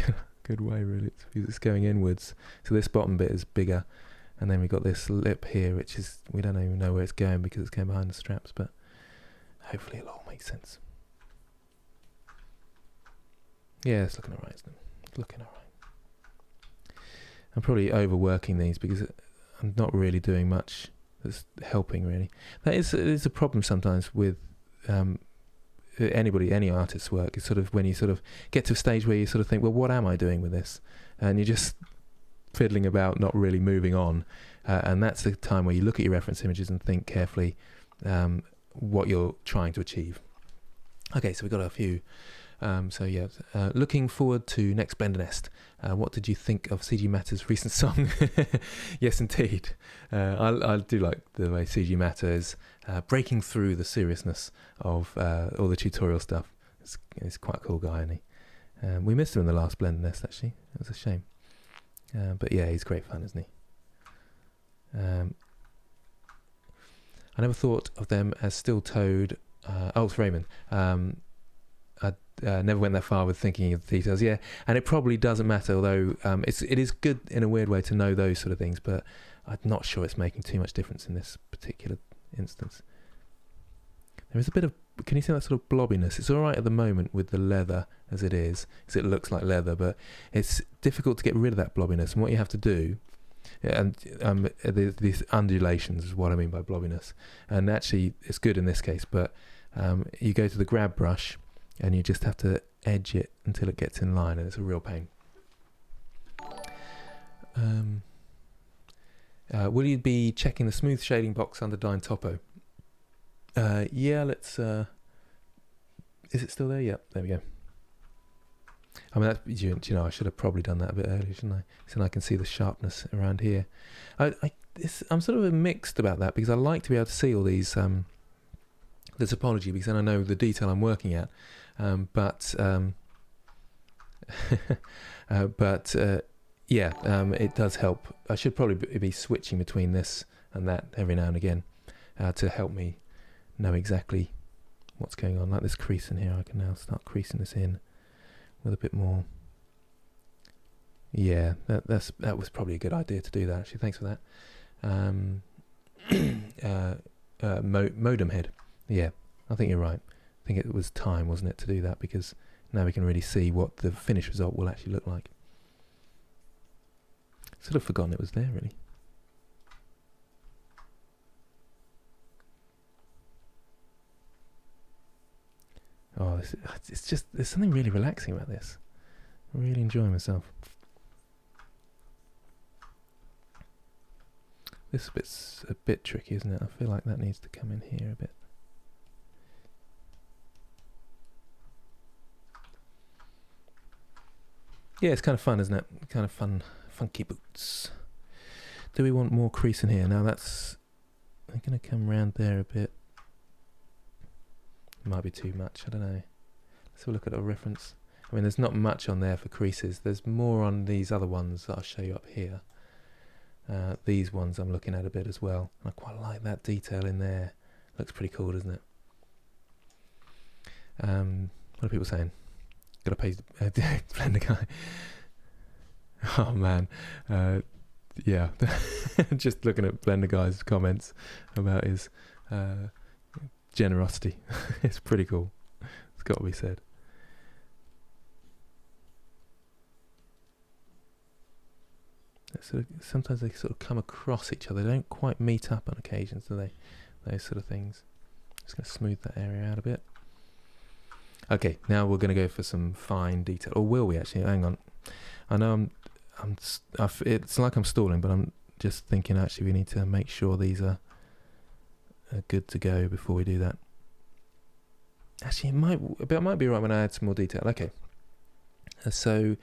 Speaker 1: good way really. It's going inwards. So this bottom bit is bigger. And then we've got this lip here, which is, we don't even know where it's going because it's going behind the straps, but hopefully it'll all make sense. Yeah, it's looking alright, isn't it? It's looking alright. I'm probably overworking these because I'm not really doing much that's helping really. That is a problem sometimes with any artist's work. It's sort of when you sort of get to a stage where you sort of think, well, what am I doing with this? And you're just fiddling about, not really moving on. And that's the time where you look at your reference images and think carefully what you're trying to achieve. Okay, so we've got a few. So yeah, looking forward to next Blender Nest. What did you think of CG Matter's recent song? Yes, indeed. I do like the way CG Matter is breaking through the seriousness of all the tutorial stuff. He's quite a cool guy, isn't he? We missed him in the last Blender Nest, actually. It was a shame. But yeah, he's great fun, isn't he? I never thought of them as steel-toed. Oh, it's Raymond. I never went that far with thinking of the details. Yeah, and it probably doesn't matter, although it is good in a weird way to know those sort of things, but I'm not sure it's making too much difference in this particular instance. There is a bit of, can you see that sort of blobbiness? It's alright at the moment with the leather as it is, because it looks like leather, but it's difficult to get rid of that blobbiness, and what you have to do, and these undulations is what I mean by blobbiness, and actually it's good in this case, but you go to the grab brush, and you just have to edge it until it gets in line, and it's a real pain. Will you be checking the smooth shading box under Dyn Topo? Yeah, let's... is it still there? Yep, there we go. I mean, that's, you know, I should have probably done that a bit earlier, shouldn't I? So then I can see the sharpness around here. I'm sort of mixed about that because I like to be able to see all these, the topology, because then I know the detail I'm working at. It does help. I should probably be switching between this and that every now and again to help me know exactly what's going on. Like this crease in here, I can now start creasing this in with a bit more. Yeah, that was probably a good idea to do that, actually. Thanks for that. Modem head. Yeah, I think you're right. I think it was time, wasn't it, to do that, because now we can really see what the finished result will actually look like. Sort of forgotten it was there, really. Oh, it's just, there's something really relaxing about this. I'm really enjoying myself. This bit's a bit tricky, isn't it? I feel like that needs to come in here a bit. Yeah, it's kind of fun, isn't it? Kind of fun, funky boots. Do we want more crease in here? Now that's... I'm going to come round there a bit. Might be too much, I don't know. Let's have a look at a reference. I mean, there's not much on there for creases. There's more on these other ones that I'll show you up here. These ones I'm looking at a bit as well. I quite like that detail in there. Looks pretty cool, doesn't it? What are people saying? Gotta pay Blender guy. Oh man, yeah. Just looking at Blender guy's comments about his generosity. It's pretty cool. It's got to be said. Sometimes they sort of come across each other. They don't quite meet up on occasions, do they? Those sort of things. Just going to smooth that area out a bit. Okay, now we're going to go for some fine detail. Or will we actually? Hang on. I know it's like I'm stalling, but I'm just thinking actually we need to make sure these are good to go before we do that. Actually, it might be right when I add some more detail. Okay. So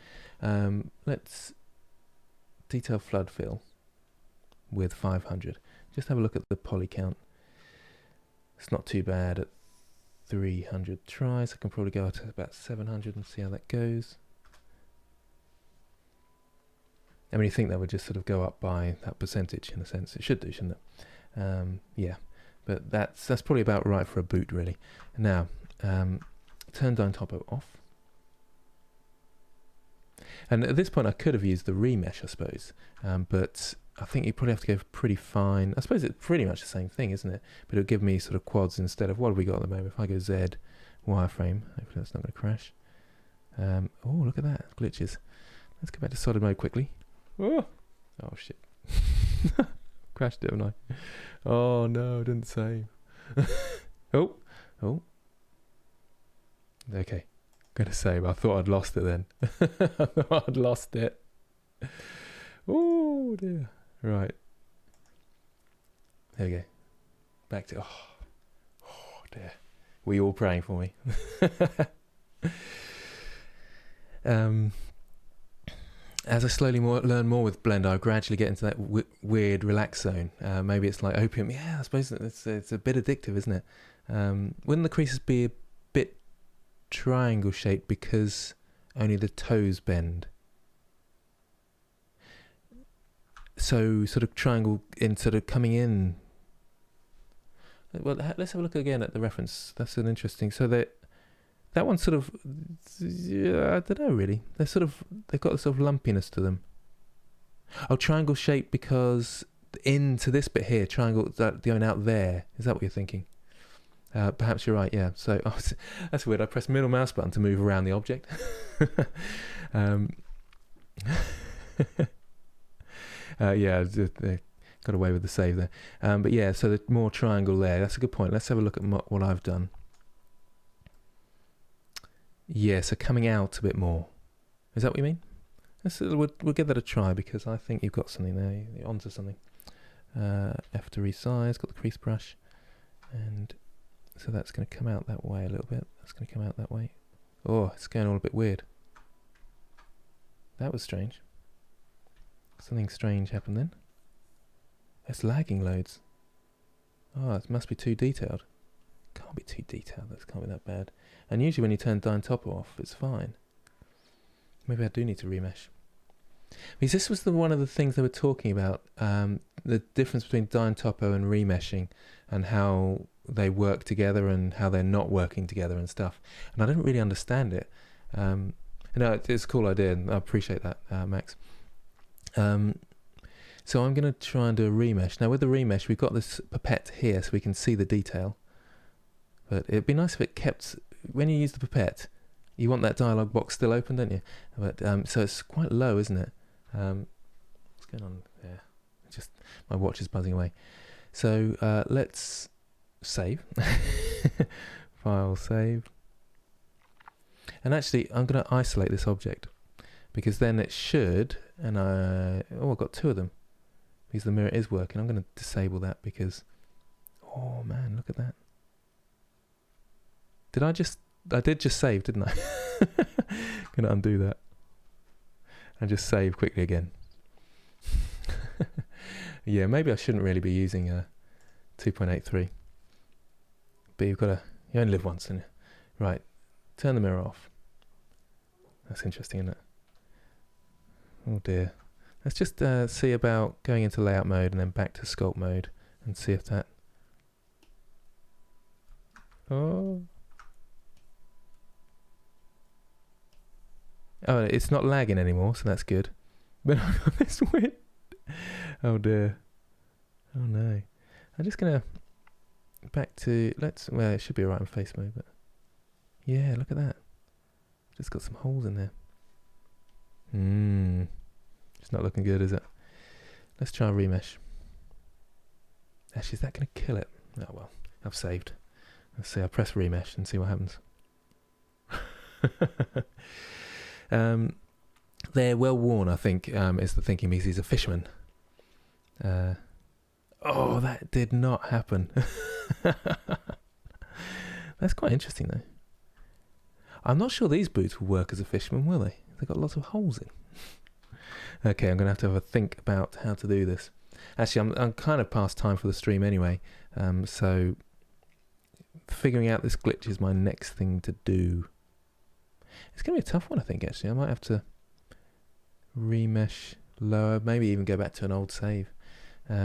Speaker 1: let's detail flood fill with 500. Just have a look at the poly count. It's not too bad at 300 tries. I can probably go to about 700 and see how that goes. I mean, you think that would just sort of go up by that percentage in a sense. It should do, shouldn't it? Yeah, but that's probably about right for a boot, really. Now, turn Dyn Topo off. And at this point, I could have used the remesh, I suppose, but I think you probably have to go pretty fine. I suppose it's pretty much the same thing, isn't it? But it'll give me sort of quads instead of what have we got at the moment. If I go Z wireframe, hopefully that's not going to crash. Oh, look at that, glitches. Let's go back to solid mode quickly. Oh shit. Crashed it, haven't I? Oh no, I didn't save. Oh. Okay. Gonna save. I thought I'd lost it then. I thought I'd lost it. Oh dear. Right. There we go. Back to oh dear. Were you all praying for me? As I slowly learn more with Blender, I gradually get into that weird relax zone. Maybe it's like opium. Yeah, I suppose it's a bit addictive, isn't it? Wouldn't the creases be a bit triangle shaped because only the toes bend? So sort of triangle in sort of coming in. Well, let's have a look again at the reference. That's an interesting. So that one's sort of, yeah, I don't know really. They've got a sort of lumpiness to them. Oh, triangle shape because into this bit here, triangle that going out there. Is that what you're thinking? Perhaps you're right. Yeah. So that's weird. I pressed middle mouse button to move around the object. Yeah, they got away with the save there. But yeah, so the more triangle there. That's a good point. Let's have a look at what I've done. Yeah, so coming out a bit more. Is that what you mean? We'll give that a try because I think you've got something there. You're onto something. F to resize, got the crease brush, and so that's going to come out that way a little bit. That's going to come out that way. Oh, it's going all a bit weird. That was strange. Something strange happened then. It's lagging loads. Oh, it must be too detailed. Can't be too detailed, that can't be that bad. And usually when you turn Dyn Topo off, it's fine. Maybe I do need to remesh. Because this was one of the things they were talking about, the difference between Dyn Topo and remeshing, and how they work together and how they're not working together and stuff. And I didn't really understand it. It's a cool idea, and I appreciate that, Max. So I'm going to try and do a remesh. Now with the remesh, we've got this pipette here so we can see the detail. But it'd be nice if it kept, when you use the pipette, you want that dialog box still open, don't you? But so it's quite low, isn't it? What's going on there? Just my watch is buzzing away. So let's save. File save. And actually, I'm going to isolate this object because then it should. And I've got two of them because the mirror is working. I'm going to disable that because, oh man, look at that. I did just save, didn't I? Going to undo that. And just save quickly again. Yeah, maybe I shouldn't really be using 2.83. But you only live once, and right, turn the mirror off. That's interesting, isn't it? Oh dear. Let's just see about going into layout mode and then back to sculpt mode and see if that... Oh, it's not lagging anymore, so that's good. But I've got this weird... Oh dear. Oh no. I'm just going to... Back to... Well, it should be alright in face mode, but... Yeah, look at that. Just got some holes in there. It's not looking good, is it? Let's try a remesh. Actually, is that going to kill it? Oh well, I've saved. Let's see, I'll press remesh and see what happens. They're well worn, I think, is the thinking, because he's a fisherman. Oh, that did not happen. That's quite interesting, though. I'm not sure these boots will work as a fisherman, will they? They've got lots of holes in. Okay, I'm going to have a think about how to do this. Actually, I'm kind of past time for the stream anyway, so figuring out this glitch is my next thing to do. It's going to be a tough one, I think, actually. I might have to remesh lower, maybe even go back to an old save,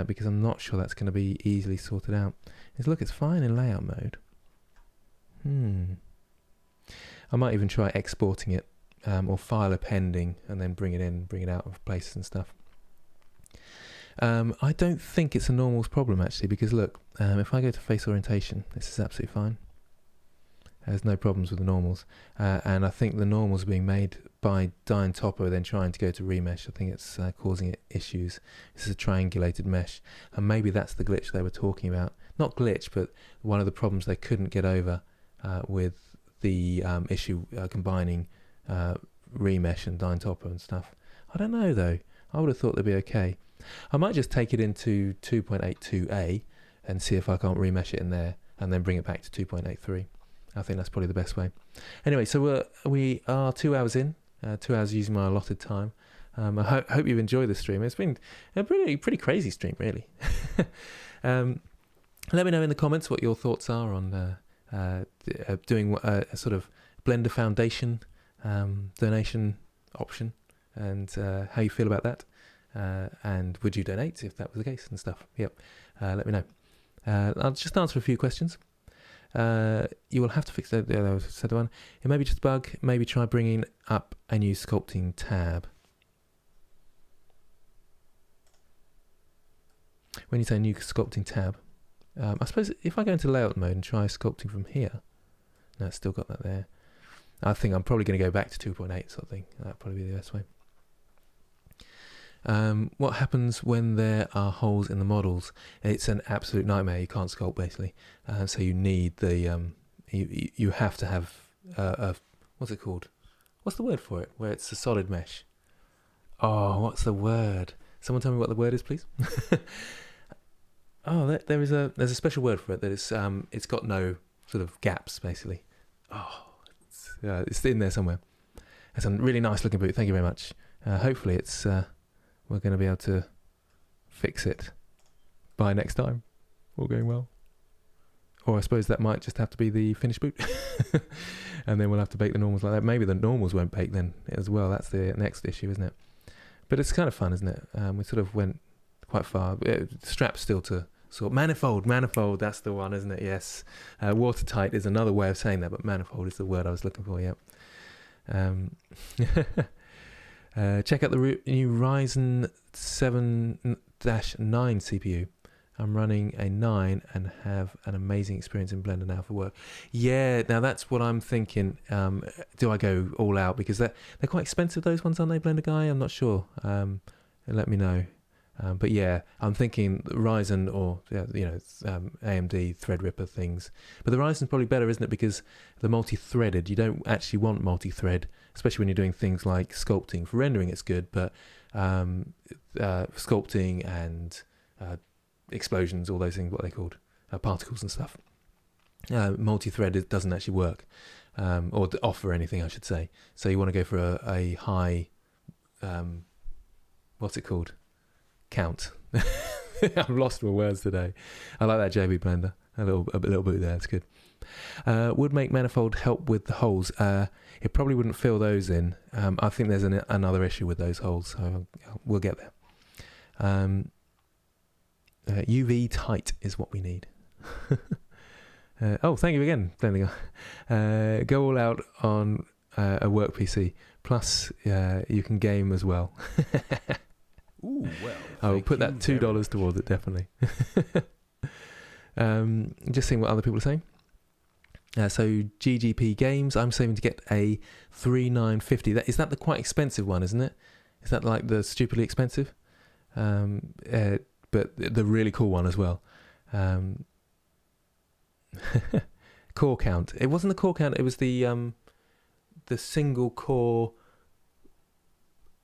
Speaker 1: because I'm not sure that's going to be easily sorted out. Look, it's fine in layout mode. I might even try exporting it, or file appending, and then bring it out of places and stuff. I don't think it's a normals problem, actually, because look, if I go to face orientation, this is absolutely fine. There's no problems with the normals, and I think the normals are being made by Dyn Topo, then trying to go to remesh. I think it's causing it issues. This is a triangulated mesh, and maybe that's the glitch they were talking about. Not glitch, but one of the problems they couldn't get over with the issue combining remesh and Dyn Topo and stuff. I don't know though. I would have thought they'd be okay. I might just take it into 2.82a and see if I can't remesh it in there, and then bring it back to 2.83. I think that's probably the best way. Anyway, so we are 2 hours in, 2 hours using my allotted time. I hope you've enjoyed the stream. It's been a pretty crazy stream, really. Let me know in the comments what your thoughts are on doing a sort of Blender Foundation donation option, and how you feel about that. And would you donate if that was the case and stuff? Yep. Let me know. I'll just answer a few questions. You will have to fix the other said one. It may be just a bug. Maybe try bringing up a new sculpting tab. When you say new sculpting tab, I suppose if I go into layout mode and try sculpting from here, no, it's still got that there. I think I'm probably going to go back to 2.8 sort of thing. That'd probably be the best way. What happens when there are holes in the models? It's an absolute nightmare. You can't sculpt, basically. So you need the you have to have what's it called? What's the word for it? Where it's a solid mesh. Oh, what's the word? Someone tell me what the word is, please. there's a special word for it that it's got no sort of gaps basically. It's in there somewhere. It's a really nice looking boot. Thank you very much. Hopefully we're going to be able to fix it by next time. All going well. Or I suppose that might just have to be the finished boot. And then we'll have to bake the normals like that. Maybe the normals won't bake then as well. That's the next issue, isn't it? But it's kind of fun, isn't it? We sort of went quite far. Straps still to sort. Manifold, that's the one, isn't it? Yes. Watertight is another way of saying that, but manifold is the word I was looking for, yep. Check out the new Ryzen 7-9 CPU. I'm running a 9 and have an amazing experience in Blender now for work. Yeah, now that's what I'm thinking. Do I go all out? Because they're quite expensive, those ones, aren't they, Blender Guy? I'm not sure. Let me know. But yeah, I'm thinking Ryzen or AMD Threadripper things. But the Ryzen's probably better, isn't it? Because the multi-threaded, you don't actually want multi-thread, especially when you're doing things like sculpting. For rendering, it's good, but sculpting and explosions, all those things, what are they called? Particles and stuff. Multi-thread, it doesn't actually work, or offer anything, I should say. So you want to go for a high, what's it called? Count. I've lost my words today. I like that JB Blender. A little bit there. It's good. Would make manifold help with the holes? It probably wouldn't fill those in. I think there's another issue with those holes, so we'll get there. UV tight is what we need. Thank you again, Blender Guy. Go all out on a work PC. Plus, you can game as well.
Speaker 2: Ooh, well,
Speaker 1: I'll put that $2 towards it, definitely. Just seeing what other people are saying. So GGP Games, I'm saving to get a 3950. Is that the quite expensive one, isn't it? Is that like the stupidly expensive? But the really cool one as well. Core count. It wasn't the core count. It was the single core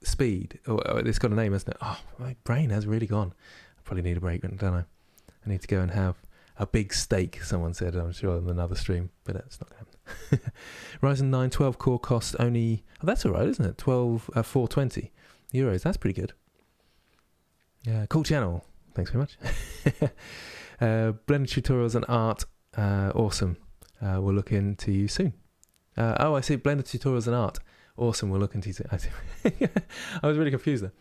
Speaker 1: speed. It's got a name, hasn't it? Oh, my brain has really gone. I probably need a break, don't I? I need to go and have a big steak, someone said, I'm sure, on another stream, but that's not going to happen. Ryzen 9 12 core cost only, that's all right, isn't it? 420 euros. That's pretty good. Cool channel. Thanks very much. Blender tutorials and art. Awesome. We'll look into you soon. I see. Blender tutorials and art. Awesome. We'll look into you soon. I was really confused there.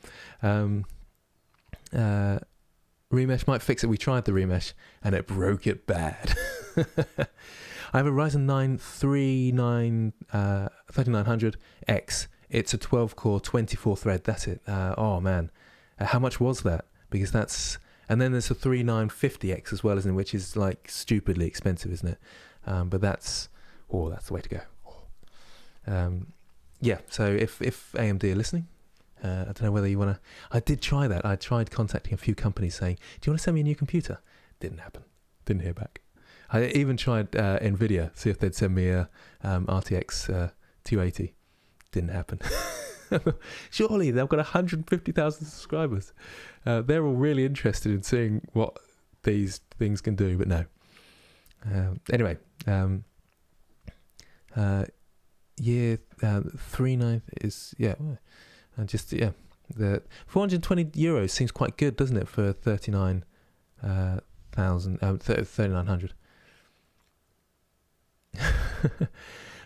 Speaker 1: Remesh might fix it. We tried the remesh and it broke it bad. I have a Ryzen 9 3900X. It's a 12 core 24 thread. That's it. Oh man. How much was that? Because that's, and then there's a 3950X as well, isn't it? Which is like stupidly expensive, isn't it? But that's the way to go. So if AMD are listening, I don't know whether you want to, I did try that. I tried contacting a few companies saying, do you want to send me a new computer? Didn't happen. Didn't hear back. I even tried NVIDIA, see if they'd send me a RTX 280. Didn't happen. Surely they've got 150,000 subscribers. They're all really interested in seeing what these things can do, but no. Anyway, 39 is the 420 euros seems quite good, doesn't it, for 3900.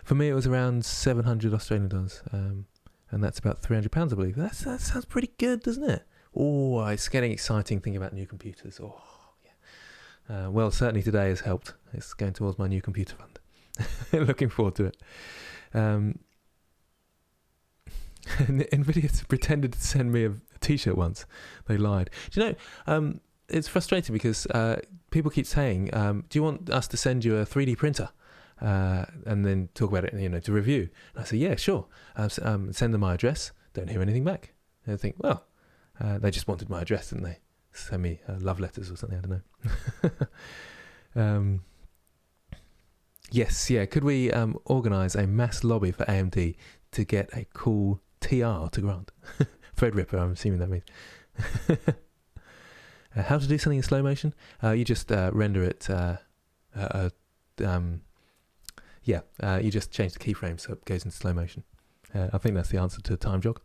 Speaker 1: For me, it was around 700 Australian dollars. And that's about £300, I believe. That sounds pretty good, doesn't it? Oh, it's getting exciting thinking about new computers. Oh, yeah. Well, certainly today has helped. It's going towards my new computer fund. Looking forward to it. NVIDIA pretended to send me a T-shirt once. They lied. Do you know, it's frustrating because people keep saying, do you want us to send you a 3D printer? And then talk about it, to review. And I say, yeah, sure. Send them my address. Don't hear anything back. And I think, well, they just wanted my address, didn't they? Send me love letters or something. I don't know. Yes, yeah. Could we organise a mass lobby for AMD to get a cool TR to grant? Threadripper, I'm assuming that means. How to do something in slow motion? You just render it. You just change the keyframe so it goes into slow motion. I think that's the answer to Time Jog.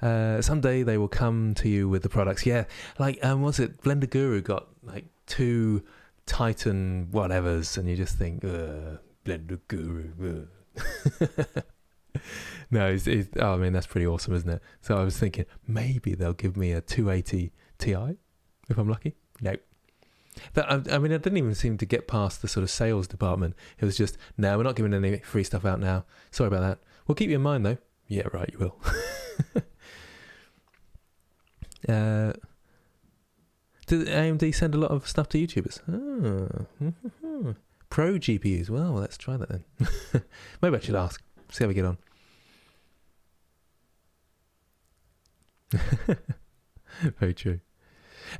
Speaker 1: Someday they will come to you with the products. Yeah, like was it Blender Guru got like 2 Titan whatevers, and you just think Blender Guru. No, I mean that's pretty awesome, isn't it? So I was thinking maybe they'll give me a 280 Ti if I'm lucky. No. I mean, I didn't even seem to get past the sort of sales department. It was just, no, we're not giving any free stuff out now. Sorry about that. We'll keep you in mind, though. Yeah, right, you will. Did AMD send a lot of stuff to YouTubers? Pro GPUs. Well, let's try that then. Maybe I should ask. See how we get on. Very true.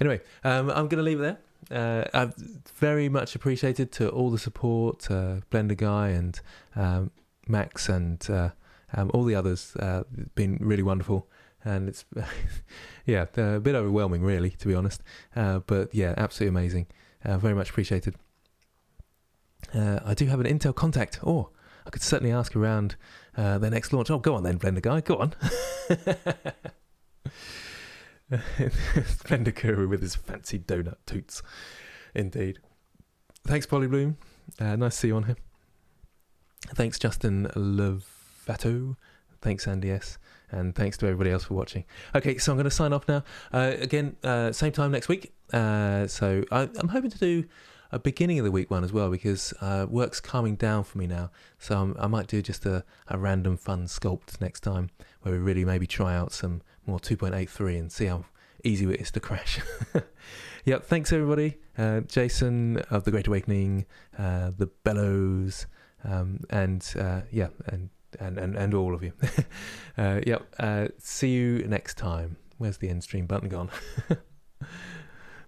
Speaker 1: Anyway, I'm going to leave it there. I've very much appreciated to all the support, Blender Guy and Max and all the others. Been really wonderful, and it's a bit overwhelming, really, to be honest. But yeah, absolutely amazing. Very much appreciated. I do have an Intel contact. Oh, I could certainly ask around their next launch. Oh, go on then, Blender Guy, go on. Blender Guru with his fancy donut toots. Indeed. Thanks, Polybloom. Nice to see you on here. Thanks, Justin Lovato. Thanks, Andy S. And thanks to everybody else for watching. Okay, so I'm going to sign off now. Again, same time next week. So I'm hoping to do a beginning of the week one as well, because work's calming down for me now. So I might do just a random fun sculpt next time, where we really maybe try out some more 2.83 and see how easy it is to crash. Yep, thanks everybody. Jason of The Great Awakening, The Bellows, and all of you. See you next time. Where's the end stream button gone?